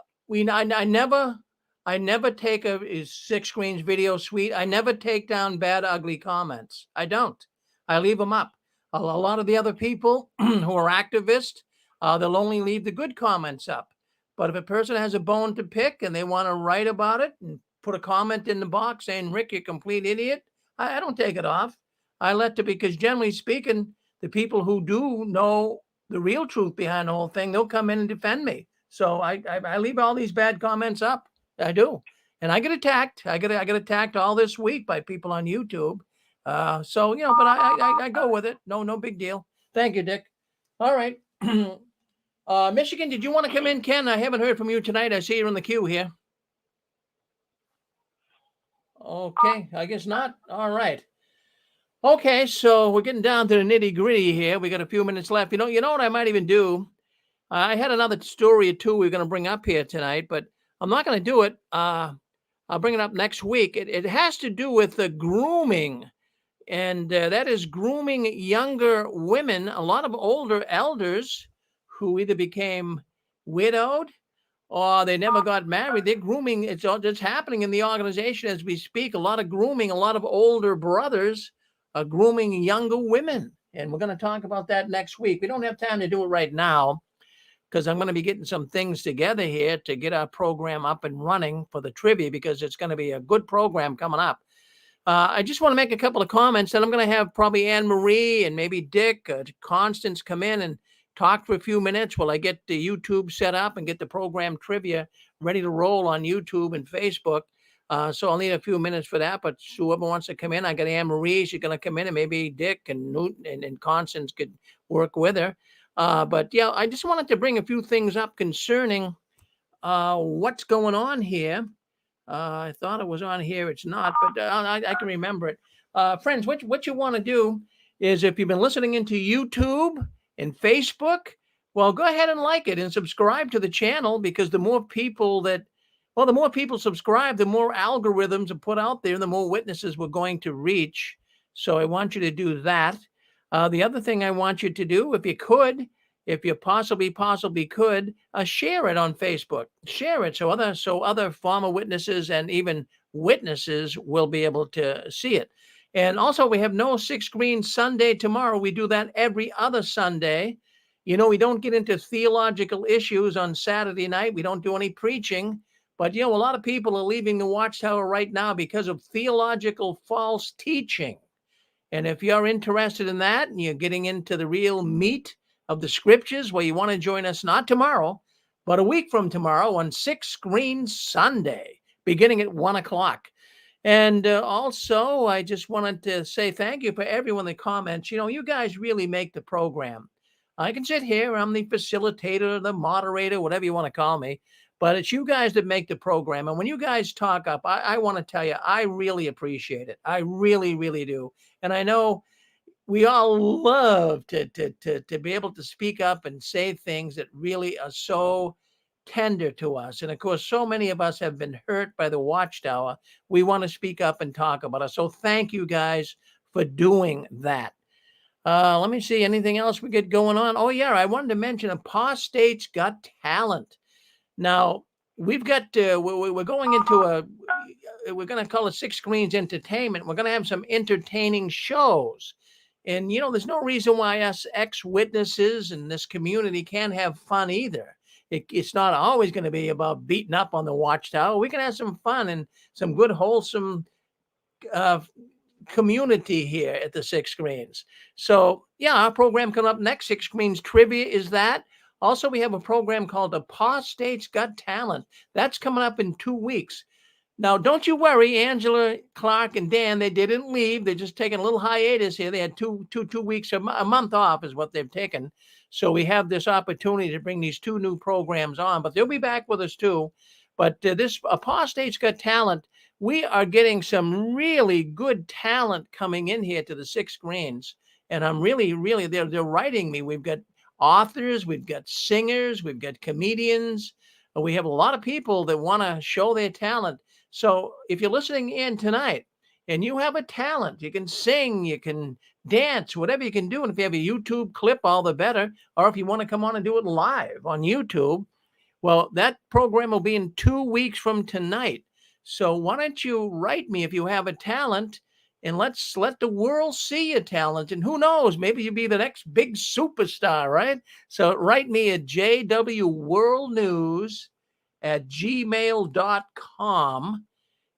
A: I never take a Six Screens video suite. I never take down bad, ugly comments. I don't. I leave them up. A lot of the other people who are activists, they'll only leave the good comments up. But if a person has a bone to pick and they want to write about it and put a comment in the box saying, Rick, you're a complete idiot, I don't take it off. I let it, because generally speaking, the people who do know the real truth behind the whole thing, they'll come in and defend me. So I leave all these bad comments up. I do. And I get attacked. I get attacked all this week by people on YouTube. So, you know, but I go with it. No big deal. Thank you, Dick. All right. Michigan, did you want to come in, Ken? I haven't heard from you tonight. I see you're in the queue here. Okay, I guess not. All right. Okay, so we're getting down to the nitty gritty here. We got a few minutes left. You know what I might even do? I had another story or two we we're going to bring up here tonight, but I'm not going to do it. I'll bring it up next week. It has to do with the grooming, and that is grooming younger women. A lot of older elders who either became widowed or they never got married. They're grooming. It's happening in the organization as we speak. A lot of grooming. A lot of older brothers are grooming younger women, and we're going to talk about that next week. We don't have time to do it right now, because I'm going to be getting some things together here to get our program up and running for the trivia, because it's going to be a good program coming up. I just want to make a couple of comments, and I'm going to have probably Anne Marie and maybe Dick, Constance come in and talk for a few minutes while I get the YouTube set up and get the program trivia ready to roll on YouTube and Facebook. So I'll need a few minutes for that, but whoever wants to come in, I got Anne Marie, she's going to come in, and maybe Dick and Newton and Constance could work with her. But yeah, I just wanted to bring a few things up concerning what's going on here. I thought it was on here. It's not, but I can remember it. Friends, what you want to do is, if you've been listening into YouTube and Facebook, well, go ahead and like it and subscribe to the channel, because the more people subscribe, the more algorithms are put out there, and the more witnesses we're going to reach. So I want you to do that. The other thing I want you to do, if you possibly could, share it on Facebook. Share it so other former witnesses and even witnesses will be able to see it. And also, we have no Six Screens Sunday tomorrow. We do that every other Sunday. You know, we don't get into theological issues on Saturday night. We don't do any preaching. But, you know, a lot of people are leaving the Watchtower right now because of theological false teaching. And if you're interested in that and you're getting into the real meat of the scriptures, well, you want to join us not tomorrow, but a week from tomorrow on Six Screens Sunday, beginning at 1 o'clock. And also, I just wanted to say thank you for everyone that comments. You know, you guys really make the program. I can sit here, I'm the facilitator, the moderator, whatever you want to call me, but it's you guys that make the program. And when you guys talk up, I want to tell you, I really appreciate it. I really, really do. And I know we all love to be able to speak up and say things that really are so tender to us. And of course, so many of us have been hurt by the Watchtower. We want to speak up and talk about it. So thank you guys for doing that. Let me see, anything else we get going on? Oh yeah, I wanted to mention Apostate's Got Talent. Now, we've got, we're going into we're going to call it Six Screens Entertainment. We're going to have some entertaining shows. And, you know, there's no reason why us ex-witnesses in this community can't have fun either. It's not always going to be about beating up on the Watchtower. We can have some fun and some good, wholesome community here at the Six Screens. So, yeah, our program coming up next, Six Screens Trivia, is that. Also, we have a program called Apostate's Got Talent. That's coming up in 2 weeks. Now, don't you worry, Angela, Clark, and Dan, they didn't leave. They're just taking a little hiatus here. They had two weeks, a month off is what they've taken. So we have this opportunity to bring these 2 new programs on, but they'll be back with us too. But this Apostate's Got Talent, we are getting some really good talent coming in here to the Six Screens. And I'm really, they're writing me. We've got authors, we've got singers, we've got comedians. We have a lot of people that want to show their talent. So if you're listening in tonight and you have a talent, you can sing, you can dance, whatever you can do. And if you have a YouTube clip, all the better. Or if you want to come on and do it live on YouTube, Well, that program will be in 2 weeks from tonight. So why don't you write me if you have a talent, and let's let the world see your talent. And who knows, maybe you'll be the next big superstar, right? So write me at jwworldnews@gmail.com,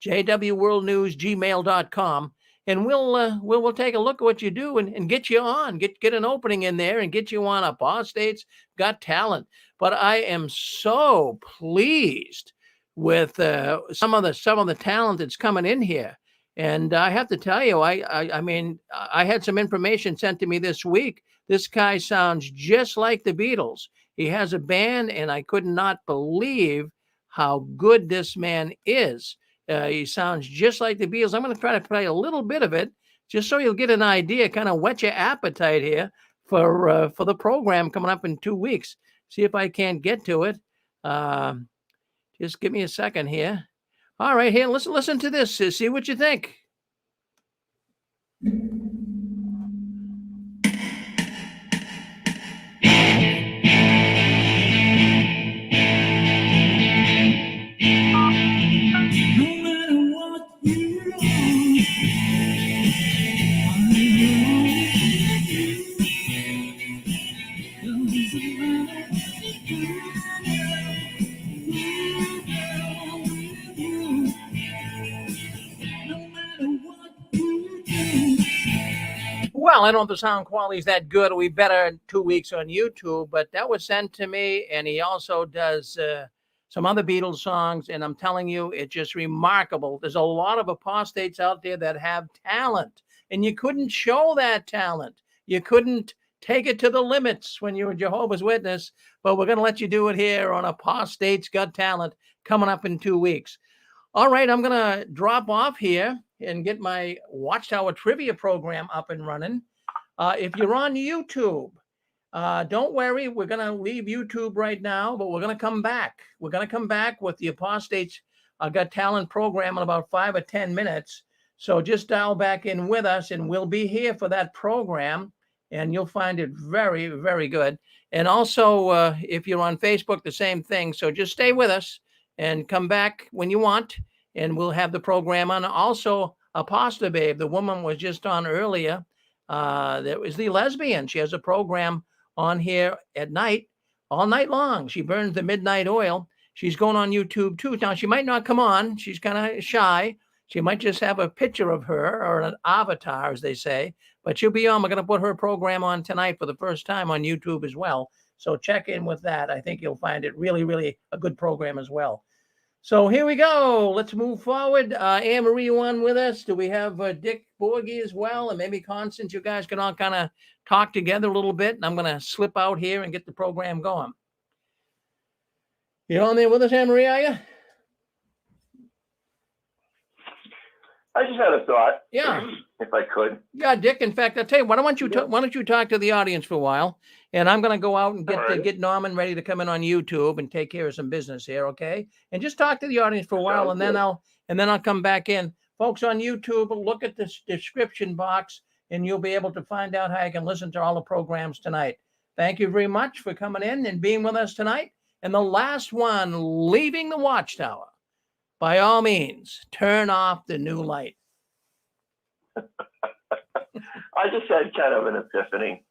A: jwworldnews@gmail.com, and we'll take a look at what you do and get you on, get an opening in there and get you on Apostates Got Talent. But I am so pleased with some of the talent that's coming in here. And I have to tell you, I mean, I had some information sent to me this week. This guy sounds just like the Beatles. He has a band, and I could not believe how good this man is. He sounds just like the Beatles. I'm going to try to play a little bit of it just so you'll get an idea, kind of whet your appetite here for the program coming up in 2 weeks. See if I can't get to it. Just give me a second here. All right, here, listen to this. See what you think. Well, I don't know if the sound quality is that good. It'll be better in 2 weeks on YouTube, but that was sent to me, and he also does some other Beatles songs, and I'm telling you, it's just remarkable. There's a lot of apostates out there that have talent, and you couldn't show that talent. You couldn't take it to the limits when you're a Jehovah's Witness, but we're going to let you do it here on Apostates Got Talent coming up in 2 weeks. All right, I'm going to drop off here and get my Watchtower trivia program up and running. If you're on YouTube, don't worry, we're going to leave YouTube right now, but we're going to come back. We're going to come back with the Apostates Got Talent program in about 5 or 10 minutes. So just dial back in with us, and we'll be here for that program, and you'll find it very, very good. And also, if you're on Facebook, the same thing. So just stay with us and come back when you want, and we'll have the program on. Also, Aposta Babe, the woman was just on earlier. That was the lesbian. She has a program on here at night, all night long. She burns the midnight oil. She's going on YouTube too. Now, she might not come on. She's kind of shy. She might just have a picture of her, or an avatar, as they say. But she'll be on. We're going to put her program on tonight for the first time on YouTube as well. So check in with that. I think you'll find it really, really a good program as well. So here we go. Let's move forward. Anne Marie on with us. Do we have Dick Borgie as well? And maybe Constance, you guys can all kind of talk together a little bit. And I'm going to slip out here and get the program going. You on there with us, Anne Marie, are you?
J: I just had a thought.
A: Yeah.
J: If I could.
A: Yeah, Dick. In fact, I'll tell you, why don't you talk to the audience for a while? And I'm going to go out and get Norman ready to come in on YouTube and take care of some business here, okay? And just talk to the audience for a while, and then I'll come back in. Folks on YouTube, look at the description box, and you'll be able to find out how you can listen to all the programs tonight. Thank you very much for coming in and being with us tonight. And the last one, leaving the Watchtower. By all means, turn off the new light.
J: I just had kind of an epiphany.